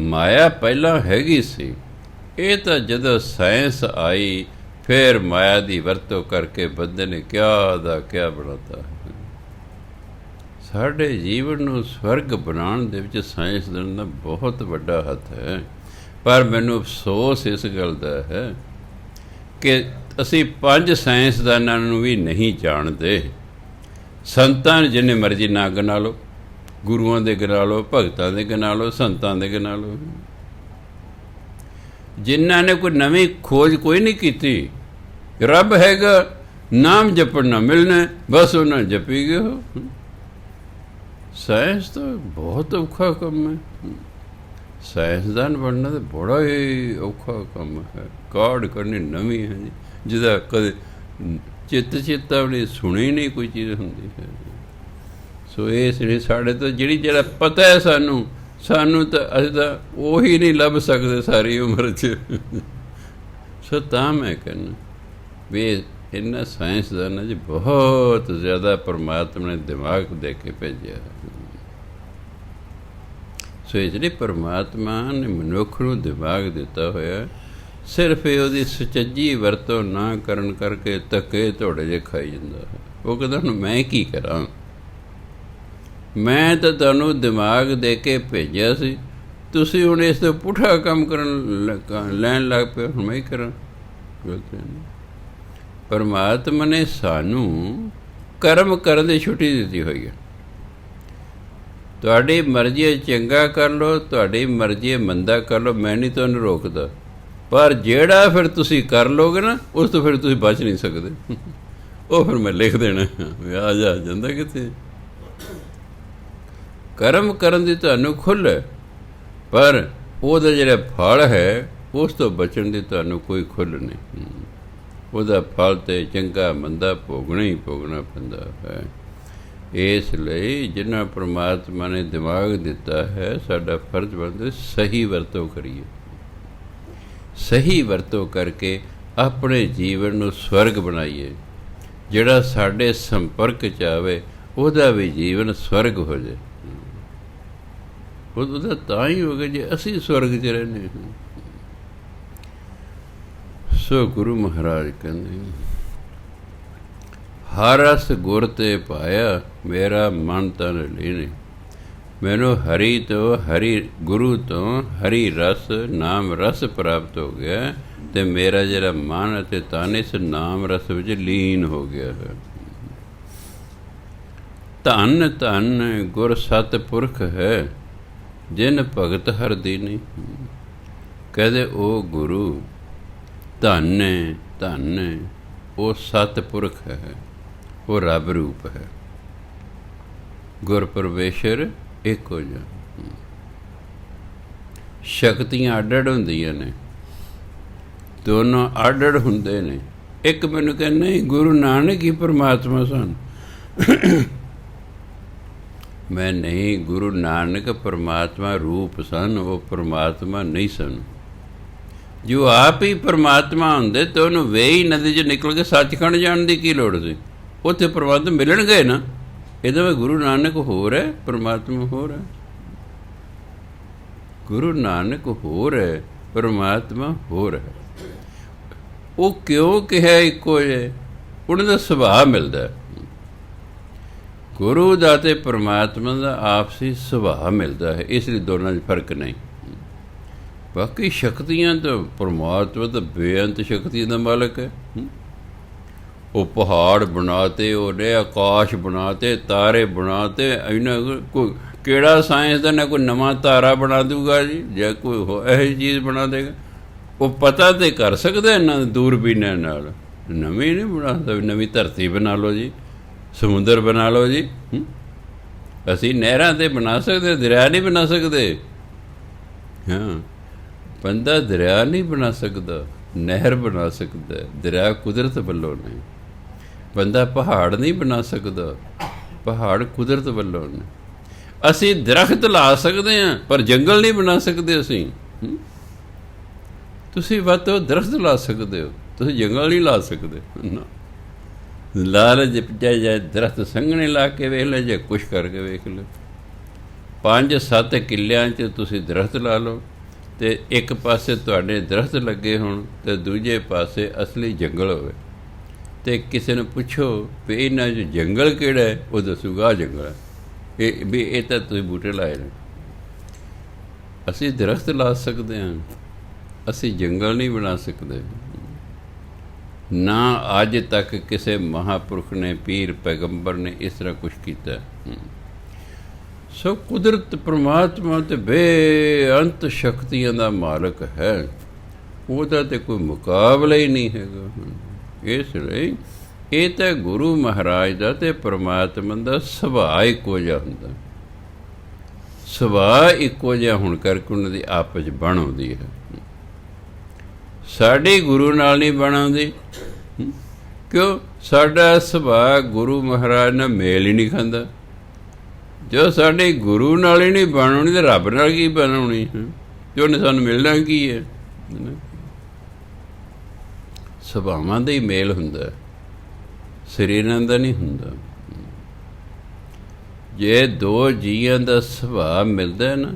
ਮਾਇਆ ਪਹਿਲਾਂ ਹੈਗੀ ਸੀ, ਇਹ ਤਾਂ ਜਦੋਂ ਸਾਇੰਸ ਆਈ ਫਿਰ ਮਾਇਆ ਦੀ ਵਰਤੋਂ ਕਰਕੇ ਬੰਦੇ ਨੇ ਕਿਆ ਦਾ ਕਿਆ ਬਣਾਤਾ। ਸਾਡੇ ਜੀਵਨ ਨੂੰ ਸਵਰਗ ਬਣਾਉਣ ਦੇ ਵਿੱਚ ਸਾਇੰਸਦਾਨ ਦਾ ਬਹੁਤ ਵੱਡਾ ਹੱਥ ਹੈ। ਪਰ ਮੈਨੂੰ ਅਫਸੋਸ ਇਸ ਗੱਲ ਦਾ ਹੈ ਕਿ ਅਸੀਂ 5 ਸਾਇੰਸਦਾਨਾਂ ਨੂੰ ਵੀ ਨਹੀਂ ਜਾਣਦੇ। ਸੰਤਾਂ ਨੇ ਜਿੰਨੇ ਮਰਜ਼ੀ ਨਾਂ ਗਿਣਾ ਲਓ, ਗੁਰੂਆਂ ਦੇ ਗਿਣਾ ਲਓ, ਭਗਤਾਂ ਦੇ ਗਿਣਾ ਲਓ, ਸੰਤਾਂ ਦੇ ਗਿਣਾ ਲਓ, ਜਿਨ੍ਹਾਂ ਨੇ ਕੋਈ ਨਵੀਂ ਖੋਜ ਕੋਈ ਨਹੀਂ ਕੀਤੀ। ਰੱਬ ਹੈਗਾ, ਨਾਮ ਜਪਣ ਨਾ ਮਿਲਣਾ, ਬਸ ਉਹਨਾਂ ਜਪੀ ਗਏ ਹੋ। ਸਾਇੰਸ ਤਾਂ ਬਹੁਤ ਔਖਾ ਕੰਮ ਹੈ। ਸਾਇੰਸਦਾਨ ਬਣਨਾ ਤਾਂ ਬੜਾ ਹੀ ਔਖਾ ਕੰਮ ਹੈ। ਕਾਢ ਕਰਨੀ ਨਵੀਂ ਹੈ ਜੀ, ਜਿਹਦਾ ਕਦੇ ਚੇਤਾਵਨੀ ਸੁਣੀ ਨਹੀਂ ਕੋਈ ਚੀਜ਼ ਹੁੰਦੀ ਹੈ। ਸੋ ਇਸ ਲਈ ਸਾਡੇ ਤੋਂ ਜਿਹੜਾ ਪਤਾ ਹੈ ਸਾਨੂੰ ਤਾਂ ਅਸੀਂ ਤਾਂ ਉਹੀ ਨਹੀਂ ਲੱਭ ਸਕਦੇ ਸਾਰੀ ਉਮਰ 'ਚ। ਸੋ ਤਾਂ ਮੈਂ ਕਹਿੰਦਾ ਵੀ ਇਹਨਾਂ ਸਾਇੰਸਦਾਨਾਂ 'ਚ ਬਹੁਤ ਜ਼ਿਆਦਾ ਪਰਮਾਤਮਾ ਨੇ ਦਿਮਾਗ ਦੇ ਕੇ ਭੇਜਿਆ। ਸੋ ਇਸ ਲਈ ਪਰਮਾਤਮਾ ਨੇ ਮਨੁੱਖ ਨੂੰ ਦਿਮਾਗ ਦਿੱਤਾ ਹੋਇਆ, ਸਿਰਫ ਇਹ ਉਹਦੀ ਸੁਚੱਜੀ ਵਰਤੋਂ ਨਾ ਕਰਨ ਕਰਕੇ ਧੱਕੇ ਧੋੜੇ ਜਿਹੇ ਖਾਈ ਜਾਂਦਾ ਹੈ। ਉਹ ਕਹਿੰਦਾ ਹੁਣ ਮੈਂ ਕੀ ਕਰਾਂ, ਮੈਂ ਤਾਂ ਤੁਹਾਨੂੰ ਦਿਮਾਗ ਦੇ ਕੇ ਭੇਜਿਆ ਸੀ, ਤੁਸੀਂ ਹੁਣ ਇਸ ਤੋਂ ਪੁੱਠਾ ਕੰਮ ਲੈਣ ਲੱਗ ਪਏ, ਹੁਣ ਮੈਂ ਹੀ ਕਰਾਂ। ਪਰਮਾਤਮਾ ਨੇ ਸਾਨੂੰ ਕਰਮ ਕਰਨ ਦੀ ਛੁੱਟੀ ਦਿੱਤੀ ਹੋਈ ਹੈ। ਤੁਹਾਡੀ ਮਰਜ਼ੀ ਹੈ ਚੰਗਾ ਕਰ ਲਓ, ਤੁਹਾਡੀ ਮਰਜ਼ੀ ਹੈ ਮੰਦਾ ਕਰ ਲਓ, ਮੈਂ ਨਹੀਂ ਤੁਹਾਨੂੰ ਰੋਕਦਾ। ਪਰ ਜਿਹੜਾ ਫਿਰ ਤੁਸੀਂ ਕਰ ਲਓਗੇ ਨਾ, ਉਸ ਤੋਂ ਫਿਰ ਤੁਸੀਂ ਬਚ ਨਹੀਂ ਸਕਦੇ। ਉਹ ਫਿਰ ਮੈਂ ਲਿਖ ਦੇਣਾ, ਆ ਜਾਂਦਾ ਕਿਤੇ। ਕਰਮ ਕਰਨ ਦੀ ਤੁਹਾਨੂੰ ਖੁੱਲ੍ਹ ਹੈ, ਪਰ ਉਹਦਾ ਜਿਹੜਾ ਫਲ ਹੈ ਉਸ ਤੋਂ ਬਚਣ ਦੀ ਤੁਹਾਨੂੰ ਕੋਈ ਖੁੱਲ੍ਹ ਨਹੀਂ। ਉਹਦਾ ਫਲ ਤਾਂ ਚੰਗਾ ਮੰਦਾ ਭੋਗਣਾ ਹੀ ਭੋਗਣਾ ਪੈਂਦਾ ਹੈ। ਇਸ ਲਈ ਜਿਨ੍ਹਾਂ ਪਰਮਾਤਮਾ ਨੇ ਦਿਮਾਗ ਦਿੱਤਾ ਹੈ, ਸਾਡਾ ਫਰਜ਼ ਬਣਦਾ ਸਹੀ ਵਰਤੋਂ ਕਰੀਏ। ਸਹੀ ਵਰਤੋਂ ਕਰਕੇ ਆਪਣੇ ਜੀਵਨ ਨੂੰ ਸਵਰਗ ਬਣਾਈਏ। ਜਿਹੜਾ ਸਾਡੇ ਸੰਪਰਕ 'ਚ ਆਵੇ ਉਹਦਾ ਵੀ ਜੀਵਨ ਸਵਰਗ ਹੋ ਜਾਏ। ਉਹਦਾ ਤਾਂ ਹੀ ਹੋ ਗਿਆ ਜੇ ਅਸੀਂ ਸਵਰਗ 'ਚ ਰਹਿੰਦੇ ਹਾਂ। ਸੋ ਗੁਰੂ ਮਹਾਰਾਜ ਕਹਿੰਦੇ, ਹਰ ਰਸ ਗੁਰ ਤੇ ਪਾਇਆ, ਮੇਰਾ ਮਨ ਤਨ ਲੀਨੇ। ਮੈਨੂੰ ਹਰੀ ਤੋਂ ਗੁਰੂ ਤੋਂ ਹਰੀ ਰਸ ਨਾਮ ਰਸ ਪ੍ਰਾਪਤ ਹੋ ਗਿਆ, ਅਤੇ ਮੇਰਾ ਜਿਹੜਾ ਮਨ ਅਤੇ ਤਨ ਇਸ ਨਾਮ ਰਸ ਵਿੱਚ ਲੀਨ ਹੋ ਗਿਆ ਹੈ। ਧੰਨ ਧੰਨ ਗੁਰ ਸਤਿਪੁਰਖ ਹੈ, ਜਿਨ ਭਗਤ ਹਰ ਦੀਨੀ। ਕਹਿੰਦੇ ਉਹ ਗੁਰੂ ਧੰਨ ਹੈ, ਧੰਨ ਹੈ, ਉਹ ਸਤਿਪੁਰਖ ਹੈ, ਉਹ ਰੱਬ ਰੂਪ ਹੈ। ਗੁਰ ਪਰਮੇਸ਼ਰ ਇੱਕੋ ਜਿਹਾ। ਸ਼ਕਤੀਆਂ ਅੱਡ ਅੱਡ ਹੁੰਦੀਆਂ ਨੇ, ਦੋਨੋਂ ਅੱਡ ਅੱਡ ਹੁੰਦੇ ਨੇ। ਇੱਕ ਮੈਨੂੰ ਕਹਿੰਦੇ ਨਹੀਂ ਗੁਰੂ ਨਾਨਕ ਹੀ ਪਰਮਾਤਮਾ ਸਨ। ਮੈਂ ਨਹੀਂ, ਗੁਰੂ ਨਾਨਕ ਪਰਮਾਤਮਾ ਰੂਪ ਸਨ, ਉਹ ਪਰਮਾਤਮਾ ਨਹੀਂ ਸਨ। ਜੋ ਆਪ ਹੀ ਪਰਮਾਤਮਾ ਹੁੰਦੇ ਤਾਂ ਉਹਨੂੰ ਵੇਈ ਨਦੀ 'ਚ ਨਿਕਲ ਕੇ ਸੱਚਖੰਡ ਜਾਣ ਦੀ ਕੀ ਲੋੜ ਸੀ? ਉੱਥੇ ਪਰਮਾਤਮਾ ਮਿਲਣ ਗਏ ਨਾ। ਇਹਦਾ ਵੀ ਗੁਰੂ ਨਾਨਕ ਹੋਰ ਹੈ, ਪਰਮਾਤਮਾ ਹੋਰ ਹੈ। ਗੁਰੂ ਨਾਨਕ ਹੋਰ ਹੈ, ਪਰਮਾਤਮਾ ਹੋਰ ਹੈ। ਉਹ ਕਿਉਂ ਕਿਹਾ ਇੱਕੋ ਜਿਹੇ? ਉਹਨਾਂ ਦਾ ਸੁਭਾਅ ਮਿਲਦਾ। ਗੁਰੂ ਦਾ ਅਤੇ ਪਰਮਾਤਮਾ ਦਾ ਆਪਸੀ ਸੁਭਾਅ ਮਿਲਦਾ ਹੈ, ਇਸ ਲਈ ਦੋਨਾਂ 'ਚ ਫਰਕ ਨਹੀਂ। ਬਾਕੀ ਸ਼ਕਤੀਆਂ ਤਾਂ ਪਰਮਾਤਮਾ ਤਾਂ ਬੇਅੰਤ ਸ਼ਕਤੀਆਂ ਦਾ ਮਾਲਕ ਹੈ। ਉਹ ਪਹਾੜ ਬਣਾਤੇ, ਉਹਨੇ ਆਕਾਸ਼ ਬਣਾਤੇ, ਤਾਰੇ ਬਣਾਤੇ। ਇਹਨਾਂ ਕੋਈ ਕਿਹੜਾ ਸਾਇੰਸਦਾਨ ਹੈ ਕੋਈ ਨਵਾਂ ਤਾਰਾ ਬਣਾ ਦੂਗਾ ਜੀ, ਜਾਂ ਕੋਈ ਇਹੋ ਜਿਹੀ ਚੀਜ਼ ਬਣਾ ਦੇਗਾ? ਉਹ ਪਤਾ ਤਾਂ ਕਰ ਸਕਦਾ ਇਹਨਾਂ ਦੂਰਬੀਨਾਂ ਨਾਲ, ਨਵੀਂ ਨਹੀਂ ਬਣਾ ਸਕਦਾ। ਨਵੀਂ ਧਰਤੀ ਬਣਾ ਲਓ ਜੀ, ਸਮੁੰਦਰ ਬਣਾ ਲਓ ਜੀ। ਅਸੀਂ ਨਹਿਰਾਂ 'ਤੇ ਬਣਾ ਸਕਦੇ, ਦਰਿਆ ਨਹੀਂ ਬਣਾ ਸਕਦੇ। ਹਾਂ, ਬੰਦਾ ਦਰਿਆ ਨਹੀਂ ਬਣਾ ਸਕਦਾ, ਨਹਿਰ ਬਣਾ ਸਕਦਾ। ਦਰਿਆ ਕੁਦਰਤ ਵੱਲੋਂ ਨਹੀਂ। ਬੰਦਾ ਪਹਾੜ ਨਹੀਂ ਬਣਾ ਸਕਦਾ, ਪਹਾੜ ਕੁਦਰਤ ਵੱਲੋਂ ਨੇ। ਅਸੀਂ ਦਰਖਤ ਲਾ ਸਕਦੇ ਹਾਂ, ਪਰ ਜੰਗਲ ਨਹੀਂ ਬਣਾ ਸਕਦੇ ਅਸੀਂ। ਤੁਸੀਂ ਵੱਧ ਤੋਂ ਦਰਖਤ ਲਾ ਸਕਦੇ ਹੋ, ਤੁਸੀਂ ਜੰਗਲ ਨਹੀਂ ਲਾ ਸਕਦੇ ਨਾ। ਲਾਲਚ ਜਾਂ ਦਰਖਤ ਸੰਘਣੇ ਲਾ ਕੇ ਵੇਖ ਲਓ, ਜਾਂ ਕੁਛ ਕਰਕੇ ਵੇਖ ਲਓ। 5-7 ਕਿੱਲਿਆਂ 'ਚ ਤੁਸੀਂ ਦਰਖਤ ਲਾ ਲਓ, ਅਤੇ ਇੱਕ ਪਾਸੇ ਤੁਹਾਡੇ ਦਰਖਤ ਲੱਗੇ ਹੋਣ ਅਤੇ ਦੂਜੇ ਪਾਸੇ ਅਸਲੀ ਜੰਗਲ ਹੋਵੇ, ਅਤੇ ਕਿਸੇ ਨੂੰ ਪੁੱਛੋ ਵੀ ਇਹਨਾਂ 'ਚ ਜੰਗਲ ਕਿਹੜਾ ਹੈ, ਉਹ ਦੱਸੂਗਾ ਜੰਗਲ ਹੈ। ਇਹ ਤਾਂ ਤੁਸੀਂ ਬੂਟੇ ਲਾਏ ਨੇ। ਅਸੀਂ ਦਰਖਤ ਲਾ ਸਕਦੇ ਹਾਂ, ਅਸੀਂ ਜੰਗਲ ਨਹੀਂ ਬਣਾ ਸਕਦੇ। ਨਾ ਅੱਜ ਤੱਕ ਕਿਸੇ ਮਹਾਂਪੁਰਖ ਨੇ, ਪੀਰ ਪੈਗੰਬਰ ਨੇ ਇਸ ਤਰ੍ਹਾਂ ਕੁਛ ਕੀਤਾ। ਸੋ ਕੁਦਰਤ ਪਰਮਾਤਮਾ ਤੇ ਬੇਅੰਤ ਸ਼ਕਤੀਆਂ ਦਾ ਮਾਲਕ ਹੈ, ਉਹਦਾ ਤਾਂ ਕੋਈ ਮੁਕਾਬਲਾ ਹੀ ਨਹੀਂ ਹੈਗਾ। ਇਸ ਲਈ ਇਹ ਤਾਂ ਗੁਰੂ ਮਹਾਰਾਜ ਦਾ ਅਤੇ ਪਰਮਾਤਮਾ ਦਾ ਸੁਭਾਅ ਇੱਕੋ ਜਿਹਾ ਹੁੰਦਾ। ਸੁਭਾਅ ਇੱਕੋ ਜਿਹਾ ਹੋਣ ਕਰਕੇ ਉਹਨਾਂ ਦੀ ਆਪਸ 'ਚ ਬਣ ਆਉਂਦੀ ਹੈ। ਸਾਡੀ ਗੁਰੂ ਨਾਲ ਨਹੀਂ ਬਣ ਆਉਂਦੀ। ਕਿਉਂ? ਸਾਡਾ ਸੁਭਾਅ ਗੁਰੂ ਮਹਾਰਾਜ ਨਾਲ ਮੇਲ ਹੀ ਨਹੀਂ ਖਾਂਦਾ। ਜੋ ਸਾਡੇ ਗੁਰੂ ਨਾਲ ਹੀ ਨਹੀਂ ਬਣਾਉਣੀ ਤਾਂ ਰੱਬ ਨਾਲ ਕੀ ਬਣਾਉਣੀ ਹੈ? ਜੋ ਉਹਨੇ ਸਾਨੂੰ ਮਿਲਣਾ ਕੀ ਹੈ? ਸੁਭਾਵਾਂ ਦਾ ਹੀ ਮੇਲ ਹੁੰਦਾ, ਸਰੀਰਾਂ ਦਾ ਨਹੀਂ ਹੁੰਦਾ। ਜੇ ਦੋ ਜੀਆਂ ਦਾ ਸੁਭਾਅ ਮਿਲਦਾ ਨਾ,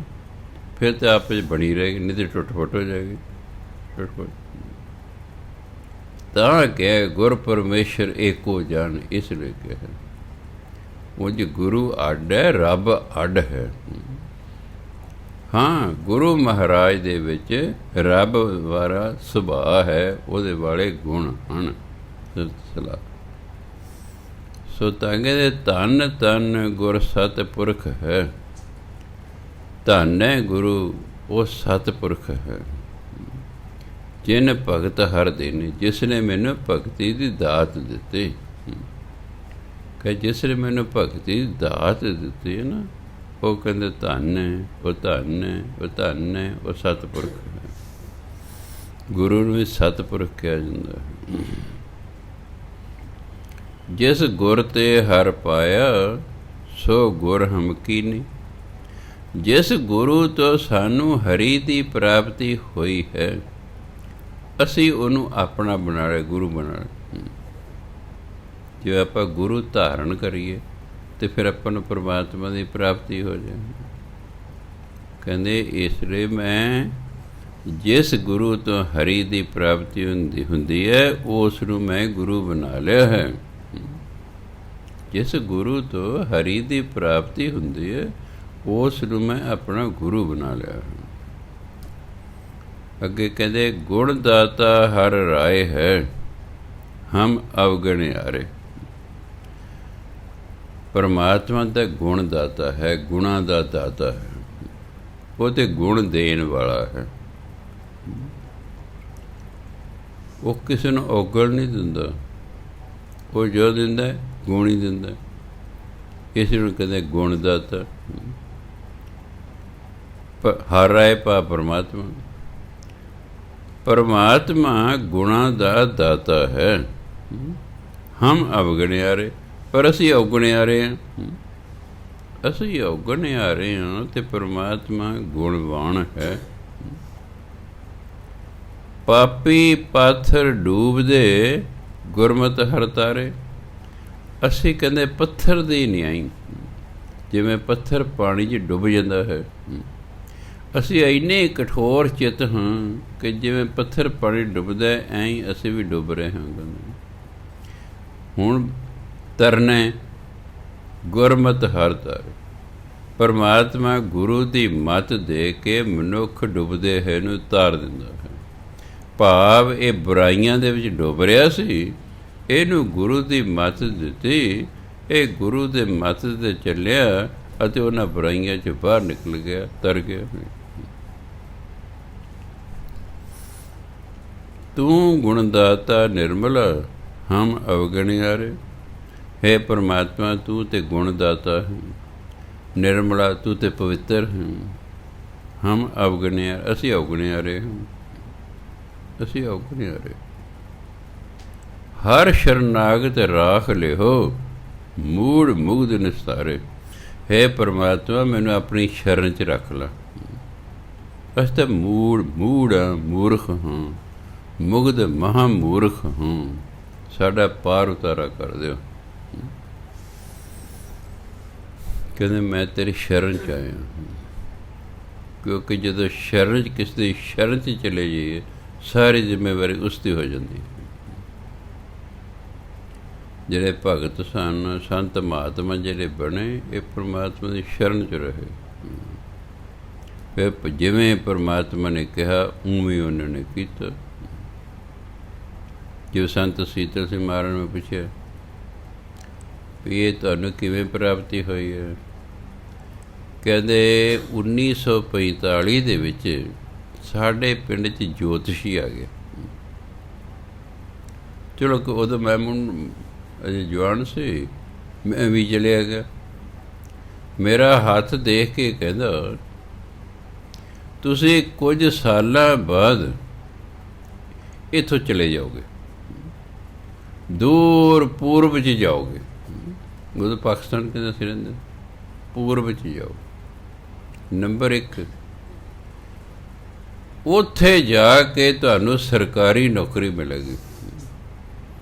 ਫਿਰ ਤਾਂ ਆਪਸ 'ਚ ਬਣੀ ਰਹੇਗੀ, ਨਹੀਂ ਤਾਂ ਟੁੱਟ-ਫੁੱਟ ਹੋ ਜਾਏਗੀ। ਟੁੱਟ-ਫੁੱਟ ਤਾਂ ਕਿ ਗੁਰ ਪਰਮੇਸ਼ਰ ਏਕੋ ਜਾਣ, ਇਸ ਲਈ ਕਿਹਾ। ਉਂਝ ਗੁਰੂ ਅੱਡ ਹੈ, ਰੱਬ ਅੱਡ ਹੈ। ਹਾਂ, ਗੁਰੂ ਮਹਾਰਾਜ ਦੇ ਵਿੱਚ ਰੱਬ ਵਾਲਾ ਸੁਭਾਅ ਹੈ, ਉਹਦੇ ਵਾਲੇ ਗੁਣ ਹਨ। ਸੋ ਤਾਂ ਕਹਿੰਦੇ ਧੰਨ ਧੰਨ ਗੁਰ ਸਤਿਪੁਰਖ ਹੈ। ਧੰਨ ਹੈ ਗੁਰੂ, ਉਹ ਸਤਿਪੁਰਖ ਹੈ। ਜਿਨ ਭਗਤ ਹਰ ਦੇਨੇ, ਜਿਸ ਨੇ ਮੈਨੂੰ ਭਗਤੀ ਦੀ ਦਾਤ ਦਿੱਤੀ। ਕਿ ਜਿਸ ਨੇ ਮੈਨੂੰ ਭਗਤੀ ਦੀ ਦਾਤ ਦਿੱਤੀ ਹੈ ਨਾ, ਉਹ ਕਹਿੰਦੇ ਧੰਨ ਹੈ, ਉਹ ਧੰਨ ਹੈ, ਉਹ ਧੰਨ ਹੈ, ਉਹ ਸਤਿਪੁਰਖ ਹੈ। ਗੁਰੂ ਨੂੰ ਵੀ ਸਤਿਪੁਰਖ ਕਿਹਾ ਜਾਂਦਾ ਹੈ। ਜਿਸ ਗੁਰ ਤੇ ਹਰ ਪਾਇਆ, ਸੋ ਗੁਰ ਹਮ ਕੀਨੀ। ਜਿਸ ਗੁਰੂ ਤੋਂ ਸਾਨੂੰ ਹਰੀ ਦੀ ਪ੍ਰਾਪਤੀ ਹੋਈ ਹੈ, ਅਸੀਂ ਉਹਨੂੰ ਆਪਣਾ ਬਣਾ ਲਿਆ, ਗੁਰੂ ਬਣਾ ਲਿਆ। ਜੇ ਆਪਾਂ ਗੁਰੂ ਧਾਰਨ ਕਰੀਏ ਅਤੇ ਫਿਰ ਆਪਾਂ ਨੂੰ ਪਰਮਾਤਮਾ ਦੀ ਪ੍ਰਾਪਤੀ ਹੋ ਜਾਏ। ਕਹਿੰਦੇ ਇਸ ਲਈ ਮੈਂ ਜਿਸ ਗੁਰੂ ਤੋਂ ਹਰੀ ਦੀ ਪ੍ਰਾਪਤੀ ਹੁੰਦੀ ਹੈ, ਉਸ ਨੂੰ ਮੈਂ ਗੁਰੂ ਬਣਾ ਲਿਆ ਹੈ। ਜਿਸ ਗੁਰੂ ਤੋਂ ਹਰੀ ਦੀ ਪ੍ਰਾਪਤੀ ਹੁੰਦੀ ਹੈ, ਉਸ ਨੂੰ ਮੈਂ ਆਪਣਾ ਗੁਰੂ ਬਣਾ ਲਿਆ। ਅੱਗੇ ਕਹਿੰਦੇ ਗੁਣ ਦਾਤਾ ਹਰ ਰਾਏ ਹੈ, ਹਮ ਅਵਗਣਿਆਰੇ। ਪਰਮਾਤਮਾ ਤਾਂ ਗੁਣ ਦਾਤਾ ਹੈ, ਗੁਣਾਂ ਦਾ ਦਾਤਾ ਹੈ। ਉਹ ਤੇ ਗੁਣ ਦੇਣ ਵਾਲਾ ਹੈ। ਉਹ ਕਿਸੇ ਨੂੰ ਔਗਣ ਨਹੀਂ ਦਿੰਦਾ, ਉਹ ਜੋ ਦਿੰਦਾ ਗੁਣ ਹੀ ਦਿੰਦਾ। ਇਸ ਨੂੰ ਕਹਿੰਦੇ ਗੁਣ ਦਾਤਾ। ਹਰ ਰਾਏ ਪਾ ਪਰਮਾਤਮਾ। ਪਰਮਾਤਮਾ ਗੁਣਾਂ ਦਾ ਦਾਤਾ ਹੈ। ਹਮ ਅਵਗਣਿਆਰੇ, ਪਰ ਅਸੀਂ ਔਗਣਿਆਰੇ ਹਾਂ। ਅਸੀਂ ਔਗਣਿਆਰੇ ਹਾਂ ਅਤੇ ਪਰਮਾਤਮਾ ਗੁਣਵਾਨ ਹੈ। ਪਾਪੀ ਪਾਥਰ ਡੂਬਦੇ, ਗੁਰਮਤਿ ਹਰ ਤਾਰੇ। ਅਸੀਂ ਕਹਿੰਦੇ ਪੱਥਰ ਦੀ ਨਹੀਂ ਆਈ, ਜਿਵੇਂ ਪੱਥਰ ਪਾਣੀ 'ਚ ਡੁੱਬ ਜਾਂਦਾ ਹੈ। ਅਸੀਂ ਇੰਨੇ ਕਠੋਰ ਚਿੱਤ ਹਾਂ ਕਿ ਜਿਵੇਂ ਪੱਥਰ ਪਾਣੀ ਡੁੱਬਦਾ ਐਂ ਹੀ ਅਸੀਂ ਵੀ ਡੁੱਬ ਰਹੇ ਹਾਂ। ਹੁਣ ਤਰਨਾ ਗੁਰਮਤਿ ਹਰਿ ਤਰਿ, ਪਰਮਾਤਮਾ ਗੁਰੂ ਦੀ ਮੱਤ ਦੇ ਕੇ ਮਨੁੱਖ ਡੁੱਬਦੇ ਹੈ ਨੂੰ ਤਾਰ ਦਿੰਦਾ ਹੈ। ਭਾਵ ਇਹ ਬੁਰਾਈਆਂ ਦੇ ਵਿੱਚ ਡੁੱਬ ਰਿਹਾ ਸੀ, ਇਹਨੂੰ ਗੁਰੂ ਦੀ ਮੱਤ ਦਿੱਤੀ, ਇਹ ਗੁਰੂ ਦੇ ਮੱਤ 'ਤੇ ਚੱਲਿਆ ਅਤੇ ਉਹਨਾਂ ਬੁਰਾਈਆਂ 'ਚ ਬਾਹਰ ਨਿਕਲ ਗਿਆ, ਤਰ ਗਿਆ। ਤੂੰ ਗੁਣਦਾਤਾ ਨਿਰਮਲ ਹਮ ਅਵਗਣਿਆਰੇ। ਹੈ ਪਰਮਾਤਮਾ ਤੂੰ ਤੇ ਗੁਣਦਾਤਾ ਹੈ, ਨਿਰਮਲਾ ਤੂੰ ਤੇ ਪਵਿੱਤਰ ਹੈ, ਹਮ ਅਵਗਣਿਆਰੇ ਅਸੀਂ ਅਵਗਣਿਆਰੇ ਹਾਂ, ਅਸੀਂ ਅਵਗਣਿਆਰੇ। ਹਰ ਸ਼ਰਨਾਗਤ ਰਾਖ ਲਿਓ ਮੂੜ ਮੁਗਧ ਨਿਸਤਾਰੇ। ਹੈ ਪਰਮਾਤਮਾ ਮੈਨੂੰ ਆਪਣੀ ਸ਼ਰਨ 'ਚ ਰੱਖ ਲਾ। ਅਸੀਂ ਤਾਂ ਮੂੜ ਮੂਰਖ ਹਾਂ, ਮੁਗਧ ਮਹਾ ਮੂਰਖ ਹਾਂ, ਸਾਡਾ ਪਾਰ ਉਤਾਰਾ ਕਰ ਦਿਓ। ਕਹਿੰਦੇ ਮੈਂ ਤੇਰੀ ਸ਼ਰਨ 'ਚ ਆਇਆ, ਕਿਉਂਕਿ ਜਦੋਂ ਸ਼ਰਨ 'ਚ ਕਿਸੇ ਦੀ ਸ਼ਰਨ 'ਚ ਚਲੇ ਜਾਈਏ ਸਾਰੀ ਜ਼ਿੰਮੇਵਾਰੀ ਉਸ ਦੀ ਹੋ ਜਾਂਦੀ। ਜਿਹੜੇ ਭਗਤ ਸਨ, ਸੰਤ ਮਹਾਤਮਾ ਜਿਹੜੇ ਬਣੇ, ਇਹ ਪਰਮਾਤਮਾ ਦੀ ਸ਼ਰਨ 'ਚ ਰਹੇ। ਫਿਰ ਜਿਵੇਂ ਪਰਮਾਤਮਾ ਨੇ ਕਿਹਾ ਉਵੇਂ ਉਹਨਾਂ ਨੇ ਕੀਤਾ। ਜੋ ਸੰਤ ਸੀਤਲ ਸਿੰਘ ਮਹਾਰਾਜ ਨੂੰ ਪੁੱਛਿਆ ਵੀ ਇਹ ਤੁਹਾਨੂੰ ਕਿਵੇਂ ਪ੍ਰਾਪਤੀ ਹੋਈ ਹੈ? ਕਹਿੰਦੇ 1945 ਦੇ ਵਿੱਚ ਸਾਡੇ ਪਿੰਡ 'ਚ ਜੋਤਸ਼ੀ ਆ ਗਿਆ। ਚਲੋ ਉਦੋਂ ਮੈਂ ਅਜੇ ਜਵਾਨ ਸੀ, ਮੈਂ ਵੀ ਚਲਿਆ ਗਿਆ। ਮੇਰਾ ਹੱਥ ਦੇਖ ਕੇ ਕਹਿੰਦਾ ਤੁਸੀਂ ਕੁਝ ਸਾਲਾਂ ਬਾਅਦ ਇੱਥੋਂ ਚਲੇ ਜਾਓਗੇ, ਦੂਰ ਪੂਰਬ 'ਚ ਜਾਓਗੇ। ਉਦੋਂ ਪਾਕਿਸਤਾਨ ਕਹਿੰਦਾ ਸੀ ਰਹਿੰਦੇ, ਪੂਰਬ 'ਚ ਜਾਓ। ਨੰਬਰ 1 ਉੱਥੇ ਜਾ ਕੇ ਤੁਹਾਨੂੰ ਸਰਕਾਰੀ ਨੌਕਰੀ ਮਿਲੇਗੀ,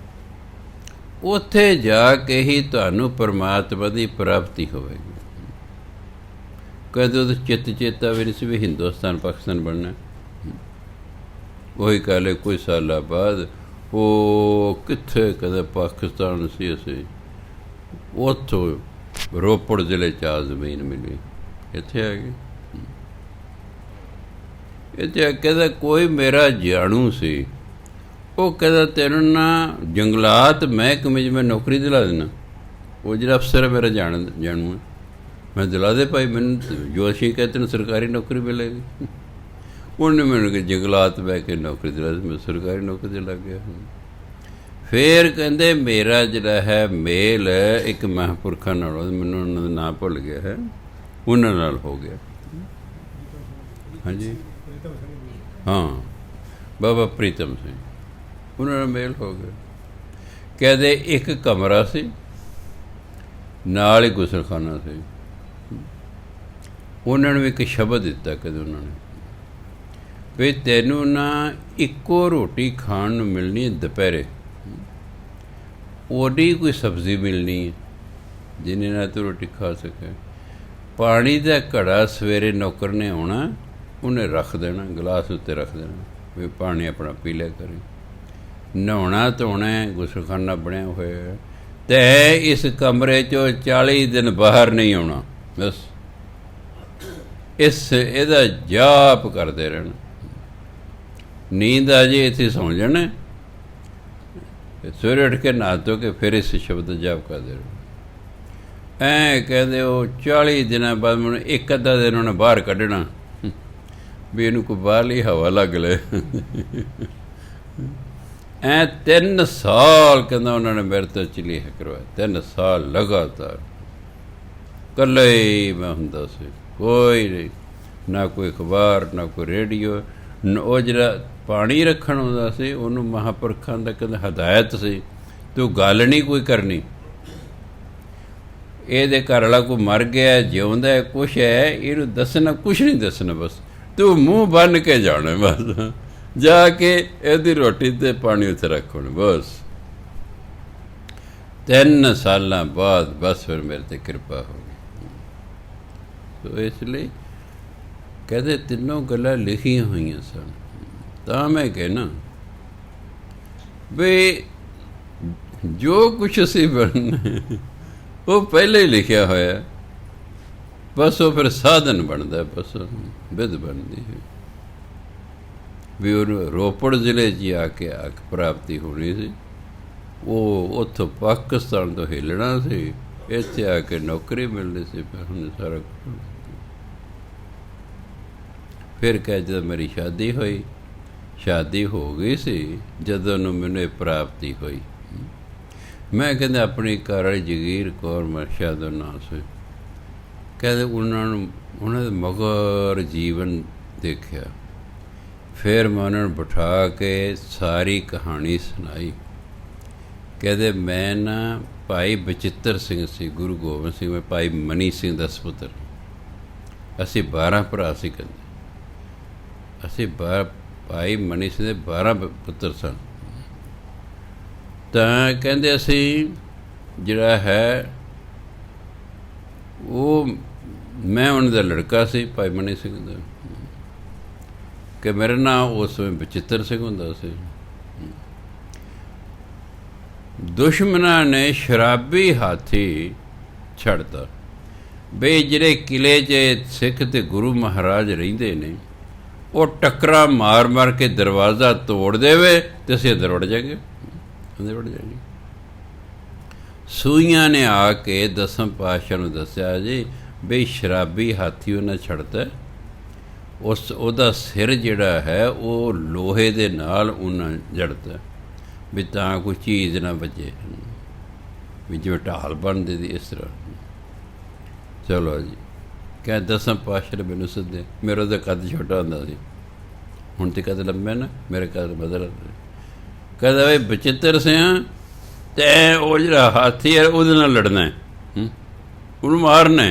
ਉੱਥੇ ਜਾ ਕੇ ਹੀ ਤੁਹਾਨੂੰ ਪਰਮਾਤਮਾ ਦੀ ਪ੍ਰਾਪਤੀ ਹੋਵੇਗੀ। ਕਦੇ ਉਹਦਾ ਚਿੱਤ ਚੇਤਾ ਵੀ ਨਹੀਂ ਸੀ ਵੀ ਹਿੰਦੁਸਤਾਨ ਪਾਕਿਸਤਾਨ ਬਣਨਾ। ਉਹੀ ਗੱਲ ਕੁਝ ਸਾਲਾਂ ਬਾਅਦ ਉਹ ਕਿੱਥੇ ਕਦੇ ਪਾਕਿਸਤਾਨ ਸੀ, ਅਸੀਂ ਉੱਥੋਂ ਰੋਪੜ ਜ਼ਿਲ੍ਹੇ 'ਚ ਆ ਜ਼ਮੀਨ ਮਿਲੀ, ਇੱਥੇ ਆ ਗਏ। ਇੱਥੇ ਕਹਿੰਦਾ ਕੋਈ ਮੇਰਾ ਜਾਣੂ ਸੀ, ਉਹ ਕਹਿੰਦਾ ਤੈਨੂੰ ਨਾ ਜੰਗਲਾਤ ਮਹਿਕਮੇ 'ਚ ਮੈਂ ਨੌਕਰੀ ਦਿਲਾ ਦੇਣਾ। ਉਹ ਜਿਹੜਾ ਅਫਸਰ ਹੈ ਮੇਰਾ ਜਾਣੂ ਹੈ, ਮੈਂ ਦਿਲਾ ਦੇ ਭਾਈ, ਮੈਨੂੰ ਜੋ ਅਸੀਂ ਕਹਿੰਦੇ ਤੈਨੂੰ ਸਰਕਾਰੀ ਨੌਕਰੀ ਮਿਲੇਗੀ। ਉਹਨੇ ਮੈਨੂੰ ਕਿ ਜੰਗਲਾਤ ਬਹਿ ਕੇ ਨੌਕਰੀ ਦਿਲਾ ਦਿੱਤੀ, ਮੈਂ ਸਰਕਾਰੀ ਨੌਕਰੀ 'ਤੇ ਲੱਗ ਗਿਆ। ਫਿਰ ਕਹਿੰਦੇ ਮੇਰਾ ਜਿਹੜਾ ਹੈ ਮੇਲ ਇੱਕ ਮਹਾਂਪੁਰਖਾਂ ਨਾਲ, ਮੈਨੂੰ ਉਹਨਾਂ ਦਾ ਨਾਂ ਭੁੱਲ ਗਿਆ ਹੈ, ਉਹਨਾਂ ਨਾਲ ਹੋ ਗਿਆ। ਹਾਂਜੀ ਹਾਂ, ਬਾਬਾ ਪ੍ਰੀਤਮ ਸਿੰਘ, ਉਹਨਾਂ ਨਾਲ ਮੇਲ ਹੋ ਗਿਆ। ਕਹਿੰਦੇ ਇੱਕ ਕਮਰਾ ਸੀ, ਨਾਲ ਹੀ ਗੁਸਲਖਾਨਾ ਸੀ। ਉਹਨਾਂ ਨੂੰ ਇੱਕ ਸ਼ਬਦ ਦਿੱਤਾ ਕਦੇ ਉਹਨਾਂ ਨੇ ਵੀ ਤੈਨੂੰ ਨਾ ਇੱਕੋ ਰੋਟੀ ਖਾਣ ਨੂੰ ਮਿਲਣੀ ਹੈ ਦੁਪਹਿਰੇ, ਉਹਦੀ ਕੋਈ ਸਬਜ਼ੀ ਮਿਲਣੀ ਹੈ ਜਿਹਨੇ ਨਾਲ ਤੂੰ ਰੋਟੀ ਖਾ ਸਕੇ। ਪਾਣੀ ਦਾ ਘੜਾ ਸਵੇਰੇ ਨੌਕਰ ਨੇ ਆਉਣਾ, ਉਹਨੇ ਰੱਖ ਦੇਣਾ, ਗਲਾਸ ਉੱਤੇ ਰੱਖ ਦੇਣਾ ਵੀ ਪਾਣੀ ਆਪਣਾ ਪੀ ਲਿਆ ਕਰੇ। ਨਹਾਉਣਾ ਧੋਣਾ, ਗੁਸਲਖਾਨਾ ਬਣਿਆ ਹੋਇਆ, ਅਤੇ ਇਸ ਕਮਰੇ 'ਚੋਂ 40 ਦਿਨ ਬਾਹਰ ਨਹੀਂ ਆਉਣਾ। ਬਸ ਇਹਦਾ ਜਾਪ ਕਰਦੇ ਰਹਿਣਾ। ਨੀਂਦ ਆ ਜੇ ਇੱਥੇ ਸੌਂ ਜਾਣਾ, ਸਵੇਰੇ ਉੱਠ ਕੇ ਨਹਾ ਧੋ ਕੇ ਫਿਰ ਇਸ ਸ਼ਬਦ ਜਾਪ ਕਰਦੇ ਰਹੋ। ਐਂ ਕਹਿੰਦੇ ਉਹ 40 ਦਿਨਾਂ ਬਾਅਦ ਮੈਨੂੰ ਇੱਕ ਅੱਧਾ ਦਿਨ ਉਹਨੇ ਬਾਹਰ ਕੱਢਣਾ ਵੀ ਇਹਨੂੰ ਕੋਈ ਬਾਹਰਲੀ ਹਵਾ ਲੱਗ ਲੈ। ਐਂ 3 ਸਾਲ ਕਹਿੰਦਾ ਉਹਨਾਂ ਨੇ ਮੇਰੇ ਤੋਂ ਚਲੀਹ ਕਰਵਾਇਆ, 3 ਸਾਲ ਲਗਾਤਾਰ ਇਕੱਲੇ ਹੀ ਮੈਂ ਹੁੰਦਾ ਸੀ, ਕੋਈ ਨਹੀਂ, ਨਾ ਕੋਈ ਅਖਬਾਰ, ਨਾ ਕੋਈ ਰੇਡੀਓ। ਉਹ ਜਿਹੜਾ ਪਾਣੀ ਰੱਖਣ ਆਉਂਦਾ ਸੀ ਉਹਨੂੰ ਮਹਾਂਪੁਰਖਾਂ ਦਾ ਕਹਿੰਦਾ ਹਦਾਇਤ ਸੀ, ਤੂੰ ਗੱਲ ਨਹੀਂ ਕੋਈ ਕਰਨੀ। ਇਹਦੇ ਘਰ ਵਾਲਾ ਕੋਈ ਮਰ ਗਿਆ, ਜਿਉਂਦਾ ਕੁਛ ਹੈ, ਇਹਨੂੰ ਦੱਸਣਾ ਕੁਛ ਨਹੀਂ ਦੱਸਣਾ, ਬਸ ਤੂੰ ਮੂੰਹ ਬੰਨ੍ਹ ਕੇ ਜਾਣਾ, ਬਸ ਜਾ ਕੇ ਇਹਦੀ ਰੋਟੀ ਅਤੇ ਪਾਣੀ ਉੱਥੇ ਰੱਖਣ ਬਸ। 3 ਸਾਲਾਂ ਬਾਅਦ ਬਸ ਫਿਰ ਮੇਰੇ 'ਤੇ ਕਿਰਪਾ ਹੋ ਗਈ। ਸੋ ਇਸ ਲਈ ਕਹਿੰਦੇ ਤਿੰਨੋਂ ਗੱਲਾਂ ਲਿਖੀਆਂ ਹੋਈਆਂ ਸਨ। ਤਾਂ ਮੈਂ ਕਹਿਣਾ ਵੀ ਜੋ ਕੁਛ ਅਸੀਂ ਬਣਨਾ ਉਹ ਪਹਿਲੇ ਹੀ ਲਿਖਿਆ ਹੋਇਆ, ਬਸ ਉਹ ਫਿਰ ਸਾਧਨ ਬਣਦਾ, ਬਸ ਵਿਧ ਬਣਦੀ ਹੈ। ਵੀ ਉਹਨੂੰ ਰੋਪੜ ਜ਼ਿਲ੍ਹੇ 'ਚ ਆ ਕੇ ਅੱਖ ਪ੍ਰਾਪਤੀ ਹੋਣੀ ਸੀ, ਉਹ ਉੱਥੋਂ ਪਾਕਿਸਤਾਨ ਤੋਂ ਹਿੱਲਣਾ ਸੀ, ਇੱਥੇ ਆ ਕੇ ਨੌਕਰੀ ਮਿਲਣੀ ਸੀ। ਹੁਣ ਸਾਰਾ ਕੁਛ ਫਿਰ ਕਹਿ ਜਦੋਂ ਮੇਰੀ ਸ਼ਾਦੀ ਹੋ ਗਈ ਸੀ, ਜਦੋਂ ਨੂੰ ਮੈਨੂੰ ਇਹ ਪ੍ਰਾਪਤੀ ਹੋਈ। ਮੈਂ ਕਹਿੰਦੇ ਆਪਣੀ ਘਰ ਵਾਲੀ ਜਗੀਰ ਕੌਰ ਮਰਸ਼ਾ ਦਾ ਨਾਂ ਸੀ। ਕਹਿੰਦੇ ਉਹਨਾਂ ਦੇ ਮਗਰ ਜੀਵਨ ਦੇਖਿਆ। ਫਿਰ ਮੈਂ ਉਹਨਾਂ ਨੂੰ ਬਿਠਾ ਕੇ ਸਾਰੀ ਕਹਾਣੀ ਸੁਣਾਈ। ਕਹਿੰਦੇ ਮੈਂ ਨਾ ਭਾਈ ਬਚਿੱਤਰ ਸਿੰਘ ਸੀ, ਗੁਰੂ ਗੋਬਿੰਦ ਸਿੰਘ, ਮੈਂ ਭਾਈ ਮਨੀ ਸਿੰਘ ਦਾ ਸਪੁੱਤਰ। ਅਸੀਂ 12 ਭਰਾ ਸੀ। ਕਹਿੰਦੇ ਅਸੀਂ ਭਾਈ ਮਨੀ ਸਿੰਘ ਦੇ 12 ਪੁੱਤਰ ਸਨ। ਤਾਂ ਕਹਿੰਦੇ ਅਸੀਂ ਜਿਹੜਾ ਹੈ ਉਹ ਮੈਂ ਉਹਨਾਂ ਦਾ ਲੜਕਾ ਸੀ, ਭਾਈ ਮਨੀ ਸਿੰਘ ਦਾ, ਕਿ ਮੇਰਾ ਨਾਂ ਉਸ ਸਮੇਂ ਬਚਿੱਤਰ ਸਿੰਘ ਹੁੰਦਾ ਸੀ। ਦੁਸ਼ਮਣਾਂ ਨੇ ਸ਼ਰਾਬੀ ਹਾਥੀ ਛੱਡਤਾ ਬਈ ਜਿਹੜੇ ਕਿਲੇ 'ਚ ਸਿੱਖ ਤੇ ਗੁਰੂ ਮਹਾਰਾਜ ਰਹਿੰਦੇ ਨੇ, ਉਹ ਟੱਕਰਾਂ ਮਾਰ ਕੇ ਦਰਵਾਜ਼ਾ ਤੋੜ ਦੇਵੇ ਤੇ ਅਸੀਂ ਅੰਦਰ ਵੜ ਜਾਏਂਗੇ। ਸੂਈਆਂ ਨੇ ਆ ਕੇ ਦਸਮ ਪਾਤਸ਼ਾਹ ਨੂੰ ਦੱਸਿਆ ਜੀ ਬਈ ਸ਼ਰਾਬੀ ਹਾਥੀ ਉਹਨਾਂ ਛੱਡਤਾ, ਉਹਦਾ ਸਿਰ ਜਿਹੜਾ ਹੈ ਉਹ ਲੋਹੇ ਦੇ ਨਾਲ ਉਹਨਾਂ ਜੜਤਾ ਵੀ ਤਾਂ ਕੋਈ ਚੀਜ਼ ਨਾ ਵੱਜੇ, ਵੀ ਜਿਵੇਂ ਢਾਲ ਬਣਦੀ ਦੀ ਇਸ ਤਰ੍ਹਾਂ। ਚਲੋ ਜੀ, ਕਹਿ ਦਸਮ ਪਾਤਸ਼ਾਹ ਨੇ ਮੈਨੂੰ ਸੱਦੇ। ਮੇਰਾ ਤਾਂ ਕੱਦ ਛੋਟਾ ਹੁੰਦਾ ਸੀ, ਹੁਣ ਤੇ ਕੱਦ ਲੰਬੇ ਨਾ, ਮੇਰੇ ਕੱਦ ਬਦਲ। ਕਹਿੰਦਾ ਬਈ ਬਚਿੱਤਰ ਸਿੰਘ ਤੈਂ ਉਹ ਜਿਹੜਾ ਹਾਥੀ ਹੈ ਉਹਦੇ ਨਾਲ ਲੜਨਾ, ਉਹਨੂੰ ਮਾਰਨਾ।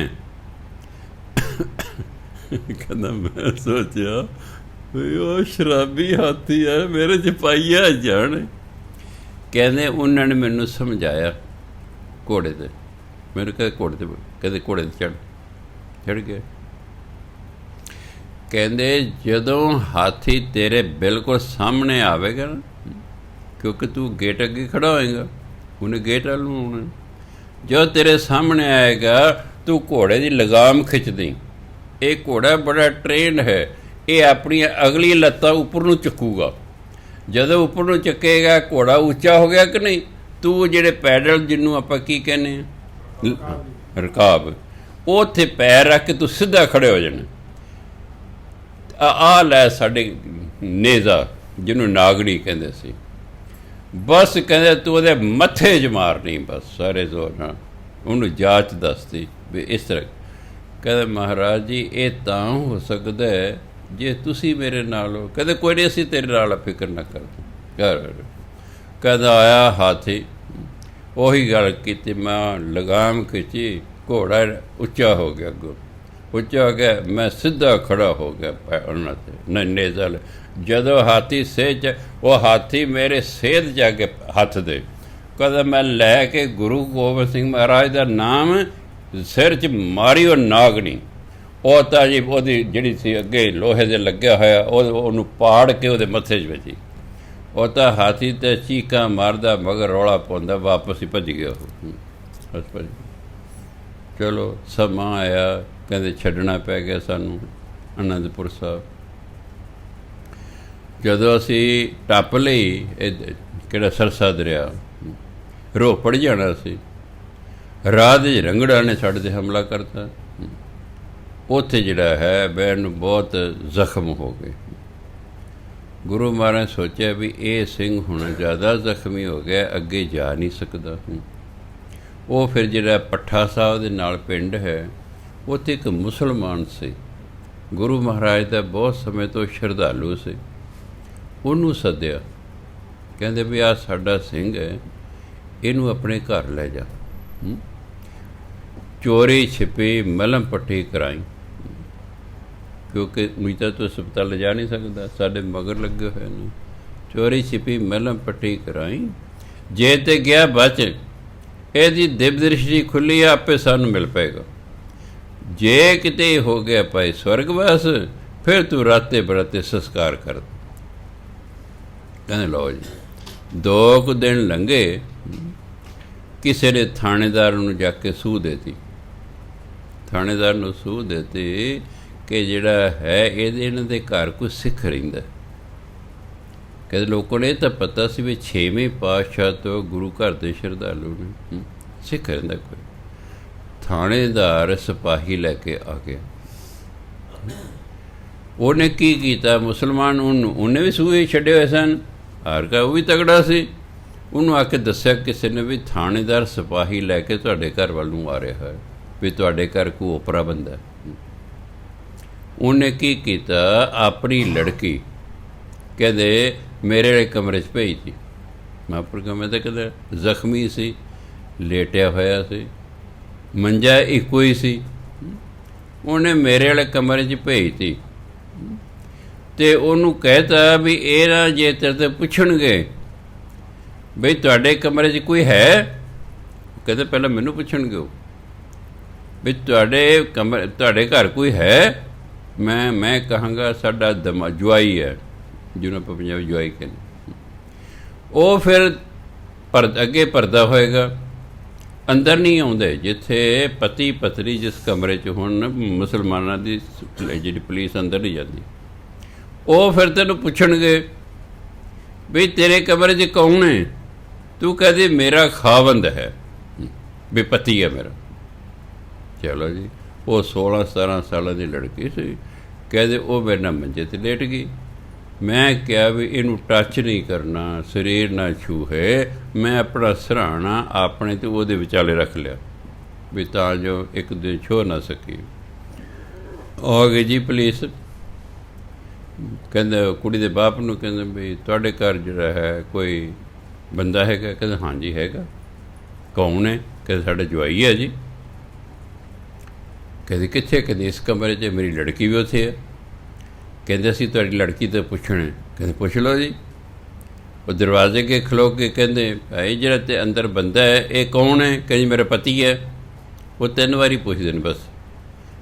ਕਹਿੰਦਾ ਮੈਂ ਸੋਚਿਆ ਵੀ ਉਹ ਸ਼ਰਾਬੀ ਹਾਥੀ ਹੈ, ਮੇਰੇ 'ਚ ਪਾਈਆ ਜਾਣ। ਕਹਿੰਦੇ ਉਹਨਾਂ ਨੇ ਮੈਨੂੰ ਸਮਝਾਇਆ ਘੋੜੇ 'ਤੇ। ਮੈਨੂੰ ਕਹਿੰਦੇ ਘੋੜੇ 'ਤੇ, ਕਹਿੰਦੇ ਘੋੜੇ 'ਤੇ ਚੜ੍ਹ ਗਿਆ। ਕਹਿੰਦੇ ਜਦੋਂ ਹਾਥੀ ਤੇਰੇ ਬਿਲਕੁਲ ਸਾਹਮਣੇ ਆਵੇਗਾ ਨਾ, ਕਿਉਂਕਿ ਤੂੰ ਗੇਟ ਅੱਗੇ ਖੜਾ ਹੋਏਗਾ, ਉਹਨੇ ਗੇਟ ਵੱਲ ਨੂੰ ਆਉਣਾ। ਜਦੋਂ ਤੇਰੇ ਸਾਹਮਣੇ ਆਏਗਾ ਤੂੰ ਘੋੜੇ ਦੀ ਲਗਾਮ ਖਿੱਚਦੀ। ਇਹ ਘੋੜਾ ਬੜਾ ਟ੍ਰੇਨਡ ਹੈ, ਇਹ ਆਪਣੀਆਂ ਅਗਲੀ ਲੱਤਾਂ ਉੱਪਰ ਨੂੰ ਚੱਕੂਗਾ। ਜਦੋਂ ਉੱਪਰ ਨੂੰ ਚੱਕੇਗਾ ਘੋੜਾ ਉੱਚਾ ਹੋ ਗਿਆ ਕਿ ਨਹੀਂ, ਤੂੰ ਜਿਹੜੇ ਪੈਡਲ ਜਿਹਨੂੰ ਆਪਾਂ ਕੀ ਕਹਿੰਦੇ ਹਾਂ, ਰਕਾਬ, ਉਹ ਉੱਥੇ ਪੈਰ ਰੱਖ ਕੇ ਤੂੰ ਸਿੱਧਾ ਖੜੇ ਹੋ ਜਾਣਾ। ਆ ਲੈ ਸਾਡੇ ਨੇਜ਼ਾ ਜਿਹਨੂੰ ਨਾਗਣੀ ਕਹਿੰਦੇ ਸੀ, ਬਸ ਕਹਿੰਦੇ ਤੂੰ ਉਹਦੇ ਮੱਥੇ 'ਚ ਮਾਰਨੀ, ਬਸ ਸਾਰੇ ਜ਼ੋਰ ਨਾਲ। ਉਹਨੂੰ ਜਾਚ ਦੱਸਦੀ ਵੀ ਇਸ ਤਰ੍ਹਾਂ। ਕਹਿੰਦੇ ਮਹਾਰਾਜ ਜੀ ਇਹ ਤਾਂ ਹੋ ਸਕਦਾ ਜੇ ਤੁਸੀਂ ਮੇਰੇ ਨਾਲ ਹੋ। ਕਹਿੰਦੇ ਕੋਈ ਨਹੀਂ, ਅਸੀਂ ਤੇਰੇ ਨਾਲ ਫਿਕਰ ਨਾ ਕਰਦੇ। ਕਹਿੰਦਾ ਆਇਆ ਹਾਥੀ, ਉਹੀ ਗੱਲ ਕੀਤੀ, ਮੈਂ ਲਗਾਮ ਖਿੱਚੀ, ਘੋੜਾ ਉੱਚਾ ਹੋ ਗਿਆ, ਅੱਗੋਂ ਉੱਚਾ ਹੋ ਗਿਆ, ਮੈਂ ਸਿੱਧਾ ਖੜਾ ਹੋ ਗਿਆ ਉਹਨਾਂ 'ਤੇ ਨੇਜ਼ਾ। ਜਦੋਂ ਹਾਥੀ ਸੇਜ, ਉਹ ਹਾਥੀ ਮੇਰੇ ਸੇਧ ਜਾ ਕੇ ਹੱਥ ਦੇ। ਕਹਿੰਦਾ ਮੈਂ ਲੈ ਕੇ ਗੁਰੂ ਗੋਬਿੰਦ ਸਿੰਘ ਮਹਾਰਾਜ ਦਾ ਨਾਮ ਸਿਰ 'ਚ ਮਾਰੀ, ਉਹ ਨਾਗਣੀ। ਉਹ ਤਾਂ ਜੀ ਉਹਦੀ ਜਿਹੜੀ ਸੀ ਅੱਗੇ ਲੋਹੇ ਦੇ ਲੱਗਿਆ ਹੋਇਆ, ਉਹਨੂੰ ਪਾੜ ਕੇ ਉਹਦੇ ਮੱਥੇ 'ਚ ਵੱਜੀ। ਉਹ ਤਾਂ ਹਾਥੀ 'ਤੇ ਚੀਕਾਂ ਮਾਰਦਾ, ਮਗਰ ਰੌਲਾ ਪਾਉਂਦਾ, ਵਾਪਸ ਹੀ ਭੱਜ ਗਿਆ ਉਹ। ਚਲੋ ਸਮਾਂ ਆਇਆ, ਕਹਿੰਦੇ ਛੱਡਣਾ ਪੈ ਗਿਆ ਸਾਨੂੰ ਅਨੰਦਪੁਰ ਸਾਹਿਬ। ਜਦੋਂ ਅਸੀਂ ਟੱਪ ਲਈ ਇਹ ਕਿਹੜਾ ਸਰਸਾ ਦਰਿਆ, ਰੋਪੜ ਜਾਣਾ ਸੀ, ਰਾਹ ਦੇ ਰੰਗੜਾ ਨੇ ਸਾਡੇ 'ਤੇ ਹਮਲਾ ਕਰਤਾ। ਉੱਥੇ ਜਿਹੜਾ ਹੈ ਬੈਣ ਨੂੰ ਬਹੁਤ ਜ਼ਖਮ ਹੋ ਗਏ। ਗੁਰੂ ਮਹਾਰਾਜ ਸੋਚਿਆ ਵੀ ਇਹ ਸਿੰਘ ਹੁਣ ਜ਼ਿਆਦਾ ਜ਼ਖਮੀ ਹੋ ਗਿਆ, ਅੱਗੇ ਜਾ ਨਹੀਂ ਸਕਦਾ। ਉਹ ਫਿਰ ਜਿਹੜਾ ਪੱਠਾ ਸਾਹਿਬ ਦੇ ਨਾਲ ਪਿੰਡ ਹੈ, ਉੱਥੇ ਇੱਕ ਮੁਸਲਮਾਨ ਸੀ, ਗੁਰੂ ਮਹਾਰਾਜ ਦਾ ਬਹੁਤ ਸਮੇਂ ਤੋਂ ਸ਼ਰਧਾਲੂ ਸੀ। ਉਹਨੂੰ ਸੱਦਿਆ, ਕਹਿੰਦੇ ਵੀ ਆਹ ਸਾਡਾ ਸਿੰਘ ਹੈ, ਇਹਨੂੰ ਆਪਣੇ ਘਰ ਲੈ ਜਾ, ਚੋਰੀ ਛਿਪੀ ਮਲਮ ਪੱਟੀ ਕਰਾਈ, ਕਿਉਂਕਿ ਮੀਤਾ ਤੋਂ ਹਸਪਤਾਲ ਲਿਜਾ ਨਹੀਂ ਸਕਦਾ, ਸਾਡੇ ਮਗਰ ਲੱਗੇ ਹੋਏ ਨੇ। ਚੋਰੀ ਛਿਪੀ ਮਲਮ ਪੱਟੀ ਕਰਾਈ, ਜੇ ਤੇ ਗਿਆ ਬਚ, ਇਹਦੀ ਦਿਵ ਦ੍ਰਿਸ਼ਟੀ ਖੁੱਲੀ ਆ, ਆਪੇ ਸਾਨੂੰ ਮਿਲ ਪਏਗਾ। ਜੇ ਕਿਤੇ ਹੋ ਗਿਆ ਭਾਈ ਸਵਰਗਵਾਸ, ਫਿਰ ਤੂੰ ਰਾਤੇ ਬਰਾਤੇ ਸੰਸਕਾਰ ਕਰ। ਕਹਿੰਦੇ ਲਓ ਜੀ, 2 ਕੁ ਦਿਨ ਲੰਘੇ, ਕਿਸੇ ਨੇ ਥਾਣੇਦਾਰ ਨੂੰ ਜਾ ਕੇ ਸੂਹ ਦੇਤੀ। ਥਾਣੇਦਾਰ ਨੂੰ ਸੂਹ ਦੇਤੀ ਕਿ ਜਿਹੜਾ ਹੈ ਇਹਨਾਂ ਦੇ ਘਰ ਕੋਈ ਸਿੱਖ ਰਹਿੰਦਾ। ਕਹਿੰਦੇ ਲੋਕਾਂ ਨੇ ਇਹ ਤਾਂ ਪਤਾ ਸੀ ਵੀ 6ਵੇਂ ਪਾਤਸ਼ਾਹ ਤੋਂ ਗੁਰੂ ਘਰ ਦੇ ਸ਼ਰਧਾਲੂ ਨੇ, ਸਿੱਖ ਰਹਿੰਦਾ ਕੋਈ। ਥਾਣੇਦਾਰ ਸਿਪਾਹੀ ਲੈ ਕੇ ਆ ਗਿਆ। ਉਹਨੇ ਕੀ ਕੀਤਾ, ਮੁਸਲਮਾਨ ਉਹਨੇ ਵੀ ਸੂਹੇ ਛੱਡੇ ਹੋਏ ਸਨ, ਹਾਰ ਕਾ ਉਹ ਵੀ ਤਗੜਾ ਸੀ। ਉਹਨੂੰ ਆ ਕੇ ਦੱਸਿਆ ਕਿਸੇ ਨੇ ਵੀ ਥਾਣੇਦਾਰ ਸਿਪਾਹੀ ਲੈ ਕੇ ਤੁਹਾਡੇ ਘਰ ਵੱਲ ਨੂੰ ਆ ਰਿਹਾ ਹੈ, ਵੀ ਤੁਹਾਡੇ ਘਰ ਕੋਈ ਓਪਰਾ ਬੰਦਾ। ਉਹਨੇ ਕੀ ਕੀਤਾ, ਆਪਣੀ ਲੜਕੀ ਕਹਿੰਦੇ ਮੇਰੇ ਵਾਲੇ ਕਮਰੇ 'ਚ ਭੇਜਤੀ। ਮਾਪਰ ਕਮਰੇ ਤਾਂ ਕਹਿੰਦੇ ਜ਼ਖਮੀ ਸੀ, ਲੇਟਿਆ ਹੋਇਆ ਸੀ, ਮੰਜਾ ਇੱਕੋ ਹੀ ਸੀ। ਉਹਨੇ ਮੇਰੇ ਵਾਲੇ ਕਮਰੇ 'ਚ ਭੇਜਤੀ ਅਤੇ ਉਹਨੂੰ ਕਹਿਤਾ ਵੀ ਇਹ ਨਾ ਜੇ ਤੇਰੇ ਤੋਂ ਪੁੱਛਣਗੇ ਬਈ ਤੁਹਾਡੇ ਕਮਰੇ 'ਚ ਕੋਈ ਹੈ, ਕਹਿੰਦੇ ਪਹਿਲਾਂ ਮੈਨੂੰ ਪੁੱਛਣਗੇ ਉਹ ਵੀ ਤੁਹਾਡੇ ਘਰ ਕੋਈ ਹੈ। ਮੈਂ ਕਹਾਂਗਾ ਸਾਡਾ ਜਵਾਈ ਹੈ, ਜਿਹਨੂੰ ਆਪਾਂ ਪੰਜਾਬੀ ਜਵਾਈ ਕਹਿੰਦੇ। ਉਹ ਫਿਰ ਅੱਗੇ ਪਰਦਾ ਹੋਏਗਾ, ਅੰਦਰ ਨਹੀਂ ਆਉਂਦੇ। ਜਿੱਥੇ ਪਤੀ ਪਤਨੀ ਜਿਸ ਕਮਰੇ 'ਚ ਹੁਣ ਮੁਸਲਮਾਨਾਂ ਦੀ ਜਿਹੜੀ ਪੁਲਿਸ ਅੰਦਰ ਨਹੀਂ ਜਾਂਦੀ, ਉਹ ਫਿਰ ਤੈਨੂੰ ਪੁੱਛਣਗੇ ਵੀ ਤੇਰੇ ਕਮਰੇ 'ਚ ਕੌਣ ਹੈ, ਤੂੰ ਕਹਦੇ ਮੇਰਾ ਖਾਵੰਦ ਹੈ, ਵੀ ਪਤੀ ਹੈ ਮੇਰਾ। ਚਲੋ ਜੀ, ਉਹ 16-17 ਸਾਲਾਂ ਦੀ ਲੜਕੀ ਸੀ। ਕਹਿੰਦੇ ਉਹ ਮੇਰੇ ਨਾਲ ਮੰਜੇ 'ਤੇ ਲੇਟ ਗਈ। ਮੈਂ ਕਿਹਾ ਵੀ ਇਹਨੂੰ ਟੱਚ ਨਹੀਂ ਕਰਨਾ, ਸਰੀਰ ਨਾ ਛੂਹੇ। ਮੈਂ ਆਪਣਾ ਸਿਰਹਾਣਾ ਆਪਣੇ ਤੇ ਉਹਦੇ ਵਿਚਾਲੇ ਰੱਖ ਲਿਆ ਵੀ ਤਾਂ ਜੋ ਇੱਕ ਦਿਨ ਛੋਹ ਨਾ ਸਕੀ। ਆ ਗਈ ਜੀ ਪੁਲਿਸ। ਕਹਿੰਦੇ ਕੁੜੀ ਦੇ ਬਾਪ ਨੂੰ, ਕਹਿੰਦੇ ਵੀ ਤੁਹਾਡੇ ਘਰ ਜਿਹੜਾ ਹੈ ਕੋਈ ਬੰਦਾ ਹੈਗਾ? ਕਹਿੰਦੇ ਹਾਂਜੀ ਹੈਗਾ। ਕੌਣ ਹੈ? ਕਹਿੰਦੇ ਸਾਡਾ ਜਵਾਈ ਹੈ ਜੀ। ਕਹਿੰਦੇ ਕਿੱਥੇ? ਕਹਿੰਦੇ ਇਸ ਕਮਰੇ 'ਚ, ਮੇਰੀ ਲੜਕੀ ਵੀ ਉੱਥੇ ਹੈ। ਕਹਿੰਦੇ ਅਸੀਂ ਤੁਹਾਡੀ ਲੜਕੀ ਤੋਂ ਪੁੱਛਣਾ। ਕਹਿੰਦੇ ਪੁੱਛ ਲਓ ਜੀ। ਉਹ ਦਰਵਾਜ਼ੇ ਕੇ ਖਲੋ ਕੇ ਕਹਿੰਦੇ ਭਾਈ ਜਿਹੜਾ ਤੇ ਅੰਦਰ ਬੰਦਾ ਹੈ ਇਹ ਕੌਣ ਹੈ? ਕਹਿੰਦੇ ਮੇਰਾ ਪਤੀ ਹੈ। ਉਹ 3 ਵਾਰੀ ਪੁੱਛਦੇ ਨੇ ਬਸ।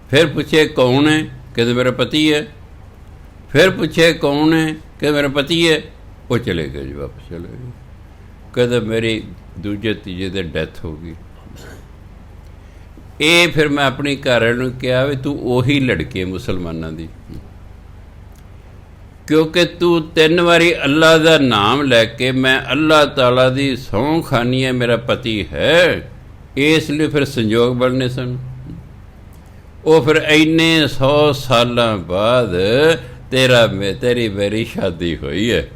ਫਿਰ ਪੁੱਛੇ ਕੌਣ ਹੈ? ਕਹਿੰਦੇ ਮੇਰਾ ਪਤੀ ਹੈ। ਫਿਰ ਪੁੱਛੇ ਕੌਣ ਹੈ? ਕਹਿੰਦੇ ਮੇਰਾ ਪਤੀ ਹੈ। ਉਹ ਚਲੇ ਗਏ ਜੀ, ਵਾਪਸ ਚਲੇ ਗਏ। ਕਹਿੰਦੇ ਮੇਰੀ ਦੂਜੇ ਤੀਜੇ ਦਿਨ ਡੈਥ ਹੋ ਗਈ। ਇਹ ਫਿਰ ਮੈਂ ਆਪਣੀ ਘਰ ਨੂੰ ਕਿਹਾ ਵੀ ਤੂੰ ਉਹੀ ਲੜਕੀ ਹੈ ਮੁਸਲਮਾਨਾਂ ਦੀ, ਕਿਉਂਕਿ ਤੂੰ 3 ਵਾਰੀ ਅੱਲਾ ਦਾ ਨਾਮ ਲੈ ਕੇ ਮੈਂ ਅੱਲਾ ਤਾਲਾ ਦੀ ਸਹੁੰ ਖਾਨੀ ਹੈ ਮੇਰਾ ਪਤੀ ਹੈ, ਇਸ ਲਈ ਫਿਰ ਸੰਜੋਗ ਬਣਨੇ ਸਨ। ਉਹ ਫਿਰ ਇੰਨੇ 100 ਸਾਲਾਂ ਬਾਅਦ ਤੇਰੀ ਮੇਰੀ ਸ਼ਾਦੀ ਹੋਈ ਹੈ।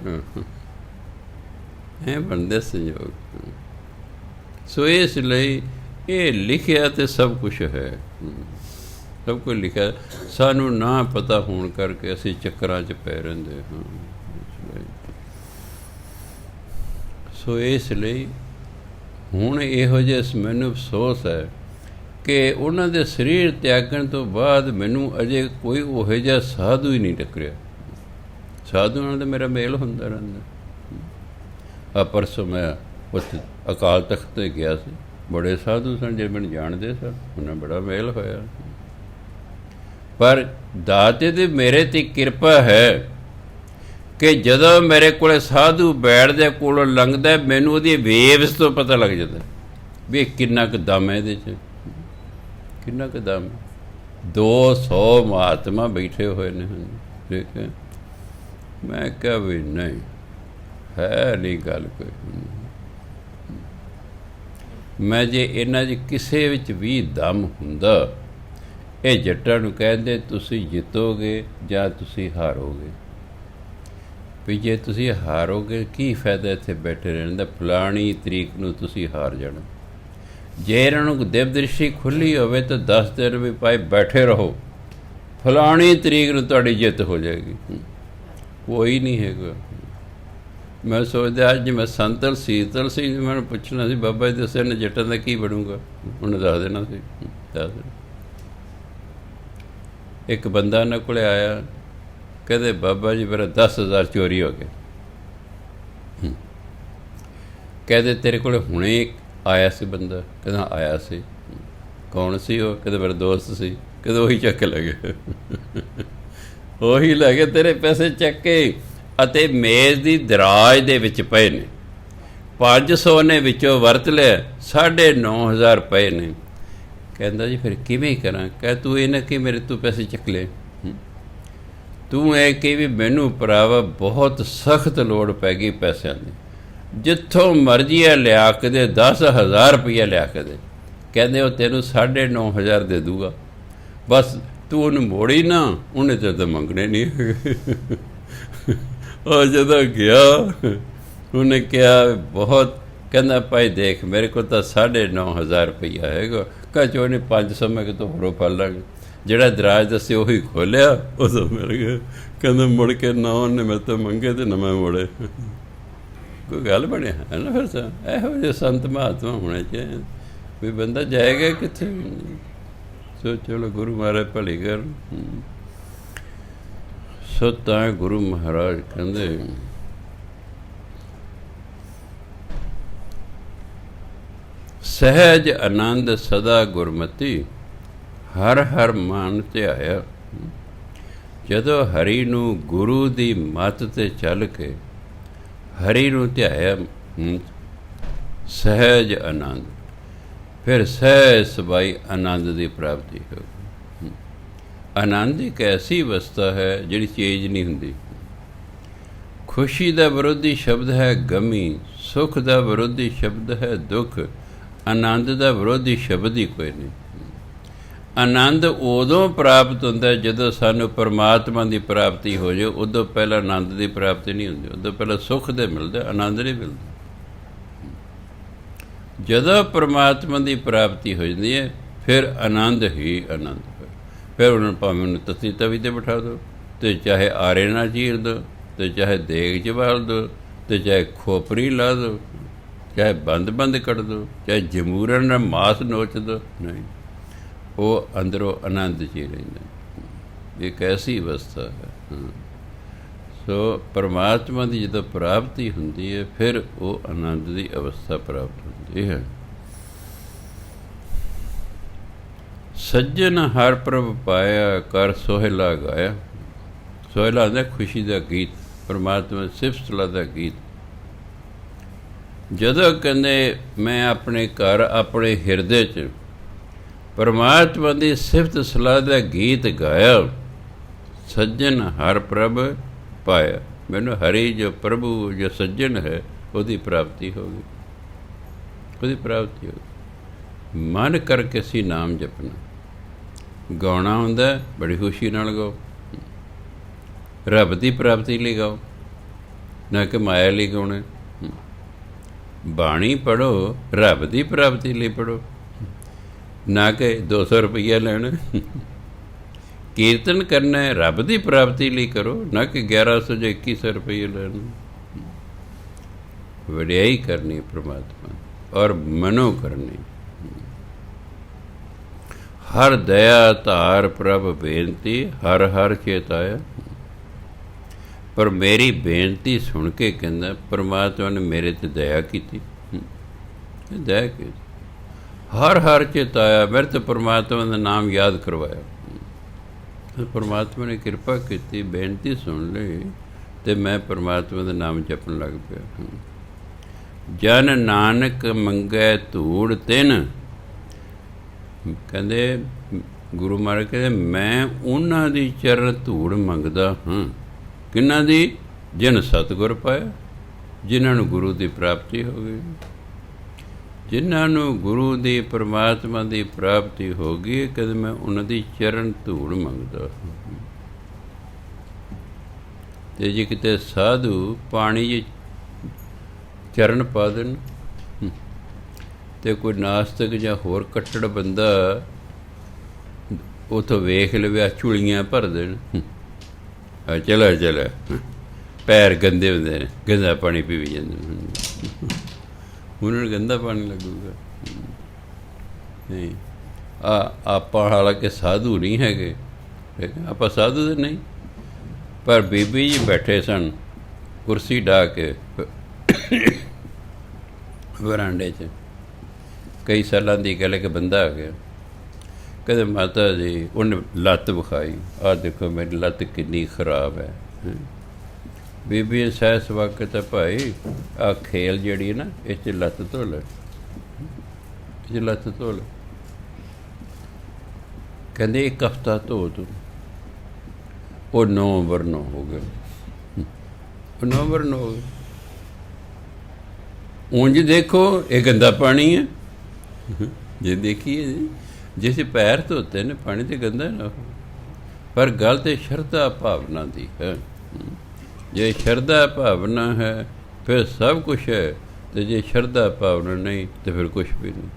ਇਹ ਬਣਦੇ ਸੰਜੋਗ। ਸੋ ਇਸ ਲਈ ਇਹ ਲਿਖਿਆ ਤੇ ਸਭ ਕੁਛ ਹੈ, ਸਭ ਕੁਝ ਲਿਖਿਆ। ਸਾਨੂੰ ਨਾ ਪਤਾ ਹੋਣ ਕਰਕੇ ਅਸੀਂ ਚੱਕਰਾਂ 'ਚ ਪੈ ਰਹਿੰਦੇ ਹਾਂ। ਸੋ ਇਸ ਲਈ ਹੁਣ ਇਹੋ ਜਿਹੇ ਮੈਨੂੰ ਅਫਸੋਸ ਹੈ ਕਿ ਉਹਨਾਂ ਦੇ ਸਰੀਰ ਤਿਆਗਣ ਤੋਂ ਬਾਅਦ ਮੈਨੂੰ ਅਜੇ ਕੋਈ ਉਹੋ ਜਿਹਾ ਸਾਧੂ ਹੀ ਨਹੀਂ ਟੱਕਰਿਆ। ਸਾਧੂ ਨਾਲ ਤਾਂ ਮੇਰਾ ਮੇਲ ਹੁੰਦਾ ਰਹਿੰਦਾ। ਪਰਸੋਂ ਮੈਂ ਉੱਥੇ ਅਕਾਲ ਤਖਤ 'ਤੇ ਗਿਆ ਸੀ, ਬੜੇ ਸਾਧੂ ਸਨ ਜਿਹੜੇ ਮੈਨੂੰ ਜਾਣਦੇ ਸਨ, ਉਹਨਾਂ ਬੜਾ ਮੇਲ ਹੋਇਆ। ਪਰ ਦਾਤੇ ਦੀ ਮੇਰੇ 'ਤੇ ਕਿਰਪਾ ਹੈ ਕਿ ਜਦੋਂ ਮੇਰੇ ਕੋਲ ਸਾਧੂ ਬੈਠਦੇ ਕੋਲੋਂ ਲੰਘਦਾ, ਮੈਨੂੰ ਉਹਦੀ ਵੇਵਸ ਤੋਂ ਪਤਾ ਲੱਗ ਜਾਂਦਾ ਵੀ ਕਿੰਨਾ ਕੁ ਦਮ ਹੈ ਇਹਦੇ 'ਚ, ਕਿੰਨਾ ਕੁ ਦਮ। 200 ਮਹਾਤਮਾ ਬੈਠੇ ਹੋਏ ਨੇ, ਠੀਕ ਹੈ। ਮੈਂ ਕਿਹਾ ਵੀ ਨਹੀਂ ਹੈ ਨਹੀਂ ਗੱਲ ਕੋਈ। ਮੈਂ ਜੇ ਇਹਨਾਂ 'ਚ ਕਿਸੇ ਵਿੱਚ ਵੀ ਦਮ ਹੁੰਦਾ, ਇਹ ਜੱਟਾਂ ਨੂੰ ਕਹਿੰਦੇ ਤੁਸੀਂ ਜਿੱਤੋਗੇ ਜਾਂ ਤੁਸੀਂ ਹਾਰੋਗੇ। ਵੀ ਜੇ ਤੁਸੀਂ ਹਾਰੋਗੇ ਕੀ ਫਾਇਦਾ ਇੱਥੇ ਬੈਠੇ ਰਹਿਣ ਦਾ, ਫਲਾਣੀ ਤਰੀਕ ਨੂੰ ਤੁਸੀਂ ਹਾਰ ਜਾਣਾ। ਜੇ ਇਹਨਾਂ ਨੂੰ ਦਿਵ ਦ੍ਰਿਸ਼ਟੀ ਖੁੱਲ੍ਹੀ ਹੋਵੇ ਤਾਂ ਦੱਸ ਦੇਣ ਵੀ ਭਾਈ ਬੈਠੇ ਰਹੋ, ਫਲਾਣੀ ਤਰੀਕ ਨੂੰ ਤੁਹਾਡੀ ਜਿੱਤ ਹੋ ਜਾਏਗੀ। ਕੋਈ ਨਹੀਂ ਹੈਗਾ। ਮੈਂ ਸੋਚਦਾ ਅੱਜ ਮੈਂ ਸੰਤਲ ਸੀਤਲ ਸੀ, ਮੈਨੂੰ ਪੁੱਛਣਾ ਸੀ ਬਾਬਾ ਜੀ ਦੱਸਿਆ ਨਾ ਜੱਟਾਂ ਦਾ ਕੀ ਬਣੂਗਾ, ਉਹਨੇ ਦੱਸ ਦੇਣਾ ਸੀ। ਦੱਸ ਦੇਣਾ। ਇੱਕ ਬੰਦਾ ਇਹਨਾਂ ਕੋਲ ਆਇਆ, ਕਹਿੰਦੇ ਬਾਬਾ ਜੀ ਮੇਰਾ 10,000 ਚੋਰੀ ਹੋ ਗਏ। ਕਹਿੰਦੇ ਤੇਰੇ ਕੋਲ ਹੁਣੇ ਆਇਆ ਸੀ ਬੰਦਾ, ਕਹਿੰਦਾ ਆਇਆ ਸੀ। ਕੌਣ ਸੀ ਉਹ? ਕਹਿੰਦਾ ਮੇਰਾ ਦੋਸਤ ਸੀ। ਕਹਿੰਦਾ ਉਹੀ ਚੱਕ ਲੈ ਗਏ ਉਹੀ ਲੈ ਕੇ ਤੇਰੇ ਪੈਸੇ ਚੱਕ ਕੇ, ਅਤੇ ਮੇਜ਼ ਦੀ ਦਰਾਜ ਦੇ ਵਿੱਚ ਪਏ ਨੇ। 500 ਨੇ ਵਿੱਚੋਂ ਵਰਤ ਲਿਆ, 9,500 ਪਏ ਨੇ। ਕਹਿੰਦਾ ਜੀ ਫਿਰ ਕਿਵੇਂ ਕਰਾਂ? ਕਹਿ ਤੂੰ ਇਹ ਨਾ ਕਿ ਮੇਰੇ ਤੂੰ ਪੈਸੇ ਚੱਕ ਲੈ, ਤੂੰ ਇਹ ਕਿ ਵੀ ਮੈਨੂੰ ਭਰਾਵਾ ਬਹੁਤ ਸਖਤ ਲੋੜ ਪੈ ਗਈ ਪੈਸਿਆਂ ਦੀ, ਜਿੱਥੋਂ ਮਰਜ਼ੀ ਹੈ ਲਿਆ ਕੇ ਦੇ, 10,000 ਰੁਪਈਆ ਲਿਆ ਕੇ ਦੇ। ਕਹਿੰਦੇ ਉਹ ਤੈਨੂੰ 9,500 ਦੇ ਦੂਗਾ, ਬਸ ਤੂੰ ਉਹਨੂੰ ਮੋੜੀ ਨਾ, ਉਹਨੇ ਤਾਂ ਮੰਗਣੇ ਨਹੀਂ ਹੈਗੇ ਉਹ ਜਦੋਂ ਗਿਆ ਉਹਨੇ ਕਿਹਾ ਬਹੁਤ, ਕਹਿੰਦਾ ਭਾਈ ਦੇਖ ਮੇਰੇ ਕੋਲ ਤਾਂ 9,500 ਰੁਪਈਆ ਹੈਗਾ। ਕਹ ਚੋ ਉਹਨੇ 500 ਮੈਂ ਕਿਤੋਂ ਹੋਰੋਂ ਫੜ ਲਾਂਗੇ। ਜਿਹੜਾ ਦਰਾਜ ਦੱਸੇ ਉਹੀ ਖੋਲਿਆ, ਉਦੋਂ ਮਿਲ ਗਿਆ। ਕਹਿੰਦਾ ਮੁੜ ਕੇ ਨਾ ਉਹਨੇ ਮੇਰੇ ਤੋਂ ਮੰਗੇ ਤੇ ਨਾ ਮੈਂ ਮੋੜੇ। ਕੋਈ ਗੱਲ ਬਣਿਆ ਹੈ ਨਾ। ਫਿਰ ਤਾਂ ਇਹੋ ਜਿਹੇ ਸੰਤ ਮਹਾਤਮਾ ਹੋਣੇ ਚਾਹੀਦੇ, ਵੀ ਬੰਦਾ ਜਾਏਗਾ ਕਿੱਥੇ। ਸੋ ਚਲੋ ਗੁਰੂ ਮਹਾਰਾਜ ਭਲੀ ਕਰ। ਸੋ ਤਾਂ ਗੁਰੂ ਮਹਾਰਾਜ ਕਹਿੰਦੇ ਸਹਿਜ ਆਨੰਦ ਸਦਾ ਗੁਰਮਤੀ, ਹਰ ਹਰ ਮਨ ਧਿਆਇਆ। ਜਦੋਂ ਹਰੀ ਨੂੰ ਗੁਰੂ ਦੀ ਮੱਤ 'ਤੇ ਚੱਲ ਕੇ ਹਰੀ ਨੂੰ ਧਿਆਇਆ, ਸਹਿਜ ਆਨੰਦ, ਫਿਰ ਸਹਿਜ ਸਬਾਈ ਆਨੰਦ ਦੀ ਪ੍ਰਾਪਤੀ ਹੋ। ਆਨੰਦ ਇੱਕ ਐਸੀ ਅਵਸਥਾ ਹੈ ਜਿਹੜੀ ਚੇਂਜ ਨਹੀਂ ਹੁੰਦੀ। ਖੁਸ਼ੀ ਦਾ ਵਿਰੋਧੀ ਸ਼ਬਦ ਹੈ ਗਮੀ, ਸੁੱਖ ਦਾ ਵਿਰੋਧੀ ਸ਼ਬਦ ਹੈ ਦੁੱਖ, ਆਨੰਦ ਦਾ ਵਿਰੋਧੀ ਸ਼ਬਦ ਹੀ ਕੋਈ ਨਹੀਂ। ਆਨੰਦ ਉਦੋਂ ਪ੍ਰਾਪਤ ਹੁੰਦਾ ਜਦੋਂ ਸਾਨੂੰ ਪਰਮਾਤਮਾ ਦੀ ਪ੍ਰਾਪਤੀ ਹੋ ਜਾਏ। ਉਦੋਂ ਪਹਿਲਾਂ ਆਨੰਦ ਦੀ ਪ੍ਰਾਪਤੀ ਨਹੀਂ ਹੁੰਦੀ। ਉਦੋਂ ਪਹਿਲਾਂ ਸੁੱਖ ਦੇ ਮਿਲਦਾ, ਆਨੰਦ ਨਹੀਂ ਮਿਲਦਾ। ਜਦੋਂ ਪਰਮਾਤਮਾ ਦੀ ਪ੍ਰਾਪਤੀ ਹੋ ਜਾਂਦੀ ਹੈ ਫਿਰ ਆਨੰਦ ਹੀ ਆਨੰਦ। ਫਿਰ ਉਹਨਾਂ ਨੂੰ ਭਾਵੇਂ ਉਹਨੂੰ ਤੱਤੀ ਤਵੀ 'ਤੇ ਬਿਠਾ ਦਿਓ, ਅਤੇ ਚਾਹੇ ਆਰੇ ਨਾਲ ਚੀਰ ਦਿਓ, ਅਤੇ ਚਾਹੇ ਦੇਗ 'ਚ ਬਾਲ ਦਿਓ, ਅਤੇ ਚਾਹੇ ਖੋਪਰੀ ਲਾ ਦਿਓ, ਚਾਹੇ ਬੰਦ ਕੱਢ ਦਿਓ, ਚਾਹੇ ਜਮੂਰਨ ਨਾਲ ਮਾਸ ਨੋਚ ਦਿਓ, ਨਹੀਂ, ਉਹ ਅੰਦਰੋਂ ਆਨੰਦ 'ਚ ਹੀ ਰਹਿੰਦਾ। ਇੱਕ ਐਸੀ ਅਵਸਥਾ ਹੈ। ਸੋ ਪਰਮਾਤਮਾ ਦੀ ਜਦੋਂ ਪ੍ਰਾਪਤੀ ਹੁੰਦੀ ਹੈ ਫਿਰ ਉਹ ਆਨੰਦ ਦੀ ਅਵਸਥਾ ਪ੍ਰਾਪਤ ਹੁੰਦੀ ਹੈ। ਸੱਜਣ ਹਰ ਪ੍ਰਭ ਪਾਇਆ, ਕਰ ਸੋਹਿਲਾ ਗਾਇਆ। ਸੋਹਿਲਾ ਹੁੰਦਾ ਖੁਸ਼ੀ ਦਾ ਗੀਤ, ਪਰਮਾਤਮਾ ਸਿਫਤ ਸਲਾਹ ਦਾ ਗੀਤ। ਜਦੋਂ ਕਹਿੰਦੇ ਮੈਂ ਆਪਣੇ ਘਰ ਆਪਣੇ ਹਿਰਦੇ 'ਚ ਪਰਮਾਤਮਾ ਦੀ ਸਿਫਤ ਸਲਾਹ ਦਾ ਗੀਤ ਗਾਇਆ, ਸੱਜਣ ਹਰ ਪ੍ਰਭ ਪਾਇਆ, ਮੈਨੂੰ ਹਰੀ ਜੋ ਪ੍ਰਭੂ ਜੋ ਸੱਜਣ ਹੈ ਉਹਦੀ ਪ੍ਰਾਪਤੀ ਹੋ ਗਈ, ਉਹਦੀ ਪ੍ਰਾਪਤੀ ਹੋ ਗਈ। ਮਨ ਕਰਕੇ ਸੀ ਨਾਮ ਜਪਣਾ। ਗਾਉਣਾ ਹੁੰਦਾ ਬੜੀ ਖੁਸ਼ੀ ਨਾਲ ਗਾਓ, ਰੱਬ ਦੀ ਪ੍ਰਾਪਤੀ ਲਈ ਗਾਓ, ਨਾ ਕਿ ਮਾਇਆ ਲਈ ਗਾਉਣਾ। ਬਾਣੀ ਪੜ੍ਹੋ ਰੱਬ ਦੀ ਪ੍ਰਾਪਤੀ ਲਈ ਪੜ੍ਹੋ, ਨਾ ਕਿ 200 ਰੁਪਈਆ ਲੈਣਾ। ਕੀਰਤਨ ਕਰਨਾ ਹੈ ਰੱਬ ਦੀ ਪ੍ਰਾਪਤੀ ਲਈ ਕਰੋ, ਨਾ ਕਿ 1100 ਜਾਂ 2100 ਰੁਪਈਆ ਲੈਣਾ। ਵਡਿਆਈ ਕਰਨੀ ਪ੍ਰਮਾਤਮਾ ਔਰ ਮਨੋ ਕਰਨੀ। ਹਰ ਦਇਆ ਧਾਰ ਪ੍ਰਭ ਬੇਨਤੀ, ਹਰ ਹਰ ਚੇਤਾਇਆ। ਪਰ ਮੇਰੀ ਬੇਨਤੀ ਸੁਣ ਕੇ ਕਹਿੰਦਾ ਪਰਮਾਤਮਾ ਨੇ ਮੇਰੇ 'ਤੇ ਦਇਆ ਕੀਤੀ, ਦਇਆ ਕੀਤੀ। ਹਰ ਹਰ ਚੇਤਾਇਆ, ਮੇਰੇ ਤੋਂ ਪਰਮਾਤਮਾ ਦਾ ਨਾਮ ਯਾਦ ਕਰਵਾਇਆ। ਪਰਮਾਤਮਾ ਨੇ ਕਿਰਪਾ ਕੀਤੀ, ਬੇਨਤੀ ਸੁਣ ਲਈ ਅਤੇ ਮੈਂ ਪਰਮਾਤਮਾ ਦਾ ਨਾਮ ਜਪਣ ਲੱਗ ਪਿਆ। ਜਨ ਨਾਨਕ ਮੰਗੈ ਧੂੜ ਤਿਨ, ਕਹਿੰਦੇ ਗੁਰੂ ਮਹਾਰਾਜ ਕਹਿੰਦੇ ਮੈਂ ਉਹਨਾਂ ਦੀ ਚਰਨ ਧੂੜ ਮੰਗਦਾ ਹਾਂ। ਕਿਹਨਾਂ ਦੀ? ਜਿਨ ਸਤਿਗੁਰ ਪਾਇਆ, ਜਿਨ੍ਹਾਂ ਨੂੰ ਗੁਰੂ ਦੀ ਪ੍ਰਾਪਤੀ ਹੋ ਗਈ, ਜਿਨ੍ਹਾਂ ਨੂੰ ਗੁਰੂ ਦੀ ਪਰਮਾਤਮਾ ਦੀ ਪ੍ਰਾਪਤੀ ਹੋ ਗਈ। ਕਹਿੰਦੇ ਮੈਂ ਉਹਨਾਂ ਦੀ ਚਰਨ ਧੂੜ ਮੰਗਦਾ। ਅਤੇ ਜੇ ਕਿਤੇ ਸਾਧੂ ਪਾਣੀ 'ਚ ਚਰਨ ਪਾ ਦੇਣ ਅਤੇ ਕੋਈ ਨਾਸਤਕ ਜਾਂ ਹੋਰ ਕੱਟੜ ਬੰਦਾ ਉੱਥੋਂ ਵੇਖ ਲਵੇ, ਝੁਲੀਆਂ ਭਰ ਦੇਣ, ਚਲਾ ਪੈਰ ਗੰਦੇ ਹੁੰਦੇ ਨੇ, ਗੰਦਾ ਪਾਣੀ ਪੀਵੀ ਜਾਂਦੇ, ਉਹਨਾਂ ਨੂੰ ਗੰਦਾ ਪਾਣੀ ਲੱਗੂਗਾ। ਨਹੀਂ, ਆਪਾਂ ਹਾਲਾਂਕਿ ਸਾਧੂ ਨਹੀਂ ਹੈਗੇ, ਆਪਾਂ ਸਾਧੂ ਤਾਂ ਨਹੀਂ, ਪਰ ਬੀਬੀ ਜੀ ਬੈਠੇ ਸਨ ਕੁਰਸੀ ਢਾਹ ਕੇ ਵਰਾਂਡੇ 'ਚ, ਕਈ ਸਾਲਾਂ ਦੀ ਗੱਲ ਕਿ ਬੰਦਾ ਆ ਗਿਆ, ਕਹਿੰਦੇ ਮਾਤਾ ਜੀ ਉਹਨੇ ਲੱਤ ਵਿਖਾਈ, ਆਹ ਦੇਖੋ ਮੇਰੀ ਲੱਤ ਕਿੰਨੀ ਖਰਾਬ ਹੈ। ਬੀਬੀ ਸਹਿਸ ਵਕਤ ਭਾਈ ਆਹ ਖੇਲ ਜਿਹੜੀ ਹੈ ਨਾ, ਇਹ 'ਚ ਲੱਤ ਧੋ ਲੈ, ਇਹ 'ਚ ਲੱਤ ਧੋ ਲੈ। ਕਹਿੰਦੇ ਇੱਕ ਹਫ਼ਤਾ ਧੋ ਤੂੰ। ਉਹ 9 ਵਰਨ ਹੋ ਗਏ, ਉਹ 9 ਵਰਨ ਹੋ ਗਏ। ਉਂਝ ਦੇਖੋ ਇਹ ਗੰਦਾ ਪਾਣੀ ਹੈ, ਜੇ ਦੇਖੀਏ ਜੀ ਜਿਸ ਪੈਰ ਧੋਤੇ ਨੇ ਪਾਣੀ ਤੇ ਗੰਦਾ ਨਾ ਹੋ, ਪਰ ਗੱਲ ਤੇ ਸ਼ਰਧਾ ਭਾਵਨਾ ਦੀ ਹੈ। ਜੇ ਸ਼ਰਧਾ ਭਾਵਨਾ ਹੈ ਫਿਰ ਸਭ ਕੁਛ ਹੈ, ਅਤੇ ਜੇ ਸ਼ਰਧਾ ਭਾਵਨਾ ਨਹੀਂ ਤਾਂ ਫਿਰ ਕੁਛ ਵੀ ਨਹੀਂ।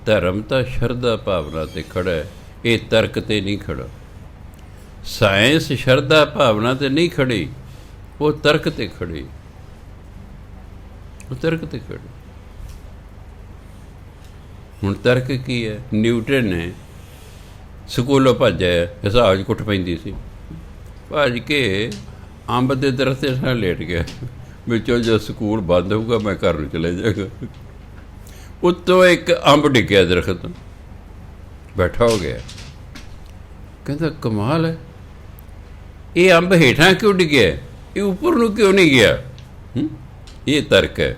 ਧਰਮ ਤਾਂ ਸ਼ਰਧਾ ਭਾਵਨਾ 'ਤੇ ਖੜ੍ਹਾ ਹੈ, ਇਹ ਤਰਕ 'ਤੇ ਨਹੀਂ ਖੜ੍ਹਾ। ਸਾਇੰਸ ਸ਼ਰਧਾ ਭਾਵਨਾ 'ਤੇ ਨਹੀਂ ਖੜ੍ਹੀ, ਉਹ ਤਰਕ 'ਤੇ ਖੜ੍ਹੀ, ਉਹ ਤਰਕ 'ਤੇ ਖੜ੍ਹੀ। ਹੁਣ ਤਰਕ ਕੀ ਹੈ? ਨਿਊਟਨ ਨੇ ਸਕੂਲੋਂ ਭੱਜਿਆ, ਹਿਸਾਬ 'ਚ ਕੁੱਟ ਪੈਂਦੀ ਸੀ, ਭੱਜ ਕੇ ਅੰਬ ਦੇ ਦਰਖਤ 'ਤੇ ਸਾਂ ਲੇਟ ਗਿਆ, ਵਿੱਚੋਂ ਜਦ ਸਕੂਲ ਬੰਦ ਹੋਊਗਾ ਮੈਂ ਘਰ ਨੂੰ ਚਲੇ ਜਾਗਾ। ਉੱਤੋਂ ਇੱਕ ਅੰਬ ਡਿੱਗਿਆ ਦਰਖਤ ਤੋਂ, ਬੈਠਾ ਹੋ ਗਿਆ, ਕਹਿੰਦਾ ਕਮਾਲ ਹੈ, ਇਹ ਅੰਬ ਹੇਠਾਂ ਕਿਉਂ ਡਿੱਗਿਆ, ਇਹ ਉੱਪਰ ਨੂੰ ਕਿਉਂ ਨਹੀਂ ਗਿਆ? ਇਹ ਤਰਕ ਹੈ,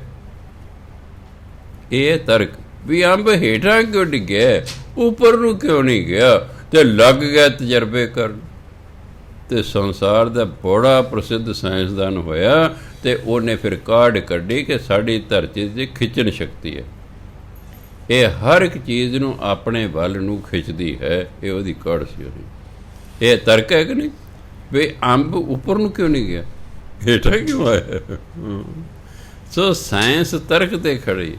ਇਹ ਤਰਕ ਵੀ ਅੰਬ ਹੇਠਾਂ ਕਿਉਂ ਡਿੱਗਿਆ, ਉੱਪਰ ਨੂੰ ਕਿਉਂ ਨਹੀਂ ਗਿਆ। ਤੇ ਲੱਗ ਗਿਆ ਤਜਰਬੇ ਕਰਨ, ਤੇ ਸੰਸਾਰ ਦਾ ਬੜਾ ਪ੍ਰਸਿੱਧ ਸਾਇੰਸਦਾਨ ਹੋਇਆ, ਤੇ ਉਹਨੇ ਫਿਰ ਕਾਢ ਕੱਢੀ ਕਿ ਸਾਡੀ ਧਰਤੀ 'ਤੇ ਖਿੱਚਣ ਸ਼ਕਤੀ ਹੈ, ਇਹ ਹਰ ਇੱਕ ਚੀਜ਼ ਨੂੰ ਆਪਣੇ ਵੱਲ ਨੂੰ ਖਿੱਚਦੀ ਹੈ। ਇਹ ਉਹਦੀ ਕਾਢ ਸੀ ਉਹਦੀ। ਇਹ ਤਰਕ ਹੈ ਕਿ ਨਹੀਂ ਵੀ ਅੰਬ ਉੱਪਰ ਨੂੰ ਕਿਉਂ ਨਹੀਂ ਗਿਆ, ਹੇਠਾਂ ਕਿਉਂ ਆਇਆ? ਸੋ ਸਾਇੰਸ ਤਰਕ 'ਤੇ ਖੜੀ,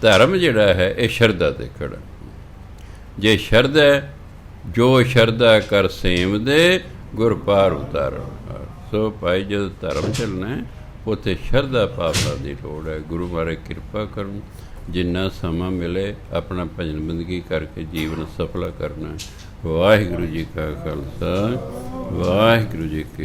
ਧਰਮ ਜਿਹੜਾ ਹੈ ਇਹ ਸ਼ਰਧਾ 'ਤੇ ਖੜਾ। ਜੇ ਸ਼ਰਧਾ ਜੋ ਸ਼ਰਧਾ ਕਰ ਸੇਮ ਦੇ ਗੁਰ ਪਾਰ ਉਤਾਰੋ। ਸੋ ਭਾਈ ਜਦੋਂ ਧਰਮ ਚੱਲਣਾ ਉੱਥੇ ਸ਼ਰਧਾ ਭਾਵਨਾ ਦੀ ਲੋੜ ਹੈ। ਗੁਰੂ ਮਹਾਰਾਜ ਕਿਰਪਾ ਕਰਨ, ਜਿੰਨਾ ਸਮਾਂ ਮਿਲੇ ਆਪਣਾ ਭਜਨ ਬੰਦਗੀ ਕਰਕੇ ਜੀਵਨ ਸਫਲਾ ਕਰਨਾ। ਵਾਹਿਗੁਰੂ ਜੀ ਕਾ ਖਾਲਸਾ, ਵਾਹਿਗੁਰੂ ਜੀ ਕੀ